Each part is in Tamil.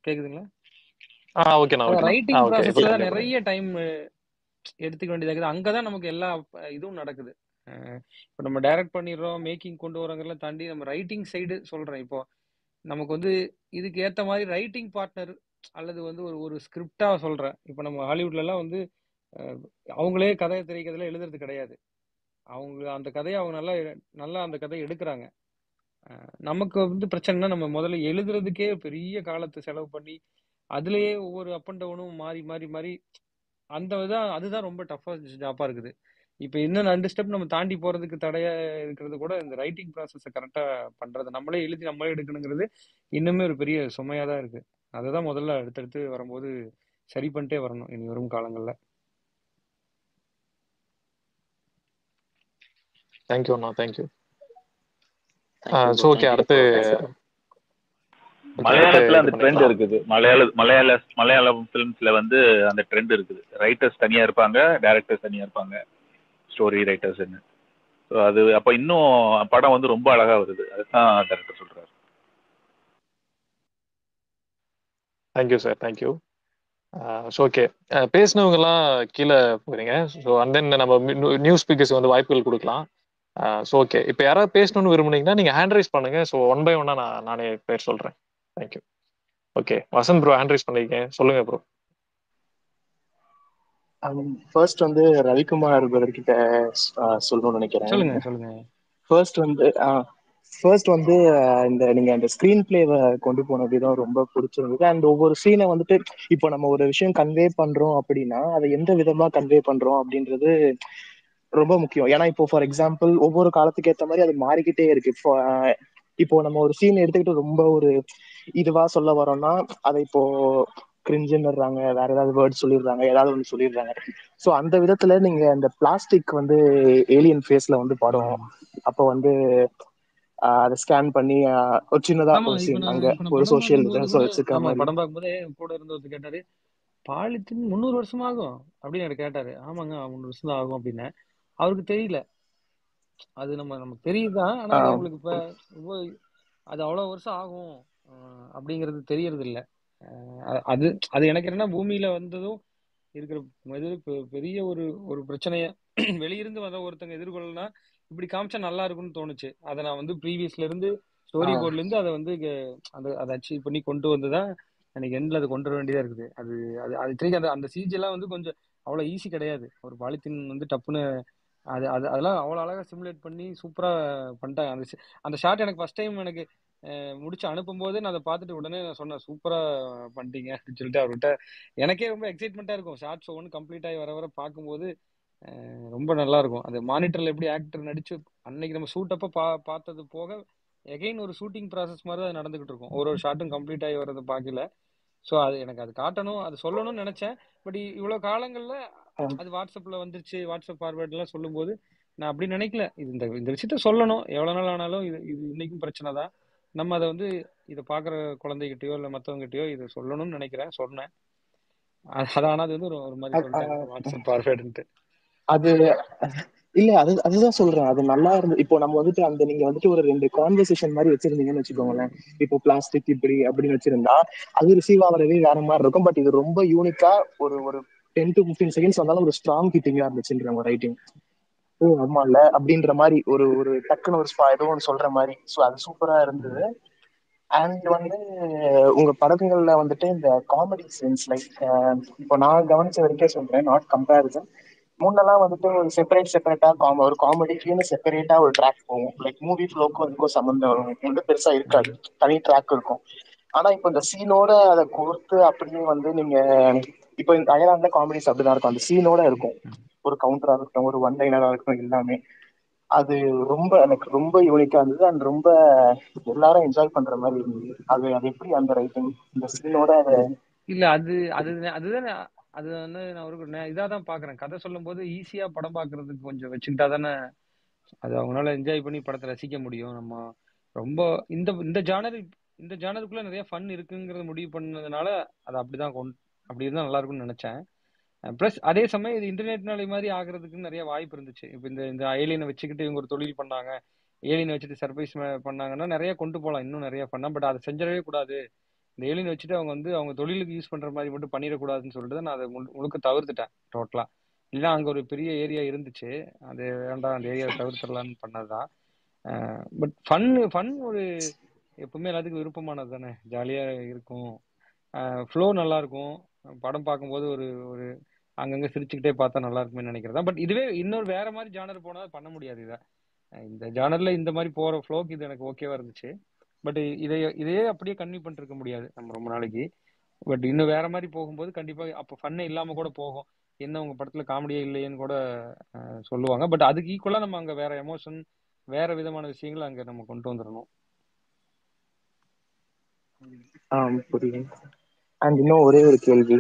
கேக்குதுங்களா? ஓகேண்ணா அதான் ஓகேண்ணா. ரைட்டிங் ஓகே ப்ராசஸ்ல இப்ப தான் கண்டிப்பா நிறைய டைம் எடுத்துக்க வேண்டியதா இருக்குது. அங்கதான் நமக்கு எல்லா இதுவும் நடக்குது. இப்போ நம்ம டைரக்ட் பண்ணிடுறோம், மேக்கிங் கொண்டு வரோங்கிறத தாண்டி நம்ம ரைட்டிங் சைடு சொல்றேன். இப்போ நமக்கு வந்து இதுக்கு ஏத்த மாதிரி ரைட்டிங் பார்ட்னர் அல்லது வந்து ஒரு ஒரு ஸ்கிரிப்டா சொல்றேன். இப்போ நம்ம ஹாலிவுட்ல எல்லாம் வந்து அஹ், அவங்களே கதை திரைக்கதையில எழுதுறது கிடையாது. அவங்க அந்த கதையை அவங்க நல்லா நல்லா அந்த கதையை எடுக்கிறாங்க. நமக்கு வந்து பிரச்சனைனா நம்ம முதல்ல எழுதுறதுக்கே பெரிய காலத்தை செலவு பண்ணி அதுலயே ஒவ்வொரு அப் அண்ட் டவுனும் மாறி மாறி மாறி அதுதான் ரொம்ப டஃபஸ்ட் ஜாப்பா இருக்குது. இப்போ இன்னும் 2 ஸ்டெப் நம்ம தாண்டி போறதுக்கு தடையா இருக்கிறது கூட இந்த ரைட்டிங் ப்ராசஸை கரெக்டா பண்றது, நம்மளே எழுதி நம்மளே எடுக்கணுங்கிறது இன்னுமே ஒரு பெரிய சுமையா தான் இருக்கு. அதை தான் முதல்ல அடுத்தடுத்து வரும்போது சரி பண்ணிட்டே வரணும் இனி வரும் காலங்கள்ல. தேங்க்யூண்ணா தேங்க்யூ. தேங்க்யூ ஸோ ஓகே அடுத்து மலையாளத்துல அந்த இது ட்ரெண்ட் பண்ணிக்கலாம். இருக்குது. மலையாளம் பிலிம்ஸ்ல வந்து அந்த ட்ரெண்ட் இருக்குது. ரைட்டர்ஸ் தனியா இருப்பாங்க, டைரக்டர்ஸ் தனியா இருப்பாங்க, ஸ்டோரி ரைட்டர்ஸ்ன்னு. ஸோ அது அப்ப இன்னும் படம் வந்து ரொம்ப அழகா வருது. அதுதான் டைரக்டர் சொல்றாரு. Thank you sir thank you. So okay பேசினவங்கலாம் கீழே போகிறீங்க. ஸோ அண்ட் தென் நம்ம நியூஸ் ஸ்பீக்கர்ஸ் வந்து வாய்ப்புகள் கொடுக்கலாம். ஸோ ஓகே இப்போ யாராவது பேசணும்னு விரும்புனீங்கன்னா நீங்கள் ஹேண்ட் ரைஸ் பண்ணுங்க. ஸோ ஒன் பை ஒன்னா நானே பேர் சொல்கிறேன். Thank you. Okay Vasanth bro hand rice பண்ணிருக்கேன், சொல்லுங்க ப்ரோ. ஃபர்ஸ்ட் வந்து ரவிக்குமார் பிரதர் கிட்ட சொல்லணும்னு நினைக்கிறேன். சொல்லுங்க. ஃபர்ஸ்ட் வந்து இந்த நீங்க அந்த ஸ்கிரீன் பிளேவை கொண்டு போன விதம் ரொம்ப பிடிச்சிருந்தது. அண்ட் ஒவ்வொரு சீனை வந்துட்டு இப்போ நம்ம ஒரு விஷயம் கன்வே பண்றோம் அப்படின்னா அதை எந்த விதமா கன்வே பண்றோம் அப்படின்றது ரொம்ப முக்கியம். ஏன்னா இப்போ ஃபார் எக்ஸாம்பிள் ஒவ்வொரு காலத்துக்கு ஏற்ற மாதிரி அது மாறிக்கிட்டே இருக்கு. இப்போ நம்ம ஒரு சீன் எடுத்துக்கிட்டு ரொம்ப ஒரு இதுவா சொல்ல வரோம்னா அதை இப்போ கிரிஞ்சுன்னுறாங்க, வேற ஏதாவது வேர்ட் சொல்லிடுறாங்க, ஏதாவது ஒன்று சொல்லிடுறாங்க. ஸோ அந்த விதத்துல நீங்க இந்த பிளாஸ்டிக் வந்து ஏலியன் ஃபேஸ்ல வந்து படம் அப்போ வந்து அதை ஸ்கேன் பண்ணி ஒரு சின்னதா ஆமா, ஒரு இப்ப சீன் நான் அங்க இப்ப நான் ஒரு படம் சோசியல் பார்க்கும்போது கூட வச்சிருக்க மாதிரி. படம் பார்க்கும்போதே கூட இருந்தவர் கேட்டாரு, பாலித்தீன் 300 வருஷம் ஆகும் அப்படின்னு எனக்கு கேட்டாரு. ஆமாங்க 300 வருஷம் தான் ஆகும் அப்படின்னு. அவருக்கு தெரியல. அது நமக்கு தெரியுதுதான், ஆனா அது அவங்களுக்கு இப்ப அது அவ்வளவு வருஷம் ஆகும் அப்படிங்கிறது தெரியறது இல்ல. அது அது எனக்கு என்னன்னா பூமியில வந்ததும் இருக்கிற பெரிய ஒரு ஒரு பிரச்சனைய வெளியிருந்து வந்த ஒருத்தங்க எதிர்கொள்ளலாம் இப்படி காமிச்சா நல்லா இருக்கும்னு தோணுச்சு. அதை நான் வந்து ப்ரீவியஸ்ல இருந்து ஸ்டோரி போர்ட்ல இருந்து அதை வந்து அதை அச்சீவ் பண்ணி கொண்டு வந்துதான் எனக்கு எண்ட்ல அதை கொண்டு வர வேண்டியதா இருக்குது. அது அது அது தெரிஞ்சு அந்த சிஜி எல்லாம் வந்து கொஞ்சம் அவ்வளவு ஈஸி கிடையாது. ஒரு பாலித்தீன் வந்து டப்புன்னு அதெல்லாம் அவ்வளவு அழகா சிமுலேட் பண்ணி சூப்பரா பண்ணிட்டாங்க. அந்த ஷாட் எனக்கு ஃபர்ஸ்ட் டைம் எனக்கு முடிச்சு அனுப்பும் போது நான் அதை பார்த்துட்டு உடனே நான் சொன்னேன், சூப்பரா பண்ணிட்டீங்க அப்படின்னு சொல்லிட்டு அவர்கிட்ட. எனக்கே ரொம்ப எக்ஸைட்மெண்டா இருக்கும் ஷார்ட்ஸ் ஒன்று கம்ப்ளீட் ஆகி வர வர பார்க்கும்போது. ரொம்ப நல்லா இருக்கும். அது மானிட்டர்ல எப்படி ஆக்டர் நடிச்சு அன்னைக்கு நம்ம ஷூட் அப்ப பார்த்தது போக எகைன் ஒரு ஷூட்டிங் ப்ராசஸ் மாதிரி அது நடந்துகிட்டு இருக்கும். ஒரு ஷாட்டும் கம்ப்ளீட் ஆகி வர்றதை பார்க்கல. ஸோ அது எனக்கு அது காட்டணும், அது சொல்லணும்னு நினைச்சேன். பட் இவ்வளவு காலங்கள்ல அது வாட்ஸ்அப்ல வந்துருச்சு, வாட்ஸ்அப் ஃபார்வேர்ட் எல்லாம் சொல்லும் போது நான் அப்படி நினைக்கல. இது இந்த விஷயத்த சொல்லணும், எவ்வளவு நாள் ஆனாலும் இது இது இன்னைக்கும் பிரச்சனை தான். நம்ம அதை வந்து இதை பாக்குற குழந்தைகிட்டயோ இல்ல மத்தவங்ககிட்டயோ இதை சொல்லணும்னு நினைக்கிறேன், சொன்னேன். அதான அது வந்து ஒரு மாதிரி சொல்லிட்டாங்க வாட்ஸ்அப் ஃபார்வேர்டுன்ட்டு. அது இல்ல அதுதான் சொல்றேன். அது நல்லா இருந்து இப்போ நம்ம வந்துட்டு அந்த நீங்க வந்துட்டு ஒரு 2 கான்வர்சேஷன் மாதிரி வச்சிருந்தீங்கன்னு வச்சுக்கோங்களேன். இப்போ பிளாஸ்டிக் இப்படி அப்படின்னு வச்சிருந்தா அது ரிசீவ் ஆகிறதே வேற மாதிரி இருக்கும். பட் இது ரொம்ப யூனிக்கா ஒரு ஒரு 10 to 15 செகண்ட்ஸ் வந்தாலும் ஒரு ஸ்ட்ராங் ஹிட்டிங்கா இருந்துச்சுன்ற ரைட்டிங். ஓ ஆமா இல்ல அப்படின்ற மாதிரி ஒரு ஒரு டக்குன்னு ஒரு ஏதோ ஒன்று சொல்ற மாதிரி. ஸோ அது சூப்பரா இருந்தது. அண்ட் வந்து உங்க படங்கள்ல வந்துட்டு இந்த காமெடி சீன்ஸ் லைக் இப்போ நான் கவனிச்ச வரைக்கும் சொல்றேன், நாட் கம்பேரிசன். முன்னெல்லாம் வந்துட்டு ஒரு செப்பரேட்டா ஒரு காமெடிக்குன்னு செப்பரேட்டா ஒரு ட்ராக் போகும். லைக் மூவி ஃப்ளோக்கும் அதுக்கும் சம்மந்தம் வந்து பெருசா இருக்காது, தனி ட்ராக் இருக்கும். ஆனா இப்போ இந்த சீனோட அதை கோர்த்து அப்படியே வந்து நீங்க இப்போ இந்த அயர்லாந்துல காமெடிஸ் அப்படிதான் இருக்கும், அந்த சீனோட இருக்கும். ஒரு கவுண்டரா இருக்கட்டும், ஒரு ஒன் லைனரா இருக்கட்டும், எல்லாமே அது ரொம்ப எனக்கு ரொம்ப யூனிக்கா இருந்தது. அண்ட் ரொம்ப எல்லாரும் என்ஜாய் பண்ற மாதிரி இருந்தது. அது அது எப்படி அந்த ரைட்டிங் இந்த சீனோட இல்ல அதுதான் அது வந்து நான் ஒரு இதாதான் பாக்குறேன். கதை சொல்லும் போது ஈஸியா படம் பாக்குறதுக்கு கொஞ்சம் வச்சுக்கிட்டா தானே அது அவங்களால என்ஜாய் பண்ணி படத்தை ரசிக்க முடியும். நம்ம ரொம்ப இந்த இந்த ஜானருக்குள்ள நிறைய ஃபன் இருக்குங்கிறத முடிவு பண்ணதுனால அது அப்படி இருந்தா நல்லா இருக்கும்னு நினைச்சேன். பிளஸ் அதே சமயம் இது இன்டர்நெட் நாளை மாதிரி ஆகுறதுக்கு நிறைய வாய்ப்பு இருந்துச்சு. இப்போ இந்த ஏலியனை வச்சுக்கிட்டு இவங்க ஒரு தொழில் பண்ணாங்க, ஏலியனை வச்சுட்டு சர்ப்ரைஸ் பண்ணாங்கன்னா நிறைய கொண்டு போகலாம், இன்னும் நிறைய பண்ணலாம். பட் அதை செஞ்சிடவே கூடாது இந்த ஏலியன் வச்சுட்டு அவங்க வந்து அவங்க தொழிலுக்கு யூஸ் பண்ற மாதிரி மட்டும் பண்ணிடக்கூடாதுன்னு சொல்லிட்டு தான் நான் அதை முழுக்க தவிர்த்துட்டேன் டோட்டலா. இல்லைன்னா அங்க ஒரு பெரிய ஏரியா இருந்துச்சு, அது வேண்டாம் அந்த ஏரியாவை தவிர்த்துடலான்னு பண்ணதுதான். பட் ஃபன் ஒரு எப்பவுமே எல்லாத்துக்கும் விருப்பமானது தானே, ஜாலியா இருக்கும், ஃப்ளோ நல்லா இருக்கும், படம் பார்க்கும்போது ஒரு ஒரு அங்கங்க சிரிச்சுக்கிட்டே பார்த்தா நல்லா இருக்குமே நினைக்கிறதா. பட் இதுவே இன்னொரு வேற மாதிரி ஜானர் போனா பண்ண முடியாது இதை. இந்த ஜானர்ல இந்த மாதிரி போற ஃப்ளோக்கு இது எனக்கு ஓகேவா இருந்துச்சு. பட் இதையே அப்படியே கன்டினியூ பண்ணிட்டு இருக்க முடியாது நம்ம ரொம்ப நாளைக்கு. பட் இன்னும் வேற மாதிரி போகும்போது கண்டிப்பா அப்ப ஃபன்னே இல்லாம கூட போகும். என்ன உங்க படத்துல காமெடியே இல்லையேன்னு கூட சொல்லுவாங்க. பட் அதுக்கு ஈக்குவலா நம்ம அங்க வேற எமோஷன், வேற விதமான விஷயங்களை அங்க நம்ம கொண்டு வந்துடணும். புரியுது. அண்ட் இன்னும் ஒரே ஒரு கேள்வி,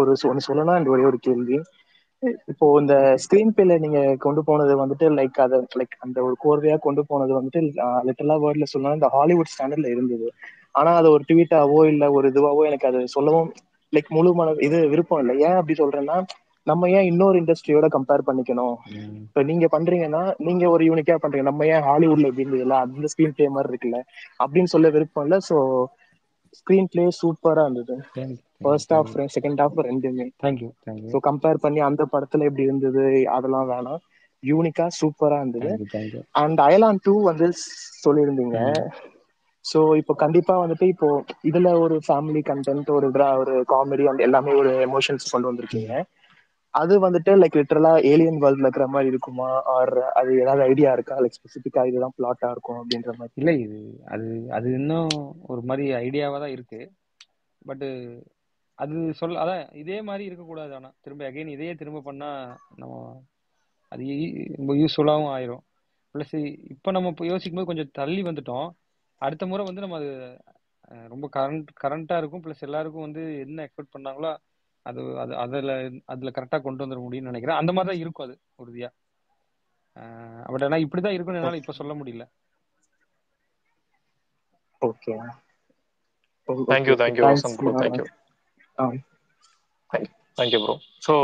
ஒன்னு சொல்லணும். அண்ட் ஒரே ஒரு கேள்வி, இப்போ இந்த ஸ்கிரீன் பிளே நீங்க கொண்டு போனது வந்துட்டு லைக் அதை லைக் அந்த ஒரு கோர்வையா கொண்டு போனது வந்துட்டு லிட்டலா வேர்ட்ல சொல்லணும் இந்த ஹாலிவுட் ஸ்டாண்டர்ட்ல இருந்தது. ஆனா அது ஒரு ட்வீட்டாவோ இல்ல ஒரு இதுவாவோ எனக்கு அது சொல்லவும் லைக் முழு இது விருப்பம் இல்லை. ஏன் அப்படி சொல்றேன்னா, நம்ம ஏன் இன்னொரு இண்டஸ்ட்ரியோட கம்பேர் பண்ணிக்கணும்? இப்ப நீங்க பண்றீங்கன்னா நீங்க ஒரு யூனிக்கா பண்றீங்க, நம்ம ஏன் ஹாலிவுட்ல எப்படி இருந்ததுல அந்த ஸ்கிரீன் பிளே மாதிரி இருக்குல்ல அப்படின்னு சொல்ல விருப்பம் இல்லை. ஸோ ஸ்கிரீன் பிளே சூப்பரா இருந்தது, ஃபர்ஸ்ட் ஹாஃப் செகண்ட் ஹாஃப் ரெண்டுமே. ஸோ கம்பேர் பண்ணி அந்த படத்துல எப்படி இருந்தது அதெல்லாம் வேணாம், யூனிக்கா சூப்பரா இருந்தது. அண்ட் அயலான் 2 வந்து சொல்லியிருந்தீங்க. ஸோ இப்போ கண்டிப்பா வந்துட்டு இப்போ இதுல ஒரு ஃபேமிலி கண்டென்ட், ஒரு காமெடி அண்ட் எல்லாமே ஒரு எமோஷன்ஸ் கொண்டு வந்திருக்கீங்க. அது வந்துட்டு லைக் லிட்டரலா ஏலியன் வேர்ல்ட்ல இருக்கிற மாதிரி இருக்குமா, ஆர் அது ஏதாவது ஐடியா இருக்கா லைக் ஸ்பெசிஃபிக்கா இதுதான் பிளாட்டா இருக்கும் அப்படின்ற மாதிரி? இல்லை, இது அது அது இன்னும் ஒரு மாதிரி ஐடியாவா தான் இருக்கு. பட் அது அதான் இதே மாதிரி இருக்கக்கூடாது. ஆனா திரும்ப அகைன் இதையே திரும்ப பண்ணா நம்ம அது ரொம்ப யூஸ்ஃபுல்லாகவும் ஆயிரும். ப்ளஸ் இப்போ நம்ம இப்போ யோசிக்கும் போது கொஞ்சம் தள்ளி வந்துட்டோம். அடுத்த முறை வந்து நம்ம அது ரொம்ப கரண்டா இருக்கும். ப்ளஸ் எல்லாருக்கும் வந்து என்ன எக்ஸ்பெக்ட் பண்ணாங்களோ அது அது அதுல கரெக்டா கொண்டு வந்துட முடியும்னு நினைக்கிறேன். அந்த மாதிரி தான் இருக்கும் அது உறுதியா. பட் ஆனா இப்படிதான் இருக்கும்னு என்னால இப்ப சொல்ல முடியல. Okay, thank you Vasanth bro, thank you bro. So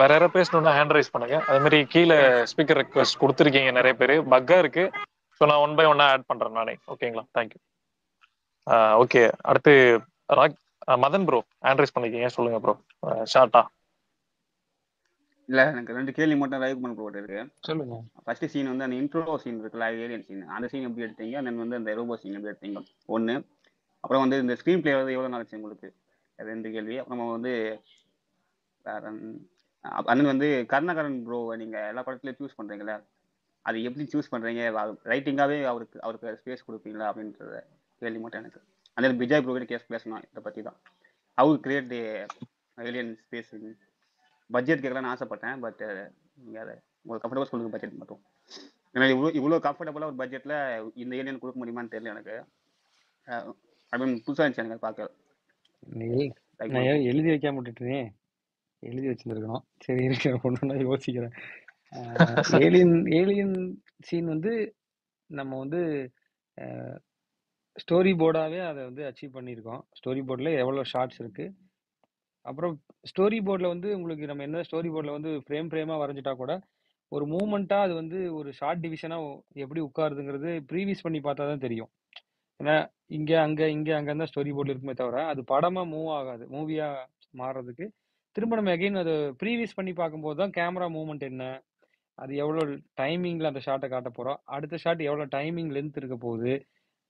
வேற யாராவது பேசணும்னா ஹேண்ட் ரைஸ் பண்ணுங்க. அதே மாதிரி கீழே ஸ்பீக்கர் ரெக்வஸ்ட் கொடுத்துருக்கீங்க நிறைய பேர், பக்கா இருக்கு. ஸோ நான் 1 by 1 ஆட் பண்றேன் நானே. ஓகேங்களா? தேங்க்யூ. ஓகே, அடுத்து மதன் ப்ரோ ஹேண்ட் ரைஸ் பண்ணிருக்கீங்க, சொல்லுங்க ப்ரோ ஷார்ட்டா. இல்ல, எனக்கு 2 கேள்வி மட்டும் ரைவ் பண்ண போட்டுருக்கு. சொல்லுங்க. ஃபர்ஸ்ட் சீன் வந்து அந்த இன்ட்ரோ சீன் இருக்குல்ல, ஏலியன் சீன், அந்த சீன் எப்படி எடுத்தீங்க? தென் வந்து அந்த ரோபோ சீன் எப்படி எடுத்தீங்க? ஒன்று. அப்புறம் வந்து இந்த ஸ்க்ரீன் பிளே வந்து எவ்வளோ நாளைச்சு உங்களுக்கு? 2 கேள்வி. அப்புறம் வந்து வேற அண்ணன் வந்து கருணாகரன் ப்ரோவை நீங்கள் எல்லா படத்துலையும் சூஸ் பண்ணுறீங்களே, அது எப்படி சூஸ் பண்ணுறீங்க? ரைட்டிங்காகவே அவருக்கு ஸ்பேஸ் கொடுப்பீங்களா அப்படின்றத கேள்வி மட்டும் எனக்கு. அந்த விஜய் ப்ரோ கிட்ட பேசணும் இதை பற்றி தான். How create alien space. Budget கேட்கலான்னு ஆசைப்பட்டேன், பட் நீங்கள் அதை உங்களுக்கு கம்ஃபர்டபுள் சொல்லுங்கள் பட்ஜெட் மட்டும். ஏன்னா இவ்வளோ கம்ஃபர்டபுளாக ஒரு பட்ஜெட்டில் இந்த ஏலியன் கொடுக்க முடியுமான்னு தெரியல எனக்கு. அப்படின்னு புதுசாக இருந்துச்சு எனக்கு பார்க்க. நான் எழுதி வைக்காம விட்டுட்டேன், எழுதி வச்சிருக்கணும். சரி இருக்கிற பொண்ணு யோசிக்கிறேன். ஏலியன் சீன் வந்து நம்ம வந்து ஸ்டோரி போர்டாவே அதை வந்து அச்சீவ் பண்ணியிருக்கோம். ஸ்டோரி போர்டில் எவ்வளோ ஷார்ட்ஸ் இருக்கு. அப்புறம் ஸ்டோரி போர்டில் வந்து உங்களுக்கு நம்ம என்ன ஸ்டோரி போர்டில் வந்து ஃப்ரேமாக வரைஞ்சிட்டா கூட ஒரு மூமெண்ட்டாக அது வந்து ஒரு ஷார்ட் டிவிஷனாக எப்படி உட்காருதுங்கிறது ப்ரீவியூஸ் பண்ணி பார்த்தா தான் தெரியும். ஏன்னா இங்கே அங்கே தான் ஸ்டோரி போர்டில் இருக்குமே தவிர அது படமாக மூவ் ஆகாது. மூவியாக மாறுறதுக்கு திரும்ப நம்ம அகைன் அதை ப்ரீவியூஸ் பண்ணி பார்க்கும்போது தான் கேமரா மூவ்மெண்ட் என்ன, அது எவ்வளோ டைமிங்கில் அந்த ஷார்ட்டை காட்ட போகிறோம், அடுத்த ஷார்ட் எவ்வளோ டைமிங் லென்த் இருக்க போகுது,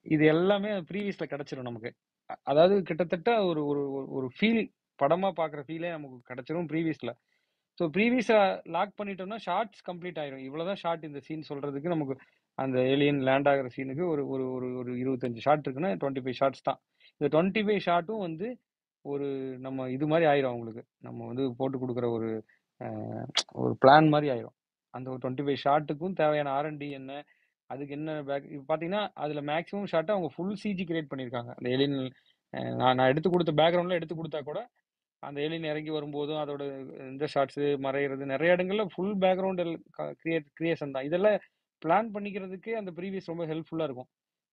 இது எல்லாமே ப்ரீவியஸில் கிடச்சிரும் நமக்கு. அதாவது கிட்டத்தட்ட ஒரு ஒரு ஒரு ஃபீல், படமாக பார்க்குற ஃபீலே நமக்கு கிடச்சிரும் ப்ரீவியஸில். ஸோ ப்ரீவியஸை லாக் பண்ணிட்டோம்னா ஷார்ட்ஸ் கம்ப்ளீட் ஆயிரும். இவ்வளோதான் ஷார்ட் இந்த சீன் சொல்கிறதுக்கு நமக்கு. அந்த ஏலியன் லேண்ட் ஆகிற சீனுக்கு ஒரு ஒரு ஒரு ஒரு 25 ஷார்ட் இருக்குன்னா 25 ஷார்ட்ஸ் தான். இந்த 25 ஷார்ட்டும் வந்து ஒரு நம்ம இது மாதிரி ஆயிரும் அவங்களுக்கு. நம்ம வந்து போட்டு கொடுக்குற ஒரு ஒரு பிளான் மாதிரி ஆயிரும். அந்த ஒரு 25 ஷார்ட்டுக்கும் தேவையான R&D என்ன, அதுக்கு என்ன பேக் இப்போ பார்த்தீங்கன்னா அதில் மேக்ஸிமம் ஷார்ட்டை அவங்க ஃபுல் சிஜி கிரியேட் பண்ணியிருக்காங்க. அந்த ஏலியன் நான் எடுத்து கொடுத்த பேக்ரவுண்டில் எடுத்து கொடுத்தா கூட அந்த ஏலியன் இறங்கி வரும்போதும் அதோட இந்த ஷார்ட்ஸு மறையிறது நிறைய இடங்கள்ல ஃபுல் பேக்ரவுண்ட் கிரியேஷன் தான். இதெல்லாம் பிளான் பண்ணிக்கிறதுக்கு அந்த ப்ரீவியஸ் ரொம்ப ஹெல்ப்ஃபுல்லாக இருக்கும்.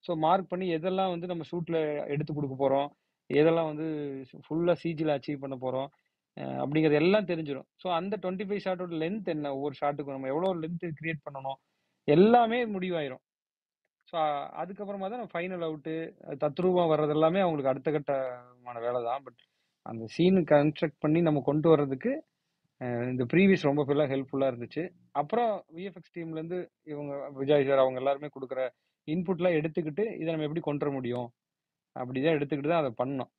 ஸோ மார்க் பண்ணி எதெல்லாம் வந்து நம்ம ஷூட்டில் எடுத்து கொடுக்க போகிறோம், எதெல்லாம் வந்து ஃபுல்லாக சிஜியில் அச்சீவ் பண்ண போகிறோம் அப்படிங்கிறது எல்லாம் தெரிஞ்சிடும். ஸோ அந்த 25 ஷார்ட்டோட லென்த் என்ன, ஒவ்வொரு ஷார்ட்டுக்கும் நம்ம எவ்வளோ லென்த் கிரியேட் பண்ணணும் எல்லாமே முடிவாயிரும். ஸோ அதுக்கப்புறமா தான் ஃபைனல் அவுட்டு தத்ரூபம் வர்றது எல்லாமே அவங்களுக்கு அடுத்த கட்டமான வேலை தான். பட் அந்த சீனு கன்ஸ்ட்ரக்ட் பண்ணி நம்ம கொண்டு வர்றதுக்கு இந்த ப்ரீவியஸ் ரொம்ப ஃபுல்லாக ஹெல்ப்ஃபுல்லாக இருந்துச்சு. அப்புறம் விஎஃப்எக்ஸ் டீம்லேருந்து இவங்க விஜய் சார் அவங்க எல்லாருமே கொடுக்குற இன்புட்லாம் எடுத்துக்கிட்டு இதை நம்ம எப்படி கொண்டு வர முடியும் அப்படிதான் எடுத்துக்கிட்டு தான் அதை பண்ணோம்.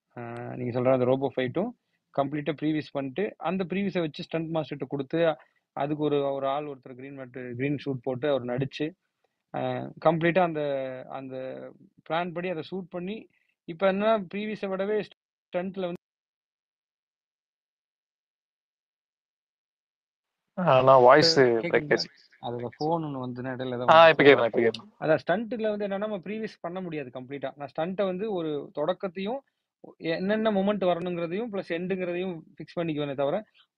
நீங்கள் சொல்கிற அந்த ரோபோ ஃபைட்டும் கம்ப்ளீட்டாக ப்ரீவியஸ் பண்ணிட்டு அந்த ப்ரீவியஸை வச்சு ஸ்டண்ட் மாஸ்டர்கிட்ட கொடுத்து அதுக்கு ஒரு ஆள் ஒருத்தர் க்ரீன் ஷூட் போட்டு அவர் நடிச்சு கம்ப்ளீட்டாக அந்த அந்த பிளான் படி அதை ஷூட் பண்ணி இப்போ என்ன ப்ரீவியஸை விடவே ஸ்டண்ட்டில் வந்து நான் வாய்ஸ் பிரேக் கேட்குதுங்களா? அதோட ஃபோன் ஒன்று வந்து இடையில இப்போ ஏதாவது கேட்குறேன். அதான் ஸ்டண்ட்டில் வந்து என்னன்னா நம்ம ப்ரீவியஸ் பண்ண முடியாது கம்ப்ளீட்டாக. நான் ஸ்டண்ட்டை வந்து ஒரு தொடக்கத்தையும் என்னென்ன மூமெண்ட் வரணுங்கிறதையும் ப்ளஸ் எண்டுங்கிறதையும் ஃபிக்ஸ் பண்ணிக்குவேனே தவிர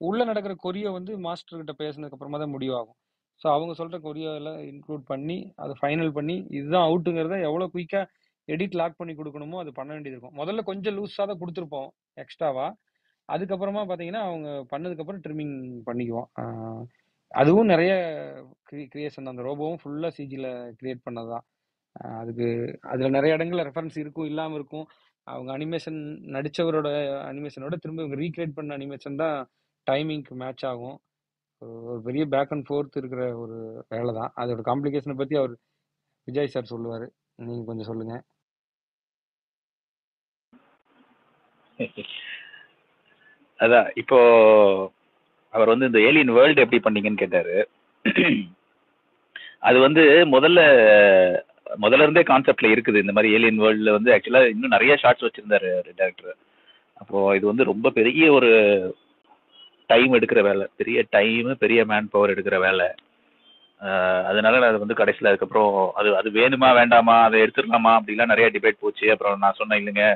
உள்ள நடக்கிற கொரியோ வந்து மாஸ்டர் கிட்ட பேசினதுக்கு அப்புறமா தான் முடிவாகும். ஸோ அவங்க சொல்ற கொரியோ எல்லாம் இன்க்ளூட் பண்ணி அதை ஃபைனல் பண்ணி இதுதான் அவுட்டுங்கிறத எவ்வளோ குயிக்காக எடிட் லாக் பண்ணி கொடுக்கணுமோ அது பண்ண வேண்டியது இருக்கும். முதல்ல கொஞ்சம் லூஸாக தான் கொடுத்துருப்போம் எக்ஸ்ட்ராவா. அதுக்கப்புறமா பார்த்தீங்கன்னா அவங்க பண்ணதுக்கப்புறம் ட்ரிம்மிங் பண்ணிக்குவோம். அதுவும் நிறைய கிரியேஷன் தான். அந்த ரோபோவும் ஃபுல்லாக சிஜியில் கிரியேட் பண்ணது தான். அதுக்கு அதில் நிறைய இடங்கள்ல ரெஃபரன்ஸ் இருக்கும் இல்லாமல் இருக்கும். அவங்க அனிமேஷன் நடித்தவரோட அனிமேஷனோட திரும்ப இவங்க ரீக்ரியேட் பண்ண அனிமேஷன் தான் டைமிங்க்கு மேட்ச் ஆகும். ஒரு பெரிய பேக் அண்ட் ஃபோர்த் இருக்கிற ஒரு வேலை தான். அதோட காம்ப்ளிகேஷனை பற்றி அவர் விஜய் சார் சொல்லுவார். நீங்கள் கொஞ்சம் சொல்லுங்கள். அதான் இப்போ அவர் வந்து இந்த ஏலியன் வேர்ல்டு எப்படி பண்ணீங்கன்னு கேட்டாரு. அது வந்து முதல்ல இருந்தே கான்செப்ட்ல இருக்குது. இந்த மாதிரி ஏலியன் வேர்ல்டுல வந்து ஆக்சுவலா இன்னும் நிறைய ஷார்ட்ஸ் வச்சிருந்தாரு டேரக்டர். அப்போ இது வந்து ரொம்ப பெரிய ஒரு டைம் எடுக்கிற வேலை, பெரிய டைம் பெரிய மேன் பவர் எடுக்கிற வேலை. அதனால அது வந்து கடைசியில் அதுக்கப்புறம் அது வேணுமா வேண்டாமா அதை எடுத்துடலாமா அப்படிலாம் நிறைய டிபேட் போச்சு. அப்புறம் நான் சொன்னேன் இல்லைங்க,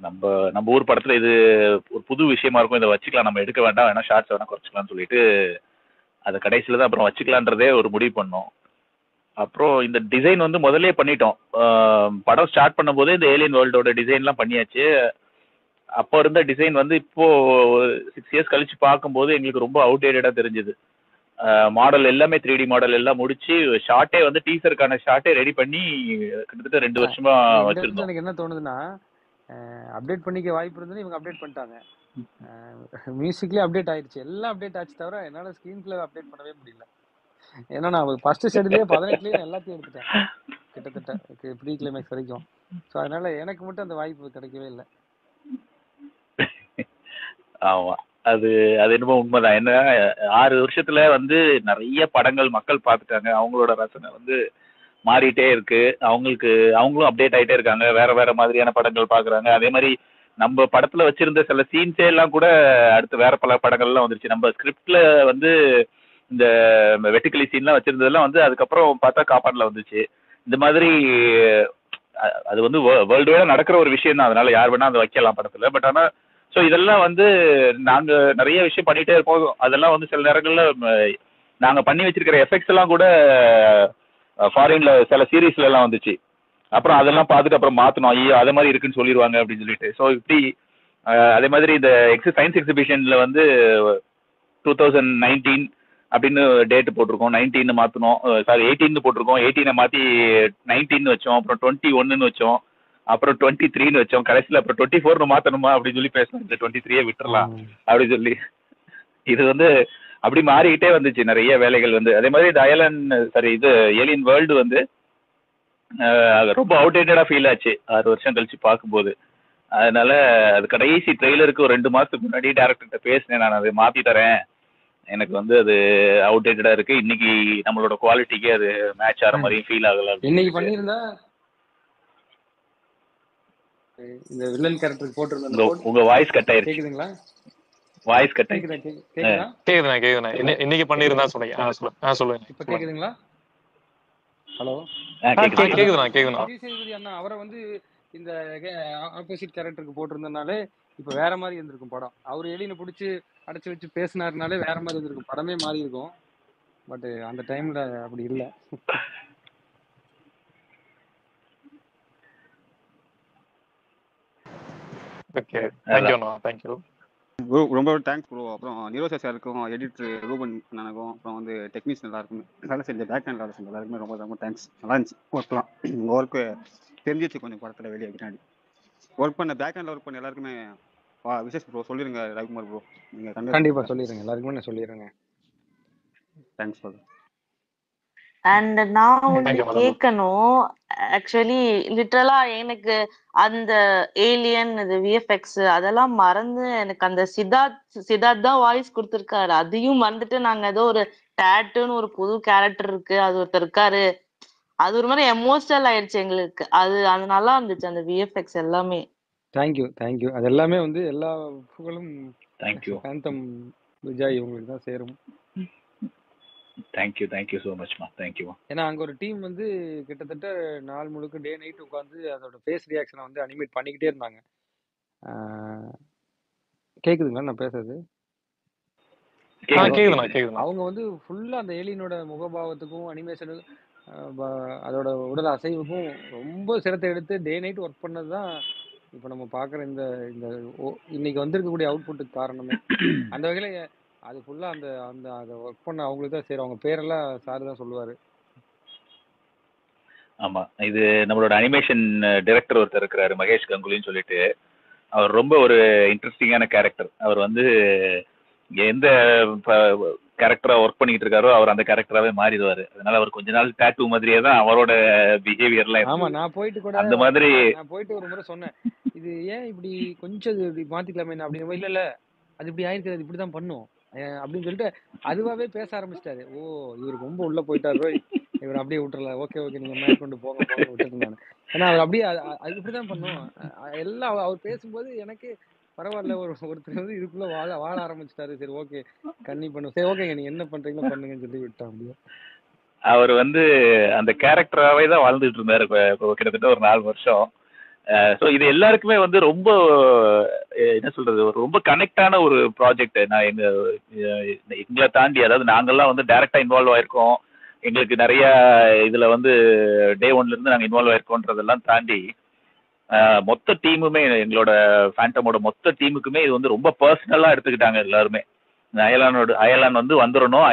நம்ம ஊர் படத்துல இது ஒரு புது விஷயமா இருக்கும், இதை வச்சுக்கலாம், நம்ம எடுக்க வேண்டாம், வேணா ஷார்ட்ஸ் வேணா குறைச்சிக்கலாம்னு சொல்லிட்டு அதை கடைசியில தான் அப்புறம் வச்சுக்கலான்றதே ஒரு முடிவு பண்ணோம். அப்புறம் இந்த டிசைன் வந்து முதல்ல பண்ணிட்டோம். படம் ஸ்டார்ட் பண்ணும்போதே இந்த ஏலியன் வேர்ல்டோட டிசைன்லாம் பண்ணியாச்சு. அப்போ இருந்த டிசைன் வந்து இப்போ 6 இயர்ஸ் கழிச்சு பார்க்கும்போது எங்களுக்கு ரொம்ப அவுடேட்டடா தெரிஞ்சுது. மாடல் எல்லாமே 3D மாடல் எல்லாம் முடிச்சு ஷார்ட்டே வந்து டீசருக்கான ஷார்ட்டே ரெடி பண்ணி கிட்டத்தட்ட 2 வருஷமா வச்சிருந்தோம். எனக்கு என்ன தோணுதுன்னா அப்டேட் பண்ணிக்க வாய்ப்பு இருந்தது, இவங்க அப்டேட் பண்ணிட்டாங்க. மியூசிக்லேயே அப்டேட் ஆயிடுச்சு, எல்லாம் அப்டேட் ஆச்சு, தவிர என்னால் ஸ்க்ரீன் பிளே அப்டேட் பண்ணவே முடியல. ஏன்னா நான் ஃபர்ஸ்ட் ஷெட்யூலே 18 எல்லாத்தையும் எடுத்துட்டேன் கிட்டத்தட்ட ப்ரீ கிளைமேக்ஸ் வரைக்கும். ஸோ அதனால எனக்கு மட்டும் அந்த வாய்ப்பு கிடைக்கவே இல்லை. ஆமா, அது என்னமோ உண்மைதான். என்ன 6 வருஷத்துல வந்து நிறைய படங்கள் மக்கள் பார்த்துட்டாங்க, அவங்களோட ரசனை வந்து மாறிட்டே இருக்கு, அவங்களும் அப்டேட் ஆயிட்டே இருக்காங்க, வேற வேற மாதிரியான படங்கள் பாக்குறாங்க. அதே மாதிரி நம்ம படத்துல வச்சிருந்த சில சீன்ஸே எல்லாம் கூட அடுத்து வேற பல படங்கள்லாம் வந்துருச்சு. நம்ம ஸ்கிரிப்ட்ல வந்து இந்த வெட்டுக்கிளி சீன்லாம் வச்சிருந்ததெல்லாம் வந்து அதுக்கப்புறம் பார்த்தா காப்பான்ல வந்துச்சு. இந்த மாதிரி அது வந்து வேர்ல்டு வைடா நடக்கிற ஒரு விஷயம் தான், அதனால யார் வேணா அதை வைக்கலாம் படத்துல. பட் ஆனா ஸோ இதெல்லாம் வந்து நாங்க நிறைய விஷயம் பண்ணிட்டே இருப்போம். அதெல்லாம் வந்து சில நேரங்கள்ல நாங்க பண்ணி வச்சிருக்கிற எஃபெக்ட்ஸ் எல்லாம் கூட ஃபாரின்ல சில சீரீஸ்ல எல்லாம் வந்துச்சு. அப்புறம் அதெல்லாம் பார்த்துட்டு அப்புறம் மாத்தணும், ஐயோ அதே மாதிரி இருக்குன்னு சொல்லிடுவாங்க அப்படின்னு சொல்லிட்டு. ஸோ இப்படி அதே மாதிரி இந்த சயின்ஸ் எக்ஸிபிஷன்ல வந்து 2019 அப்படின்னு டேட் போட்டிருக்கோம், 19 மாத்தணும், சாரி 18 போட்டிருக்கோம், 18 மாத்தி 19 வச்சோம், அப்புறம் 21 வச்சோம், அப்புறம் 23 வச்சோம், கடைசியில் அப்புறம் 24 மாத்தணுமா அப்படின்னு சொல்லி பேசணும், இந்த 23 விட்டுறலாம் அப்படின்னு சொல்லி. இது வந்து அப்படி மாறிக்கிட்டே வந்துச்சு நிறைய வேலைகள் வந்து. அதே மாதிரி இது ஏலியன் வேர்ல்டு வந்து ரொம்ப அவுடேட்டடா ஃபீல் ஆச்சு 6 வருஷம் கழிச்சு பார்க்கும்போது. அதனால அது கடைசி ட்ரெய்லருக்கு ஒரு 2 மாசத்துக்கு முன்னாடி டேரக்டர்கிட்ட பேசினேன், நான் அதை மாத்தி தரேன், எனக்கு வந்து அது அவுடேட்டடா இருக்கு, இன்னைக்கு நம்மளோட குவாலிட்டிக்கு அது மேட்ச் ஆகிற மாதிரியும் ஃபீல் ஆகல. இன்னைக்கு பண்ணியிருந்தா இந்த வில்லன் கேரக்டருக்கு போட்டிருந்தா உங்க வாய்ஸ் கட் ஆயிருச்சு. கேக்குதுங்களா? வாய்ஸ் கட் கேக்குதுண்ணா. இன்னைக்கு பண்ணிருந்தா சொல்லுங்க. இப்ப கேக்குதுங்களா? ஹலோ, கேக்குதுண்ணா. அண்ணா அவரை வந்து இந்த ஆப்போசிட் கேரக்டருக்கு போட்டிருந்தனாலே இப்ப வேற மாதிரி இருந்திருக்கும் படம். அவர் எலியனை பிடிச்சி அடைச்சு வச்சு பேசினாருனாலே வேற மாதிரி இருந்திருக்கும், படமே மாறி இருக்கும். பட் அந்த டைம்ல அப்படி இல்லை. Okay, thank you. ப்ரோ ரொம்ப தேங்க்ஸ் ப்ரோ. அப்புறம் நிரோஷா சாருக்கும், எடிட்டர் ரூபன் அண்ணனுக்கும், அப்புறம் வந்து டெக்னீஷியன் எல்லாருக்குமே, வேலை செஞ்ச பேக் ஹேண்ட் வேலை செஞ்ச எல்லாருக்குமே ரொம்ப ரொம்ப தேங்க்ஸ். நல்லா இருந்துச்சு ஒர்க்லாம். உங்கள் ஒர்க்கு தெரிஞ்சிச்சு கொஞ்சம் படத்தில் வெளியே பின்னாடி. ஒர்க் பண்ண பேக் ஹேண்டில் ஒர்க் பண்ண எல்லாருக்குமே விசேஷ் ப்ரோ சொல்லிடுங்க ரவிக்குமார் ப்ரோ. நீங்கள் கண்டிப்பா கண்டிப்பாக சொல்லிடுங்க, எல்லாருக்குமே நான் சொல்லிடுறேங்க. Thanks bro. அண்ட் நான் ஒண்ணு தேங்க்யூ மேடம். கேட்கணும். ஆக்சுவலி லிட்டரலா எனக்கு அந்த ஏலியன் இது விஎஃப்எக்ஸ் அதெல்லாம் மறந்து எனக்கு அந்த சித்தார்த் தான் வாய்ஸ் கொடுத்துருக்காரு. அதையும் மறந்துட்டு நாங்க ஏதோ ஒரு டேட்டுன்னு ஒரு புது கேரக்டர் இருக்கு, அது ஒருத்தர் இருக்காரு, அது ஒரு மாதிரி எமோஷனல் ஆயிடுச்சு எங்களுக்கு. அது நல்லா இருந்துச்சு அந்த விஎஃப்எக்ஸ் எல்லாமே. தேங்க்யூ. அது எல்லாமே வந்து எல்லா புகழும் தேங்க்யூ ஃபேண்டம் விஜய் இவங்களுக்கு தான் சேரும். தேங்க்யூ ஸோ மச்மா. தேங்க்யூ. ஏன்னா அங்க ஒரு டீம் வந்து கிட்டத்தட்ட நாள் முழுக்க டே நைட் உட்காந்து அதோட ஃபேஸ் ரியாக்ஷனை வந்து அனிமேட் பண்ணிக்கிட்டே இருந்தாங்க. கேக்குதுங்களா நான் பேசுறது? கேக்குதுண்ணா. அவங்க வந்து ஃபுல்லா அந்த ஏலியனோட முகபாவத்துக்கும் அனிமேஷனுக்கும் அதோட உடல் அசைவுக்கும் ரொம்ப சிரத்தை எடுத்து டே நைட் ஒர்க் பண்ணது தான் இப்போ நம்ம பார்க்குற இந்த இந்த இன்னைக்கு வந்திருக்கக்கூடிய அவுட்புட்டுக்கு காரணமே. அந்த வகையில் அது ஃபுல்லாக அந்த அந்த அதை ஒர்க் பண்ண அவங்களுக்கு தான் சரி. அவங்க பேரெல்லாம் சார் தான் சொல்லுவார். ஆமா, இது நம்மளோட அனிமேஷன் டைரக்டர் ஒருத்தர் இருக்கிறாரு, மகேஷ் கங்குலின்னு சொல்லிட்டு. அவர் ரொம்ப ஒரு இன்ட்ரெஸ்டிங்கான கேரக்டர். அவர் வந்து எந்த கேரக்டரா ஒர்க் பண்ணிட்டு இருக்காரோ அவர் அந்த கேரக்டராவே மாறிடுவாரு. அதனால அவர் கொஞ்ச நாள் டேட்டூ மாதிரியே தான் அவரோட பிஹேவியர்லாம். ஆமா, நான் போயிட்டு கூட அந்த மாதிரி நான் போயிட்டு ஒரு முறை சொன்னேன், இது ஏன் இப்படி கொஞ்சம் இப்படி மாத்திக்கலாமே அப்படின்னு. இல்ல அது இப்படி ஆயிருக்காது, இப்படிதான் பண்ணும் அப்படின்னு சொல்லிட்டு அதுவாவே பேச ஆரம்பிச்சிட்டாரு. ஓ இவர் ரொம்ப உள்ள போயிட்டாரோ, இவர் அப்படியே விட்டுறல, ஓகே நீங்க மேற்கொண்டு போங்க விட்டுட்டு நான். ஏன்னா அவர் அப்படியே அது இப்படிதான் பண்ணும் எல்லாம். அவர் பேசும்போது எனக்கு பரவாயில்ல, ஒருத்தர் வந்து இதுக்குள்ள வாழ ஆரம்பிச்சிட்டாரு. சரி ஓகே கண்ணி பண்ணும், சரி ஓகேங்க நீங்க என்ன பண்றீங்களோ பண்ணுங்கன்னு சொல்லி விட்டான் அப்படியே. அவர் வந்து அந்த கேரக்டராகவே தான் வாழ்ந்துட்டு இருந்தாரு கிட்டத்தட்ட ஒரு 4 வருஷம். ஸோ இது எல்லாருக்குமே வந்து ரொம்ப என்ன சொல்றது, ஒரு ரொம்ப கனெக்டான ஒரு ப்ராஜெக்ட். நான் எங்களை தாண்டி, அதாவது நாங்கள்லாம் வந்து டைரக்டா இன்வால்வ் ஆயிருக்கோம். எங்களுக்கு நிறைய இதுல வந்து டே ஒன்ல இருந்து நாங்கள் இன்வால்வ் ஆயிருக்கோன்றதெல்லாம் தாண்டி மொத்த டீமுமே, எங்களோட ஃபேண்டமோட மொத்த டீமுக்குமே இது வந்து ரொம்ப பர்சனலா எடுத்துக்கிட்டாங்க எல்லாருமே. அயலான் வந்து வந்துடணும்,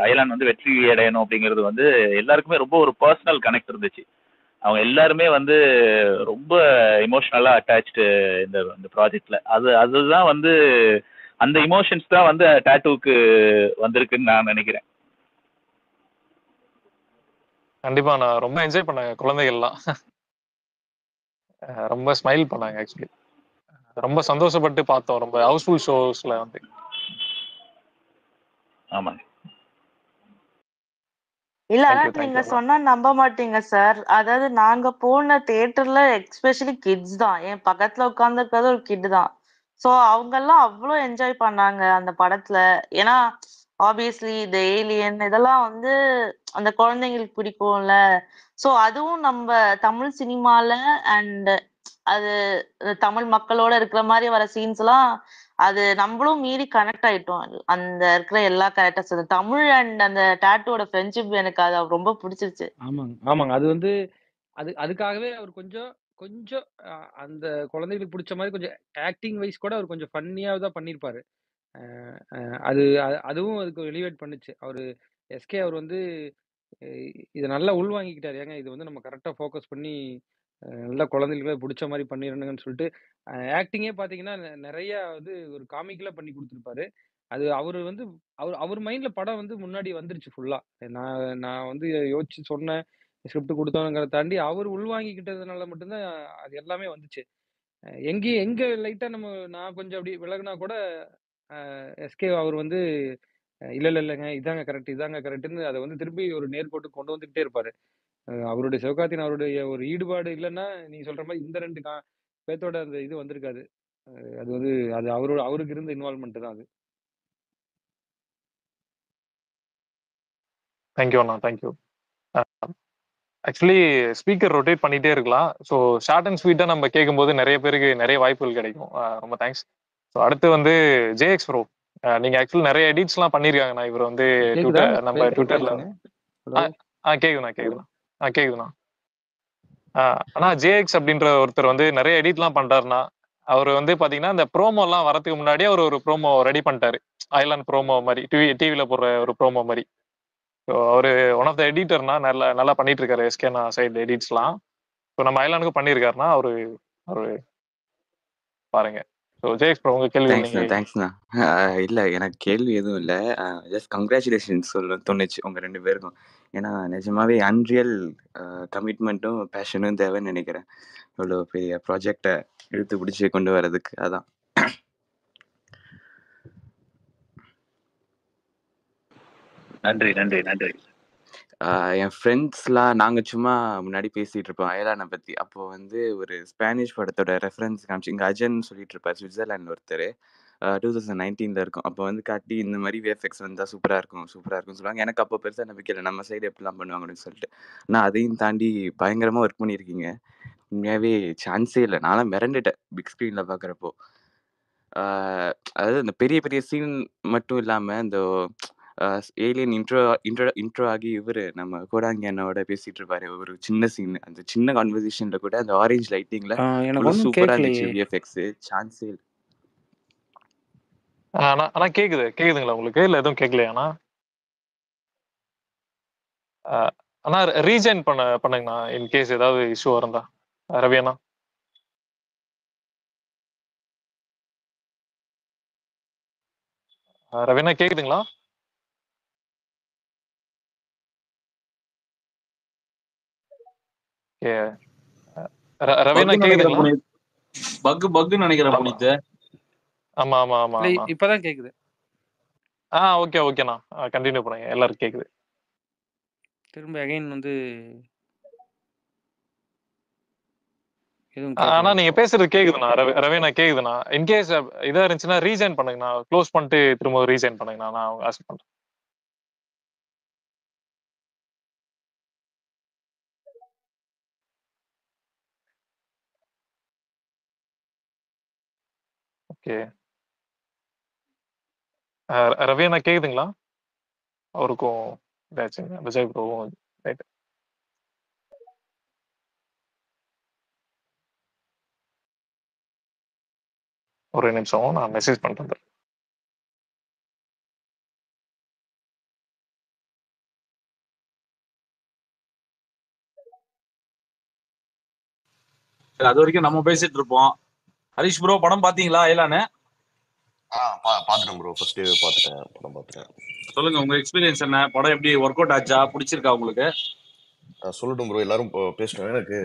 அயலான் வந்து வெற்றி அடையணும் அப்படிங்கிறது வந்து எல்லாருக்குமே ரொம்ப ஒரு பர்சனல் கனெக்ட் இருந்துச்சு. அவங்க எல்லாருமே வந்து ரொம்ப எமோஷனலா அட்டாச்சு இந்த ப்ராஜெக்ட்ல. அதுதான் வந்து அந்த இமோஷன்ஸ் தான் வந்து டாட்டூக்கு வந்திருக்குன்னு நான் நினைக்கிறேன். கண்டிப்பா நான் ரொம்ப என்ஜாய் பண்ணாங்க குழந்தைகள்லாம். ரொம்ப ஸ்மைல் பண்ணாங்க. ஆக்சுவலி ரொம்ப சந்தோஷப்பட்டு பார்த்தோம். ரொம்ப ஹவுஸ்ஃபுல் ஷோஸ்ல வந்து. ஆமாங்க. இல்ல நீங்க சொன்னா நம்ப மாட்டீங்க சார். அதாவது நாங்க போன தியேட்டர்ல எஸ்பெஷலி கிட்ஸ் தான். என் பக்கத்துல உட்கார்ந்துருக்கிறது ஒரு கிட் தான். சோ அவங்க எல்லாம் அவ்வளோ என்ஜாய் பண்ணாங்க அந்த படத்துல. ஏன்னா ஆப்வியஸ்லி இந்த ஏலியன் இதெல்லாம் வந்து அந்த குழந்தைங்களுக்கு பிடிக்கும்ல. சோ அதுவும் நம்ம தமிழ் சினிமால அண்ட் அது தமிழ் மக்களோட இருக்கிற மாதிரி வர சீன்ஸ் எல்லாம் அது நம்மளும் மீறி கனெக்ட் ஆயிட்டோம். அந்த இருக்கிற எல்லா கேரக்டர்ஸ் தமிழ் அண்ட் அந்த டாட்டூவோட ஃப்ரெண்ட்ஷிப் எனக்கு அது ரொம்ப பிடிச்சிருச்சு. ஆமாங்க அது வந்து அதுக்காகவே அவர் கொஞ்சம் கொஞ்சம் அந்த குழந்தைகளுக்கு பிடிச்ச மாதிரி கொஞ்சம் ஆக்டிங் வைஸ் கூட அவர் கொஞ்சம் ஃபன்னியா தான் பண்ணியிருப்பாரு. அதுவும் அதுக்கு எலிவேட் பண்ணுச்சு. அவரு எஸ்கே அவர் வந்து இதை நல்லா உள்வாங்கிக்கிட்டாரு. ஏங்க இது வந்து நம்ம கரெக்டாக ஃபோக்கஸ் பண்ணி நல்லா குழந்தைகளுக்கு பிடிச்ச மாதிரி பண்ணிடணுங்கன்னு சொல்லிட்டு ஆக்டிங்கே பார்த்தீங்கன்னா நிறைய வந்து ஒரு காமிக்கலாக பண்ணி கொடுத்துருப்பாரு. அது அவர் வந்து அவர் மைண்டில் படம் வந்து முன்னாடி வந்துருச்சு ஃபுல்லாக. நான் வந்து யோசிச்சு சொன்னேன், ஸ்கிரிப்ட் கொடுத்தோங்கிறத தாண்டி அவர் உள்வாங்கிக்கிட்டதுனால மட்டும்தான் அது எல்லாமே வந்துச்சு. எங்கே லைட்டாக நான் கொஞ்சம் அப்படி விலகுனா கூட எஸ்கே அவர் வந்து இல்லைங்க இதாங்க கரெக்டுன்னு அதை வந்து திருப்பி ஒரு நேர்கோட்டு கொண்டு வந்துகிட்டே இருப்பாரு. அவருடைய சிவகார்த்திகேயன் அவருடைய ஒரு ஈடுபாடு இல்லைன்னா நீங்க சொல்ற மாதிரி இந்த 2 பேத்தோட அந்த இது வந்திருக்காது. அது வந்து அது அவருக்கு இருந்த இன்வால்மெண்ட் தான் அது. தேங்க்யூ அண்ணா, தேங்க்யூ. ஆக்சுவலி ஸ்பீக்கர் ரொட்டேட் பண்ணிட்டே இருக்கலாம். ஸோ ஷார்ட் அண்ட் ஸ்வீட்டா நம்ம கேட்கும்போது நிறைய பேருக்கு நிறைய வாய்ப்புகள் கிடைக்கும். ரொம்ப தேங்க்ஸ். ஸோ அடுத்து வந்து ஜேஎக்ஸ் ப்ரோ, நீங்க ஆக்சுவலி நிறைய எடிட்ஸ்லாம் பண்ணிருக்காங்கண்ணா. இவர் வந்து நம்ம ட்விட்டர்ல கேக்குதுண்ணா. ஆனா ஜேஎக்ஸ் அப்படின்ற ஒருத்தர் வந்து நிறைய எடிட்லாம் பண்றாருண்ணா. அவர் வந்து பாத்தீங்கன்னா இந்த ப்ரோமோ எல்லாம் வரதுக்கு முன்னாடியே அவர் ஒரு ப்ரோமோ ரெடி பண்ணிட்டாரு. ஐலாண்ட் ப்ரோமோ மாதிரி, டிவில போடுற ஒரு ப்ரோமோ மாதிரி. ஸோ அவரு ஒன் ஆஃப் த எடிட்டர்னா நல்லா நல்லா பண்ணிட்டு இருக்காரு எஸ்கேனா சைடு எடிட்ஸ்லாம். ஸோ நம்ம ஐலாண்டுக்கு பண்ணியிருக்காருன்னா அவரு அவரு பாருங்க. ஸோ ஜெயஸ் ப்ரோ உங்க கேள்வி தேங்க்ஸ்ண்ணா நீங்க தேங்க்ஸ்ண்ணா. இல்லை எனக்கு கேள்வி எதுவும் இல்லை. ஜஸ்ட் கங்க்ராச்சுலேஷன்ஸ் சொல்ல தோணுச்சு உங்கள் 2 பேருக்கும். ஏன்னா நிஜமாவே அன்ரியல் கமிட்மெண்ட்டும் பேஷனும் தேவைன்னு நினைக்கிறேன் இவ்வளோ பெரிய ப்ராஜெக்டை இழுத்து பிடிச்சி கொண்டு வர்றதுக்கு. அதான் நன்றி நன்றி நன்றி. என் ஃப்ரெண்ட்ஸ்லாம் நாங்கள் சும்மா முன்னாடி பேசிகிட்டு இருப்போம் அயலானை பற்றி. அப்போது வந்து ஒரு ஸ்பானிஷ் படத்தோட ரெஃபரன்ஸ் காமிச்சு இங்கே அஜன் சொல்லிட்டு இருப்பார், சுவிட்சர்லாண்டில் ஒருத்தர். 2019 இருக்கும். அப்போ வந்து காட்டி இந்த மாதிரி விஎஃப்எக்ஸ் வந்தால் சூப்பராக இருக்கும் சொல்லுவாங்க. எனக்கு அப்போ பெருசாக நம்பிக்கை இல்லை, நம்ம சைடு எப்படிலாம் பண்ணுவாங்க அப்படின்னு சொல்லிட்டு. ஆனால் அதையும் தாண்டி பயங்கரமாக ஒர்க் பண்ணியிருக்கீங்க. உண்மையாகவே சான்ஸே இல்லை, நான்லாம் மிரண்டுட்டேன் பிக் ஸ்க்ரீனில் பார்க்குறப்போ. அதாவது இந்த பெரிய பெரிய சீன் மட்டும் இல்லாமல் இந்த ஏலியன் இன்ட்ரோ ஆகி இவர் நம்ம கோடாங்கி அண்ணாவோட பேசிட்டு இருப்பாரு ஒரு சின்ன சீன். அந்த சின்ன கான்வர்சேஷன்ல கூட அந்த ஆரஞ்ச் லைட்டிங்ல எனக்கு ஒன்றும் சூப்பரா கேட்கலையே. இருந்துச்சு விஎஃப்எக்ஸ். சான்ஸே இல்லை. ஆனா கேக்குதுங்களா உங்களுக்கு? இல்ல எதுவும் கேட்கலையாண்ணா? ஆனா ரீஜெயின் பண்ணுங்கண்ணா இன்கேஸ் ஏதாவது இஷ்யூ இருந்தா. ரவி அண்ணா ரவி அண்ணா கேக்குதுங்களா? ரவி அண்ணா கேக்குதுங்களா? பக்குன்னு நினைக்கிறேன் புனித். ஆமா ஆமா ஆமா ஆமா இப்பதான் கேக்குது. ஓகே ஓகேண்ணா கண்டினியூ பண்ணுங்க. எல்லாரும் கேக்குது. திரும்ப அகைன் வந்து ஆனா நீங்க பேசுறது கேக்குதுண்ணா. ரவிண்ணா கேக்குதுண்ணா. இன்கேஸ் இதா இருந்துச்சுன்னா ரீசைன் பண்ணுங்கண்ணா. க்ளோஸ் பண்ணிட்டு திரும்ப ரீசைன் பண்ணுங்கண்ணா. நான் ஆசை பண்றேன். ஓகே ரவிண்ணா கேக்குதுங்களா? அவருக்கும் இதாச்சுங்க விஜய் ப்ரோவும். ரைட் ஒரு நிமிஷம் நான் மெசேஜ் பண்றேன். அது வரைக்கும் நம்ம பேசிட்டு இருப்போம். ஹரிஷ் ப்ரோ படம் பாத்தீங்களா அயலானு? பாத்துட்டேன் ப்ரோ. ஃபர்ஸ்ட் பாத்துட்டேன், படம் பாத்துட்டேன். சொல்லுங்க உங்க எக்ஸ்பீரியன்ஸ் என்ன? படம் எப்படி ஒர்க் அவுட் ஆச்சா? பிடிச்சிருக்கா உங்களுக்கு? சொல்லட்டும் ப்ரோ, எல்லாரும் பேசணும். எனக்கு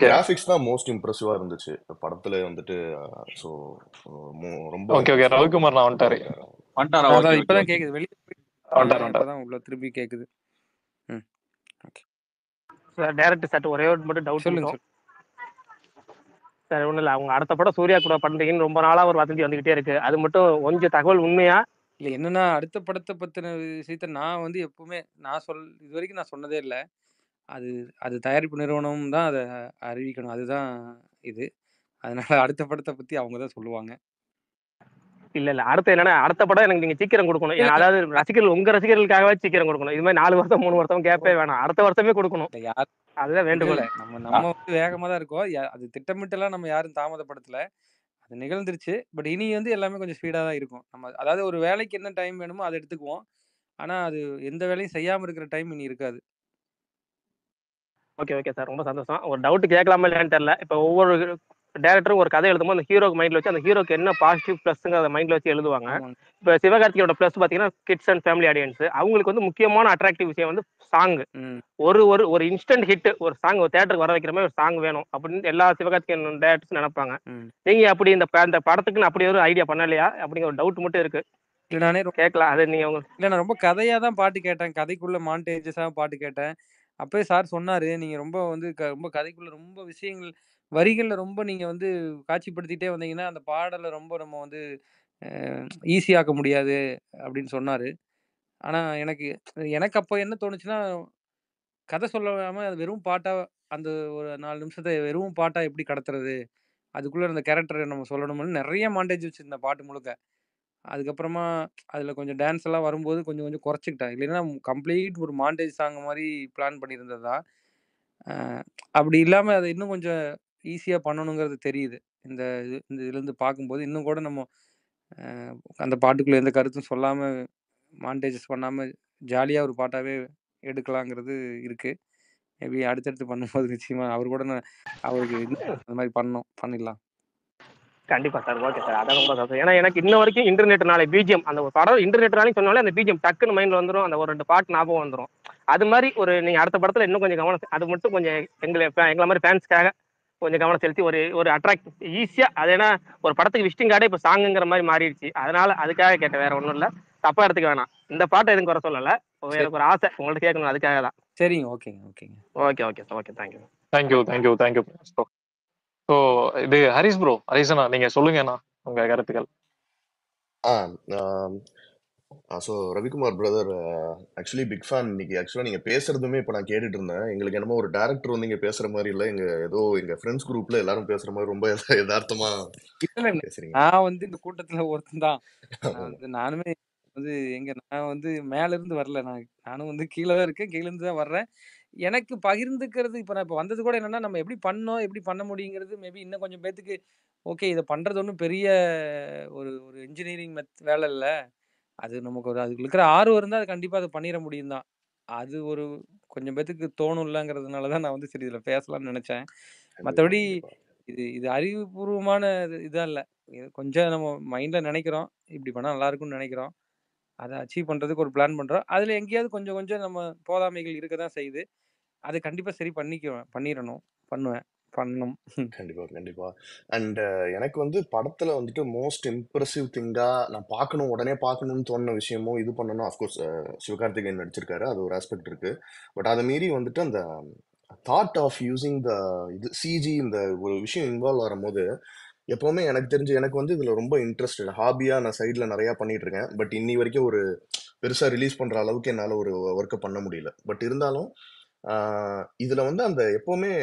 கிராஃபிக்ஸ் தான் மோஸ்ட் இம்ப்ரெசிவா இருந்துச்சு படத்துல வந்துட்டு. ஸோ ரொம்ப ஓகே ரவிக்குமார் நான் வந்துட்டாரு. இப்பதான் கேக்குது. வெளியே இப்பதான் உள்ள திருப்பி கேக்குது. சார் டைரக்டர் சார் ஒரே ஒரு மட்டும் டவுட் சொல்லுங்க சார். ஒன்றும் இல்லை, அவங்க அடுத்த படம் சூர்யா கூட பண்றீங்கன்னு ரொம்ப நாளா ஒரு வதந்தி வந்துகிட்டே இருக்கு. அது மட்டும் கொஞ்சம் தகவல் உண்மையா? இல்லை என்னன்னா, அடுத்த படத்தை பற்றின விஷயத்த நான் வந்து எப்பவுமே இது வரைக்கும் நான் சொன்னதே இல்லை. அது தயாரிப்பு நிறுவனம் தான் அதை அறிவிக்கணும். அதுதான் இது. அதனால அடுத்த படத்தை பற்றி அவங்க தான் சொல்லுவாங்க. இல்ல அடுத்த என்னன்னா, அடுத்த படம் எனக்கு நீங்க சீக்கிரம் கொடுக்கணும். அதாவது ரசிகர்கள், உங்க ரசிகர்களுக்காகவே சீக்கிரம் கொடுக்கணும். இது மாதிரி 4 வருஷம் 3 வருஷம் கேப்பே வேணாம், அடுத்த வருஷமே கொடுக்கணும். அதுதான் வேண்டுகோள். நம்ம வந்து வேகமா தான் இருக்கோம். அது திட்டமிட்டெல்லாம் நம்ம யாரும் தாமதப்படுத்தல. அது நிகழ்ந்துருச்சு. பட் இனி வந்து எல்லாமே கொஞ்சம் ஸ்பீடா தான் இருக்கும். நம்ம அதாவது ஒரு வேலைக்கு என்ன டைம் வேணுமோ அதை எடுத்துக்குவோம். ஆனா அது எந்த வேலையும் செய்யாம இருக்கிற டைம் இனி இருக்காது. ஓகே சார், ரொம்ப சந்தோஷம். ஒரு டவுட் கேட்கலாமா இல்லையான்னு தெரியல. இப்போ ஒவ்வொரு டேரக்டரும் ஒரு கதை எழுதும்போது அந்த ஹீரோக்கு மைண்ட்ல வச்சு அந்த ஹீரோக்கு என்ன பாசிட்டிவ் பிளஸ்ங்க அதை மைண்ட்ல வச்சு எழுதுவாங்க. இப்போ சிவகார்த்திகோட பிளஸ் பாத்தீங்கன்னா கிட்ஸ் அண்ட் ஃபேமிலி ஆடியன்ஸ். அவங்களுக்கு வந்து முக்கியமான அட்ராக்டிவ் விஷயம் வந்து சாங். ஒரு இன்ஸ்டன்ட் ஹிட், ஒரு சாங் ஒரு தியேட்டருக்கு வர வைக்கிற மாதிரி ஒரு சாங் வேணும் அப்படின்னு எல்லா சிவகார்த்திகேயன் டேரக்டர்ஸ் நினைப்பாங்க. நீங்க அப்படி இந்த படத்துக்குன்னு அப்படி ஒரு ஐடியா பண்ணலையா அப்படிங்கிற ஒரு டவுட் மட்டும் இருக்கு. நானே கேட்கலாம். அது நீங்க இல்லை, நான் ரொம்ப கதையா தான் பாட்டு கேட்டேன். கதைக்குள்ள மாண்டேஜஸா பாட்டு கேட்டேன். அப்பவே சார் சொன்னாரு, நீங்க ரொம்ப வந்து ரொம்ப கதைக்குள்ள ரொம்ப விஷயங்கள் வரிகள்ல ரொம்ப நீங்க வந்து காட்சிப்படுத்திட்டே வந்தீங்கன்னா அந்த பாடலை ரொம்ப நம்ம வந்து ஈஸியாக்க முடியாது அப்படின்னு சொன்னாரு. ஆனா எனக்கு அப்போ என்ன தோணுச்சுன்னா, கதை சொல்லாம அது வெறும் பாட்டா, அந்த ஒரு 4 நிமிஷத்தை வெறும் பாட்டா எப்படி கடத்துறது, அதுக்குள்ள அந்த கேரக்டரை நம்ம சொல்லணும்னு நிறைய மாண்டேஜ் வச்சிருந்த பாட்டு முழுக்க. அதுக்கப்புறமா அதுல கொஞ்சம் டான்ஸ் எல்லாம் வரும்போது கொஞ்சம் கொஞ்சம் குறைச்சிக்கிட்டேன். இல்லைன்னா கம்ப்ளீட் ஒரு மாண்டேஜ் சாங் மாதிரி பிளான் பண்ணியிருந்ததா. அப்படி இல்லாம அதை இன்னும் கொஞ்சம் ஈஸியா பண்ணணுங்கிறது தெரியுது. இந்த இதுலேருந்து பார்க்கும்போது இன்னும் கூட நம்ம அந்த பாட்டுக்குள்ளே எந்த கருத்தும் சொல்லாமல் மாண்டேஜஸ் பண்ணாமல் ஜாலியாக ஒரு பாட்டாகவே எடுக்கலாங்கிறது இருக்குது. மேபி அடுத்தடுத்து பண்ணும்போது நிச்சயமாக அவர் கூட அவருக்கு அந்த மாதிரி பண்ணிடலாம். கண்டிப்பா சார். Okay sir. அதான் ரொம்ப சந்தோஷம். ஏன்னா எனக்கு இன்ன வரைக்கும் இன்டர்நெட்னாலே பிஜிஎம் அந்த ஒரு படம் இன்டர்நெட்னாலே சொன்னாலே அந்த பிஜிஎம் டக்குன்னு மைண்ட்ல வந்துடும். அந்த ஒரு 2 பாட்டு ஞாபகம் வந்துடும். அது மாதிரி ஒரு நீங்க அடுத்த படத்துல இன்னும் கொஞ்சம் கவனம் அது மட்டும் கொஞ்சம் எங்களை மாதிரி ஃபேன்ஸ்க்காக கொஞ்சம் கவனம் செலுத்தி ஒரு அட்ராக்ட் ஈஸியா அது ஏன்னா ஒரு படத்துக்கு விசிட்டிங் கார்டே இப்போ சாங்குங்கிற மாதிரி மாறிடுச்சு. அதனால அதுக்காக கேட்டேன், வேற ஒன்றும் இல்லை. தப்பா எடுத்துக்க வேணாம். இந்த பாட்டை எதுவும் குறை சொல்லலை. எனக்கு ஒரு ஆசை உங்கள்ட்ட கேட்கணும், அதுக்காக தான். சரிங்க. ஓகேங்க. Okay sir. Okay, thank you. So இது ஹரிஸ் ப்ரோ, ஹரிசனா நீங்க சொல்லுங்கண்ணா உங்க கருத்துக்கள். So Ravikumar brother actually big fan. இன்னைக்கு ஆக்சுவலாக நீங்கள் பேசுறதுமே இப்போ நான் கேட்டுட்டு இருந்தேன். எங்களுக்கு என்னமோ ஒரு டேரக்டர் வந்து இங்கே பேசுகிற மாதிரி இல்லை, எங்கள் ஃப்ரெண்ட்ஸ் குரூப்பில் எல்லாரும் பேசுகிற மாதிரி ரொம்ப யதார்த்தமாக பேசுறீங்க. நான் வந்து இந்த கூட்டத்தில் ஒருத்தன் தான். நானுமே நான் வந்து மேல இருந்து வரல, நானும் வந்து கீழே தான் இருக்கேன், கீழே இருந்து தான் வர்றேன். எனக்கு பகிர்ந்துக்கிறது இப்போ நான் வந்தது கூட என்னன்னா, நம்ம எப்படி பண்ண முடியுங்கிறது மேபி இன்னும் கொஞ்சம் பேத்துக்கு ஓகே இதை பண்றது ஒன்றும் பெரிய ஒரு ஒரு இன்ஜினியரிங் வேலை இல்லை. அது நமக்கு அதுக்கு இருக்கிற ஆர்வம் இருந்தால் அது கண்டிப்பாக அதை பண்ணிட முடியும் தான். அது ஒரு கொஞ்சம் பேத்துக்கு தோணும் இல்லைங்கிறதுனால தான் நான் வந்து சரி இதில் பேசலாம்னு நினச்சேன். மற்றபடி இது அறிவுபூர்வமான இதாக இல்லை. கொஞ்சம் நம்ம மைண்டில் நினைக்கிறோம், இப்படி பண்ணால் நல்லா இருக்கும்னு நினைக்கிறோம். அதை அச்சீவ் பண்ணுறதுக்கு ஒரு பிளான் பண்ணுறோம். அதில் எங்கேயாவது கொஞ்சம் நம்ம போதாமைகள் இருக்க தான் செய்யுது. அதை கண்டிப்பாக சரி பண்ணணும். கண்டிப்பா. அண்ட் எனக்கு வந்து படத்துல வந்துட்டு மோஸ்ட் இம்ப்ரெசிவ் திங்கா நான் பார்க்கணும், உடனே பார்க்கணும்னு தோணுன விஷயமோ இது பண்ணணும். அஃப்கோர்ஸ் சிவகார்த்திகேயன் நடிச்சிருக்காரு, அது ஒரு ஆஸ்பெக்ட் இருக்கு. பட் அதை மீறி வந்துட்டு அந்த தாட் ஆஃப் யூசிங் இது சிஜி இந்த ஒரு விஷயம் இன்வால்வ் வரும்போது எப்பவுமே எனக்கு தெரிஞ்சு எனக்கு வந்து இதுல ரொம்ப இன்ட்ரெஸ்டட் ஹாபியா நான் சைட்ல நிறைய பண்ணிட்டு இருக்கேன். பட் இன்னி வரைக்கும் ஒரு பெருசா ரிலீஸ் பண்ற அளவுக்கு என்னால ஒரு ஒர்க்கை பண்ண முடியல. பட் இருந்தாலும் இதுல வந்து அந்த எப்பவுமே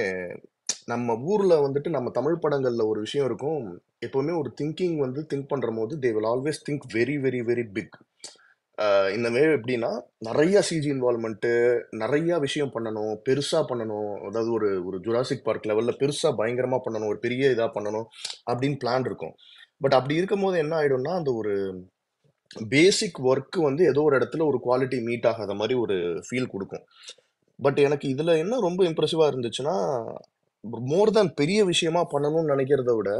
நம்ம ஊர்ல வந்துட்டு நம்ம தமிழ் படங்கள்ல ஒரு விஷயம் இருக்கும். எப்பவுமே ஒரு திங்கிங் வந்து திங்க் பண்ற போது they will always think very very very big. இந்த வே எப்படின்னா நிறைய சிஜி இன்வால்மெண்ட், நிறைய விஷயம் பண்ணணும், பெருசா பண்ணணும். அதாவது ஒரு ஒரு ஜுராசிக் பார்க் லெவல்ல பெருசா பயங்கரமா பண்ணணும், ஒரு பெரிய இதா பண்ணணும் அப்படின்னு பிளான் இருக்கும். பட் அப்படி இருக்கும் போது என்ன ஆயிடும்னா அந்த ஒரு பேசிக் ஒர்க் வந்து ஏதோ ஒரு இடத்துல ஒரு குவாலிட்டி மீட் ஆகாத மாதிரி ஒரு ஃபீல் கொடுக்கும். பட் எனக்கு இதுல என்ன ரொம்ப இம்ப்ரெசிவா இருந்துச்சுன்னா, மோர் தேன் பெரிய விஷயமா பண்ணணும்னு நினைக்கிறத விட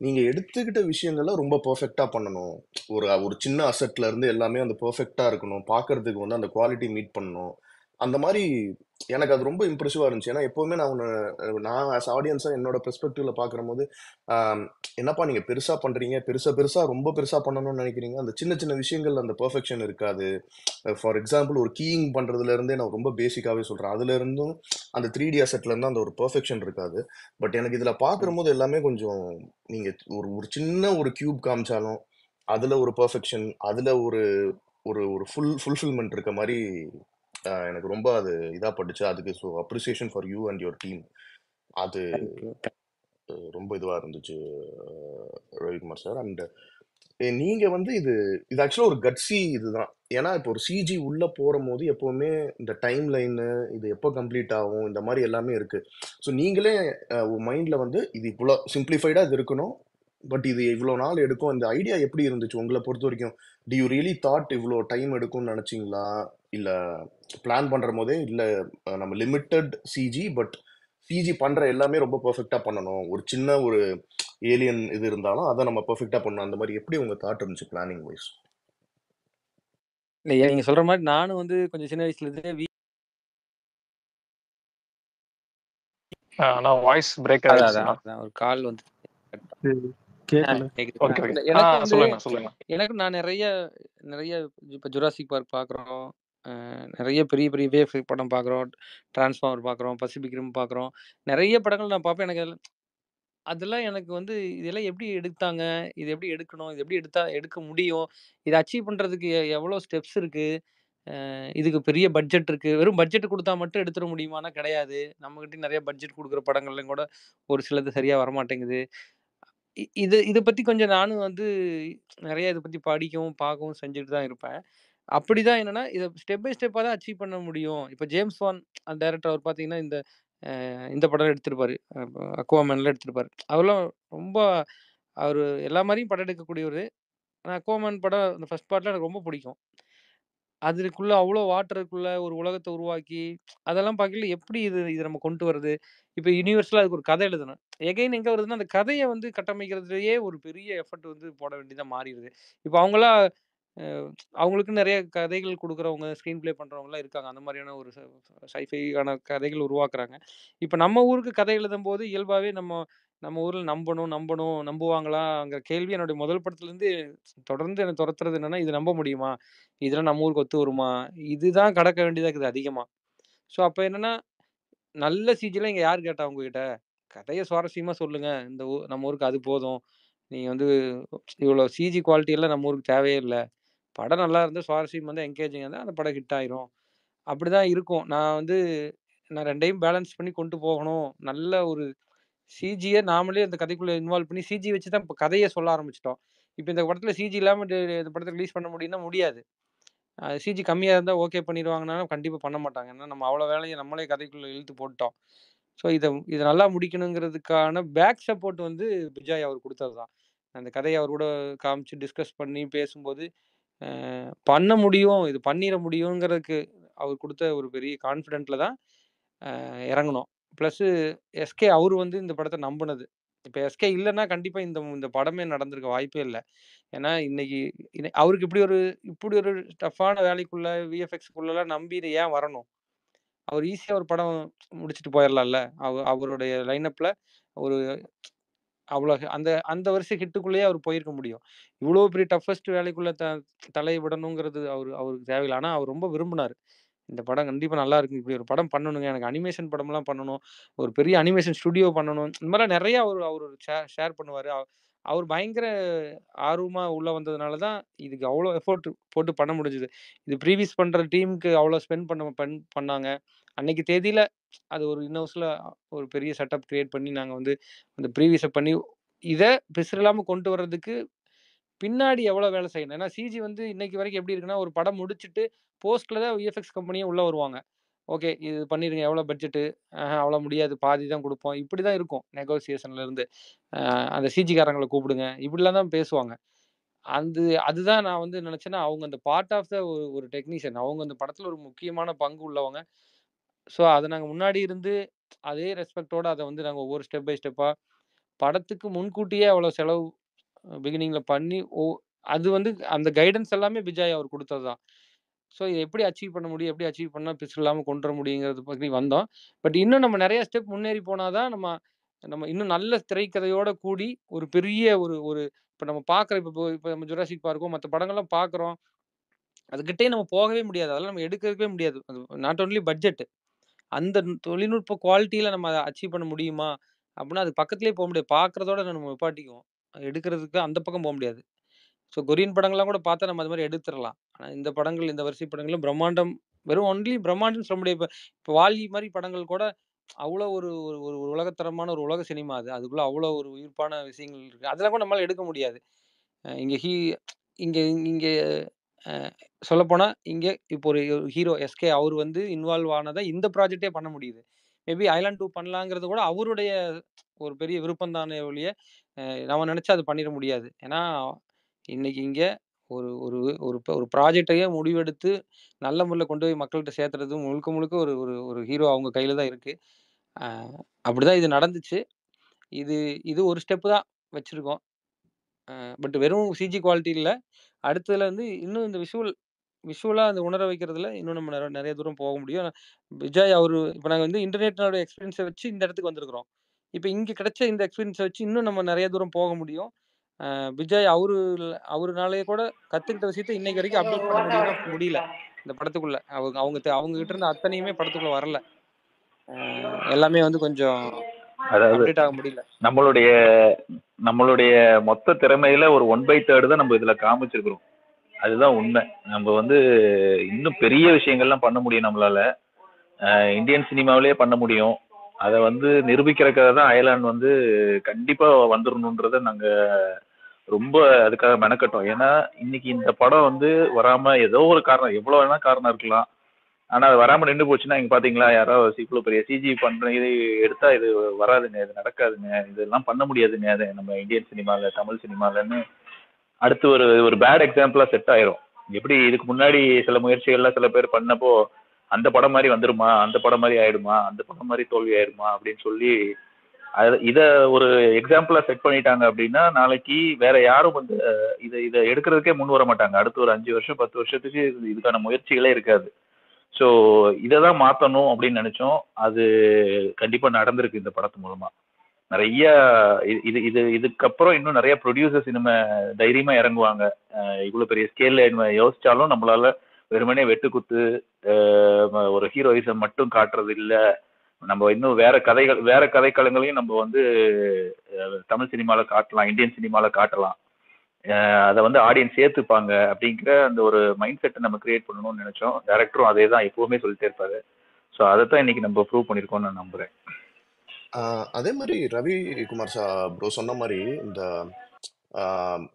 நீங்க எடுத்துக்கிட்ட விஷயங்களை ரொம்ப பெர்ஃபெக்டா பண்ணணும். ஒரு ஒரு சின்ன அசெட்ல இருந்து எல்லாமே அந்த பெர்ஃபெக்டா இருக்கணும், பார்க்கிறதுக்கு வந்து அந்த குவாலிட்டி மீட் பண்ணணும். அந்த மாதிரி எனக்கு அது ரொம்ப இம்ப்ரெசிவா இருந்துச்சு. ஏன்னா எப்பவுமே நான் ஆஸ் ஆடியன்ஸா என்னோட பெர்ஸ்பெக்டிவ்ல பார்க்குற போது என்னப்பா நீங்க பெருசா பண்றீங்க, பெருசா ரொம்ப பெருசா பண்ணணும்னு நினைக்கிறீங்க, அந்த சின்ன சின்ன விஷயங்கள் அந்த பெர்ஃபெக்ஷன் இருக்காது. ஃபார் எக்ஸாம்பிள் ஒரு கீயிங் பண்றதுல இருந்தே நான் ரொம்ப பேசிக்காவே சொல்றேன், அதுல இருந்தும் அந்த 3D அசெட்ல இருந்து அந்த ஒரு பெர்ஃபெக்ஷன் இருக்காது. பட் எனக்கு இதுல பார்க்குற போது எல்லாமே கொஞ்சம் நீங்க ஒரு ஒரு சின்ன ஒரு கியூப் காமிச்சாலும் அதுல ஒரு பெர்ஃபெக்ஷன், அதுல ஒரு ஒரு ஒரு ஃபுல்ஃபில்மெண்ட் இருக்க மாதிரி எனக்கு ரொம்ப அது இதா பட்டுச்சு. அதுக்கு so appreciation for you and your team. அது ரொம்ப இதுவா இருந்துச்சு ரவிக்குமார் சார். அண்ட் நீங்க வந்து இது ஆக்சுவலா ஒரு கட்ஸி இதுதான். ஏன்னா இப்போ ஒரு சிஜி உள்ள போற போது எப்பவுமே இந்த டைம் லைன் இது எப்போ கம்ப்ளீட் ஆகும் இந்த மாதிரி எல்லாமே இருக்கு. ஸோ நீங்களே மைண்ட்ல வந்து இது இவ்வளோ சிம்பிளிஃபைடா இது இருக்கணும், பட் இது இவ்வளோ நாள் எடுக்கும். இந்த ஐடியா எப்படி இருந்துச்சு உங்களை பொறுத்த வரைக்கும்? டி யூ ரியலி தாட் இவ்வளோ டைம் எடுக்கும்னு நினைச்சீங்களா, இல்ல பிளான் பண்ற போதே இல்ல நம்ம லிமிட்டட் சிஜி பட் சிஜி பண்ற எல்லாமே ரொம்ப பெர்ஃபெக்டா பண்ணணும், ஒரு சின்ன ஒரு ஏலியன் இது இருந்தாலும் அதை நம்ம பெர்ஃபெக்டா பண்ணணும், அந்த மாதிரி எப்படி உங்க தாட் இருந்துச்சு பிளானிங் வைஸ்? இல்லையா நீங்க சொல்ற மாதிரி நானும் வந்து கொஞ்சம் சின்ன வயசுல இருந்தே நான் வாய்ஸ் பிரேக் ஆயிடுச்சுனா ஒரு கால் வந்து எனக்கு நான் நிறைய இப்போ ஜுராசிக் பார்க் பார்க்குறோம், நிறைய பெரிய பெரிய வேவ் படம் பார்க்குறோம், டிரான்ஸ்ஃபார்மர் பார்க்குறோம், பசிபிக் ரிம் பார்க்குறோம், நிறைய படங்கள் நான் பார்ப்பேன். எனக்கு அதெல்லாம் எனக்கு வந்து இதெல்லாம் எப்படி எடுத்தாங்க, இது எப்படி எடுக்கணும், இது எப்படி எடுக்க முடியும், இதை அச்சீவ் பண்ணுறதுக்கு எவ்வளோ ஸ்டெப்ஸ் இருக்குது, இதுக்கு பெரிய பட்ஜெட் இருக்குது, வெறும் பட்ஜெட் கொடுத்தா மட்டும் எடுத்துட முடியுமானா கிடையாது. நம்மகிட்ட நிறைய பட்ஜெட் கொடுக்குற படங்கள்லையும் கூட ஒரு சிலது சரியாக வரமாட்டேங்குது. இதை பற்றி கொஞ்சம் நானும் வந்து நிறைய இதை பற்றி படிக்கவும் பார்க்கவும் செஞ்சுட்டு தான் இருப்பேன். அப்படிதான் என்னன்னா இதை ஸ்டெப் பை ஸ்டெப்பாக தான் அச்சீவ் பண்ண முடியும். இப்போ ஜேம்ஸ் வான் அந்த டைரக்டர் அவர் பார்த்தீங்கன்னா இந்த இந்த படம் எடுத்திருப்பாரு, அக்வாமேன்லாம் எடுத்திருப்பாரு. அவரெல்லாம் ரொம்ப அவர் எல்லா மாதிரியும் படம் எடுக்கக்கூடியவர். ஆனால் அக்வாமேன் படம் அந்த ஃபர்ஸ்ட் பார்ட்லாம் எனக்கு ரொம்ப பிடிக்கும். அதுக்குள்ள அவ்வளோ வாட்டருக்குள்ள ஒரு உலகத்தை உருவாக்கி அதெல்லாம் பார்க்கல எப்படி இது நம்ம கொண்டு வருது. இப்போ யூனிவர்சலாக அதுக்கு ஒரு கதை எழுதணும். எகைன் எங்கே வருதுன்னா அந்த கதையை வந்து கட்டமைக்கிறதுலேயே ஒரு பெரிய எஃபர்ட் வந்து போட வேண்டியதாக மாறிடுது. இப்போ அவங்களாம் அவங்களுக்கு நிறைய கதைகள் கொடுக்குறவங்க, ஸ்க்ரீன் ப்ளே பண்ணுறவங்களாம் இருக்காங்க. அந்த மாதிரியான ஒரு சைஃபையான கதைகள் உருவாக்குறாங்க. இப்போ நம்ம ஊருக்கு கதை எழுதும்போது இயல்பாகவே நம்ம ஊரில் நம்புவாங்களாங்கிற கேள்வி என்னுடைய முதல் படத்துலேருந்து தொடர்ந்து என்னை துரத்துறது என்னன்னா, இது நம்ப முடியுமா? இதெல்லாம் நம்ம ஊருக்கு ஒத்து வருமா? இதுதான் கடக்க வேண்டியதா இருக்குது அதிகமா. ஸோ அப்ப என்னன்னா, நல்ல சிஜிலாம் இங்க யார் கேட்டா உங்ககிட்ட? கதைய சுவாரஸ்யமா சொல்லுங்க. நம்ம ஊருக்கு அது போதும். நீங்க வந்து இவ்வளோ சிஜி குவாலிட்டி எல்லாம் நம்ம ஊருக்கு தேவையே இல்ல. படம் நல்லா இருந்தா, சுவாரஸ்யம் வந்து என்கேஜிங்கா இருந்தா, அந்த படம் ஹிட் ஆயிரும். அப்படிதான் இருக்கும். நான் 2யும் பேலன்ஸ் பண்ணி கொண்டு போகணும். நல்ல ஒரு சிஜிய நாமளே அந்த கதைக்குள்ள இன்வால்வ் பண்ணி, சிஜி வச்சு தான் இப்ப கதையே சொல்ல ஆரம்பிச்சுட்டோம். இப்ப இந்த படத்துல சிஜி இல்லாம இந்த படத்த ரிலீஸ் பண்ண முடியும்னா முடியாது. சிஜி கம்மியா இருந்தா ஓகே பண்ணிருவாங்கன்னாலும் கண்டிப்பா பண்ண மாட்டாங்க. ஏன்னா நம்ம அவ்வளோ வேலைய நம்மளே கதைக்குள்ள இழுத்து போட்டுட்டோம். ஸோ இத நல்லா முடிக்கணுங்கிறதுக்கான பேக் சப்போர்ட் வந்து விஜய் அவர் குடுத்தது தான். அந்த கதைய அவர் கூட காமிச்சு டிஸ்கஸ் பண்ணி பேசும்போது, அ பண்ண முடியும். இது பண்ணிற முடியுங்கிறதுக்கு அவர் குடுத்த ஒரு பெரிய கான்ஃபிடென்ட்ல தான் இறங்கணும். ப்ளஸ் எஸ்கே அவரு வந்து இந்த படத்த நம்புனது. இப்ப எஸ்கே இல்லன்னா கண்டிப்பா இந்த இந்த படமே நடந்திருக்க வாய்ப்பே இல்ல. ஏன்னா இன்னைக்கு அவருக்கு இப்படி ஒரு டஃப்பான வேலைக்குள்ள விஎஃப்எக்ஸ்க்குள்ளலாம் நம்பி இத ஏன் வரணும்? அவர் ஈஸியா ஒரு படம் முடிச்சுட்டு போயிரலாம்ல. அவருடைய லைனப்ல ஒரு அவ்வளோ அந்த அந்த வருஷ ஹிட்டுக்குள்ளேயே அவர் போயிருக்க முடியும். இவ்வளோ பெரிய டஃபஸ்ட் வேலைக்குள்ள தலைய விடணுங்கிறது அவருக்கு தேவையில்ல. ஆனா அவர் ரொம்ப விரும்புனாரு. இந்த படம் கண்டிப்பா நல்லா இருக்கு. இப்படி ஒரு படம் பண்ணணுங்க. எனக்கு அனிமேஷன் படம்லாம் பண்ணணும். ஒரு பெரிய அனிமேஷன் ஸ்டுடியோ பண்ணணும். இந்த மாரிலாம் நெறைய அவரு ஷேர் பண்ணுவாரு. அவர் பயங்கர ஆர்வமா உள்ள வந்ததுனால தான் இதுக்கு அவ்வளோ எஃபோர்ட் போட்டு பண்ண முடிஞ்சது. இது ப்ரீவியஸ் பண்ற டீமுக்கு அவ்வளோ ஸ்பெண்ட் பண்ணாங்க. அன்னைக்கு தேதியில அது ஒரு இன்-ஹவுஸ்ல ஒரு பெரிய செட்டப் கிரியேட் பண்ணி நாங்க வந்து அந்த ப்ரீவியஸ பண்ணி இத பிசுறில்லாம கொண்டு வர்றதுக்கு பின்னாடி எவ்வளோ வேலை செய்யணும். ஏன்னா சிஜி வந்து இன்னைக்கு வரைக்கும் எப்படி இருக்குன்னா, ஒரு படம் முடிச்சுட்டு போஸ்ட்ல தான் விஎஃப்எக்ஸ் கம்பெனியே உள்ள வருவாங்க. ஓகே இது பண்ணிருங்க. எவ்வளோ பட்ஜெட்டு? அவ்வளோ முடியாது. பாதி தான் குடுப்போம். இப்படி தான் இருக்கும் நெகோசியேஷன்ல இருந்து. அந்த சிஜிக்காரங்கள கூப்பிடுங்க. இப்படிலாம் தான் பேசுவாங்க. அதுதான் நான் வந்து நினைச்சேன்னா, அவங்க அந்த பார்ட் ஆஃப் த ஒரு டெக்னீஷியன். அவங்க அந்த படத்துல ஒரு முக்கியமான பங்கு உள்ளவங்க. ஸோ அத நாங்க முன்னாடி இருந்து அதே ரெஸ்பெக்ட்டோட அத வந்து நாங்க ஒவ்வொரு ஸ்டெப் பை ஸ்டெப்பா படத்துக்கு முன்கூட்டியே அவ்வளோ செலவு பிகினிங்ல பண்ணி அது வந்து அந்த கைடன்ஸ் எல்லாமே விஜய் அவர் குடுத்தது தான். ஸோ இத எப்படி அச்சீவ் பண்ண முடியும்? எப்படி அச்சீவ் பண்ணா பிசு இல்லாம கொண்டு வர முடியுங்கிறத பத்தி வந்தோம். பட் இன்னும் நம்ம நெறைய ஸ்டெப் முன்னேறி போனா தான் நம்ம நம்ம இன்னும் நல்ல திரைக்கதையோட கூடி ஒரு பெரிய ஒரு ஒரு இப்ப நம்ம பார்க்குற இப்ப நம்ம ஜுராசிக் பார்க்கோ மத்த படங்கள்லாம் பார்க்குறோம். அதுகிட்டயே நம்ம போகவே முடியாது. அதெல்லாம் நம்ம எடுக்கவே முடியாது. அது நாட் ஒன்லி பட்ஜெட். அந்த தொழில்நுட்ப குவாலிட்டியில நம்ம அத அச்சீவ் பண்ண முடியுமா? அப்டின்னா அது பக்கத்திலேயே போ முடியாது. பார்க்குறதோட நம்ம நிப்பாட்டிக்குவோம். எடுக்கிறதுக்கு அந்த பக்கம் போ முடியாது. ஸோ கொரியன் படங்கள்லாம் கூட பார்த்தா நம்ம அது மாரி எடுத்துறலாம். ஆனா இந்த படங்கள் இந்த வரிசை படங்களும் பிரம்மாண்டம் வெறும் ஒன்லி பிரம்மாண்டம்னு சொல்ல முடியாது. இப்ப வாலி மாரி படங்கள் கூட அவ்வளோ ஒரு ஒரு ஒரு உலகத்தரமான ஒரு உலக சினிமா அது. அதுக்குள்ள அவ்வளோ ஒரு உயிர்ப்பான விஷயங்கள் இருக்கு. அதெல்லாம் கூட நம்மளால எடுக்க முடியாது. அ இங்க ஹீ இங்க இங்க அ சொல்லப்போனா, இங்க இப்போ ஒரு ஹீரோ எஸ்கே அவரு வந்து இன்வால்வ் ஆனத இந்த ப்ராஜெக்ட்டே பண்ண முடியுது. மேபி ஐலாண்ட் 2 பண்ணலாங்கிறது கூட அவருடைய ஒரு பெரிய விருப்பம் தானே ஒழிய, நம்ம நெனச்சா அது பண்ணிற முடியாது. ஏன்னா, இன்னைக்கு இங்க ஒரு ஒரு ஒரு ஒரு ப்ராஜெக்ட்டையே முடிவெடுத்து நல்ல முறையில கொண்டு போய் மக்கள்ட்ட சேர்த்துறது முழுக்க முழுக்க ஒரு ஒரு ஒரு ஹீரோ அவங்க கையில தான் இருக்கு. அ அப்படிதான் இது நடந்துச்சு. இது இது ஒரு ஸ்டெப் தான் வச்சிருக்கோம். பட் வெறும் சிஜி குவாலிட்டி இல்ல. அடுத்ததுல வந்து இன்னும் இந்த விஷுவலா அந்த உணர வைக்கிறதுல இன்னும் நம்ம நெறைய தூரம் போக முடியும். விஜய் அவரு இப்ப நாங்க வந்து இன்டர்நெட்டோட எக்ஸ்பீரியன்ஸ வச்சு இந்த இடத்துக்கு வந்திருக்கிறோம். இப்ப இங்க கிடைச்ச இந்த எக்ஸ்பீரியன்ஸ வச்சு இன்னும் நம்ம நெறைய தூரம் போக முடியும். விஜய் அவருனாலயே கூட கத்துக்கிட்ட விஷயத்த இன்னைக்கு வரைக்கும் அப்டேட் பண்ண முடியும்னா முடியல. இந்த படத்துக்குள்ள. அவங்க கிட்ட இருந்த அத்தனையுமே படத்துக்குள்ள வரல. எல்லாமே வந்து கொஞ்சம் அதாவது அப்டேட் ஆக முடியல. நம்மளுடைய நம்மளுடைய மொத்த திறமையில ஒரு 1/3 தான் நம்ம இதுல காமிச்சிருக்கிறோம். அதுதான் உண்மை. நம்ம வந்து இன்னும் பெரிய விஷயங்கள்லாம் பண்ண முடியும் நம்மளால. இந்தியன் சினிமாவிலேயே பண்ண முடியும். அதை வந்து நிரூபிக்கிறதுக்காக தான் அயர்லாந்து வந்து கண்டிப்பா வந்துடணுன்றத நாங்க ரொம்ப அதுக்காக மெனக்கட்டோம். ஏன்னா இன்னைக்கு இந்த படம் வந்து வராம ஏதோ ஒரு காரணம், எவ்வளவு வேணா காரணம் இருக்கலாம். ஆனா அது வராம நின்று போச்சுன்னா இங்க பாத்தீங்களா, யாராவது இவ்வளவு பெரிய சிஜி பண்ற இது எடுத்தா இது வராதுங்க, இது நடக்காதுங்க, இதெல்லாம் பண்ண முடியாதுங்க, அது நம்ம இந்தியன் சினிமால தமிழ் சினிமாலன்னு அடுத்து ஒரு ஒரு பேட் எக்ஸாம்பிளா செட் ஆயிரும். எப்படி இதுக்கு முன்னாடி சில முயற்சிகள்லாம் சில பேர் பண்ணப்போ அந்த படம் மாதிரி வந்துருமா, அந்த படம் மாதிரி ஆயிடுமா, அந்த படம் மாதிரி தோல்வி ஆயிடுமா அப்படின்னு சொல்லி இத ஒரு எக்ஸாம்பிளா செட் பண்ணிட்டாங்க அப்படின்னா நாளைக்கு வேற யாரும் வந்து இதை இதை எடுக்கிறதுக்கே முன் வர மாட்டாங்க. அடுத்து ஒரு 5 வருஷம் 10 வருஷத்துக்கு இதுக்கான முயற்சிகளே இருக்காது. ஸோ இதை தான் மாற்றணும் அப்படின்னு நினைச்சோம். அது கண்டிப்பா நடந்திருக்கு இந்த படத்து மூலமா. நிறைய இது இது இதுக்கப்புறம் இன்னும் நிறைய ப்ரொடியூசர்ஸ் இனிமே தைரியமா இறங்குவாங்க. இவ்வளவு பெரிய ஸ்கேல்ல யோசிச்சாலும் நம்மளால வெறுமனே வெட்டு குத்து ஒரு ஹீரோயிசம் மட்டும் காட்டுறது இல்ல, நம்ம இன்னும் வேற கதைக்களங்களையும் நம்ம வந்து தமிழ் சினிமால காட்டலாம், இந்தியன் சினிமால காட்டலாம், அதை வந்து ஆடியன்ஸ் ஏத்துப்பாங்க அப்படிங்கிற அந்த ஒரு மைண்ட் செட்டை நம்ம கிரியேட் பண்ணணும்னு நினைச்சோம். டைரக்டரும் அதே தான் எப்பவுமே சொல்லிட்டே இருப்பாரு. ஸோ அதைத்தான் இன்னைக்கு நம்ம ப்ரூவ் பண்ணியிருக்கோம்னு நான் நம்புறேன். அதே மாதிரி ரவி குமார் ப்ரோ சொன்ன மாதிரி இந்த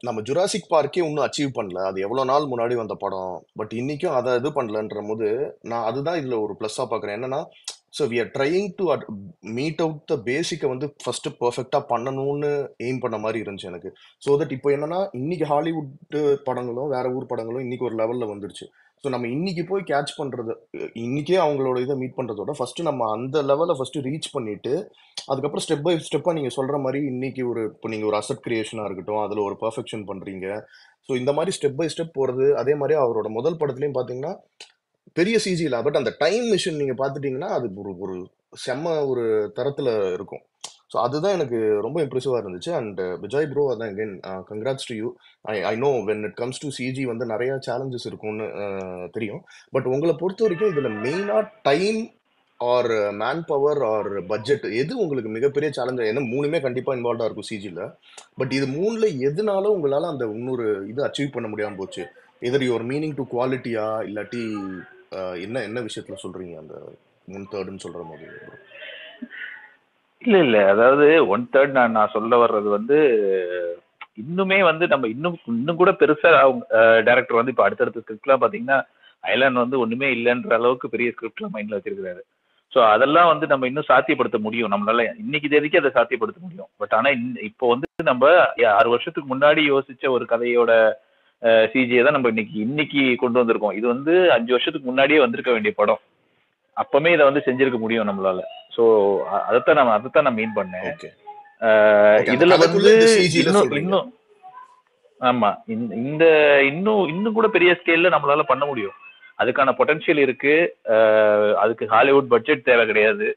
நம்ம ஜுராசிக் பார்க்கே இன்னும் அச்சீவ் பண்ணல. அது எவ்வளவு நாள் முன்னாடி வந்த படம், பட் இன்னைக்கும் அதை இது பண்ணலன்ற போது நான் அதுதான் இதுல ஒரு பிளஸ்ஸா பாக்குறேன். என்னன்னா, so we are trying to meet out the பேசிக்கை வந்து ஃபர்ஸ்ட் பெர்ஃபெக்டா பண்ணணும்னு எய்ம் பண்ண மாதிரி இருந்துச்சு எனக்கு. ஸோ தட் இப்போ என்னன்னா, இன்னைக்கு ஹாலிவுட் படங்களும் வேற ஊர் படங்களும் இன்னைக்கு ஒரு லெவல்ல வந்துடுச்சு. ஸோ நம்ம இன்னைக்கு போய் கேட்ச் பண்றது, இன்னைக்கே அவங்களோட இதை மீட் பண்றதோட ஃபர்ஸ்ட் நம்ம அந்த லெவலை ஃபர்ஸ்ட் ரீச் பண்ணிட்டு அதுக்கப்புறம் ஸ்டெப் பை ஸ்டெப்பா நீங்க சொல்ற மாதிரி இன்னைக்கு இப்போ நீங்க ஒரு அசட் கிரியேஷனா இருக்கட்டும், அதுல ஒரு பெர்ஃபெக்ஷன் பண்றீங்க. ஸோ இந்த மாதிரி ஸ்டெப் பை ஸ்டெப் போறது. அதே மாதிரி அவரோட முதல் படத்துலயும் பாத்தீங்கன்னா பெரிய சிஜி இல்ல, பட் அந்த டைம் மிஷின் நீங்க பாத்துட்டீங்கன்னா அது ஒரு செம்ம ஒரு தரத்துல இருக்கும். ஸோ அதுதான் எனக்கு ரொம்ப இம்ப்ரெசிவா இருந்துச்சு. அண்ட் விஜய் ப்ரோ, அதான் again congrats to you. I know when it comes to CG வந்து நிறைய சேலஞ்சஸ் இருக்கும்னு தெரியும். பட் உங்களை பொறுத்த வரைக்கும் இதுல மெயினா time or man power or budget எது உங்களுக்கு மிகப்பெரிய சேலஞ்ச்? ஏன்னா மூணுமே கண்டிப்பா இன்வால்வ்டா இருக்கும் சிஜில. பட் இது மூணுல எதுனால உங்களால அந்த இன்னொரு இது அச்சீவ் பண்ண முடியாம போச்சு? எதர் யுவர் மீனிங் டு குவாலிட்டியா, இல்லாட்டி என்ன என்ன விஷயத்துல சொல்றீங்க அந்த 1/3 சொல்ற மாதிரி? இல்ல அதாவது 1/3 நான் சொல்ல வர்றது வந்து இன்னுமே வந்து நம்ம இன்னும் கூட பெருசா டைரக்டர் வந்து இப்ப அடுத்தடுத்த ஸ்கிரிப்ட்லாம் பாத்தீங்கன்னா ஐலாண்ட் வந்து ஒண்ணுமே இல்லைன்ற அளவுக்கு பெரிய ஸ்கிரிப்ட்லாம் மைண்ட்ல வச்சிருக்காரு. ஸோ அதெல்லாம் வந்து நம்ம இன்னும் சாத்தியப்படுத்த முடியும், நம்மளால இன்னைக்கு தேதிக்கு அதை சாத்தியப்படுத்த முடியும். பட் ஆனா இப்போ வந்து நம்ம 6 வருஷத்துக்கு முன்னாடி யோசிச்ச ஒரு கதையோட சிஜியை தான் நம்ம இன்னைக்கு கொண்டு வந்திருக்கோம். இது வந்து 5 வருஷத்துக்கு முன்னாடியே வந்திருக்க வேண்டிய படம். அப்பமே இதை வந்து செஞ்சிருக்க முடியும் நம்மளால. ஸோ அதைத்தான் நான் மீன் பண்ணேன். இதுல வந்து இன்னும் ஆமா இந்த இன்னும் கூட பெரிய ஸ்கேல்ல நம்மளால பண்ண முடியும். அதுக்கான பொட்டன்ஷியல் இருக்கு. அதுக்கு ஹாலிவுட் பட்ஜெட் தேவை கிடையாது.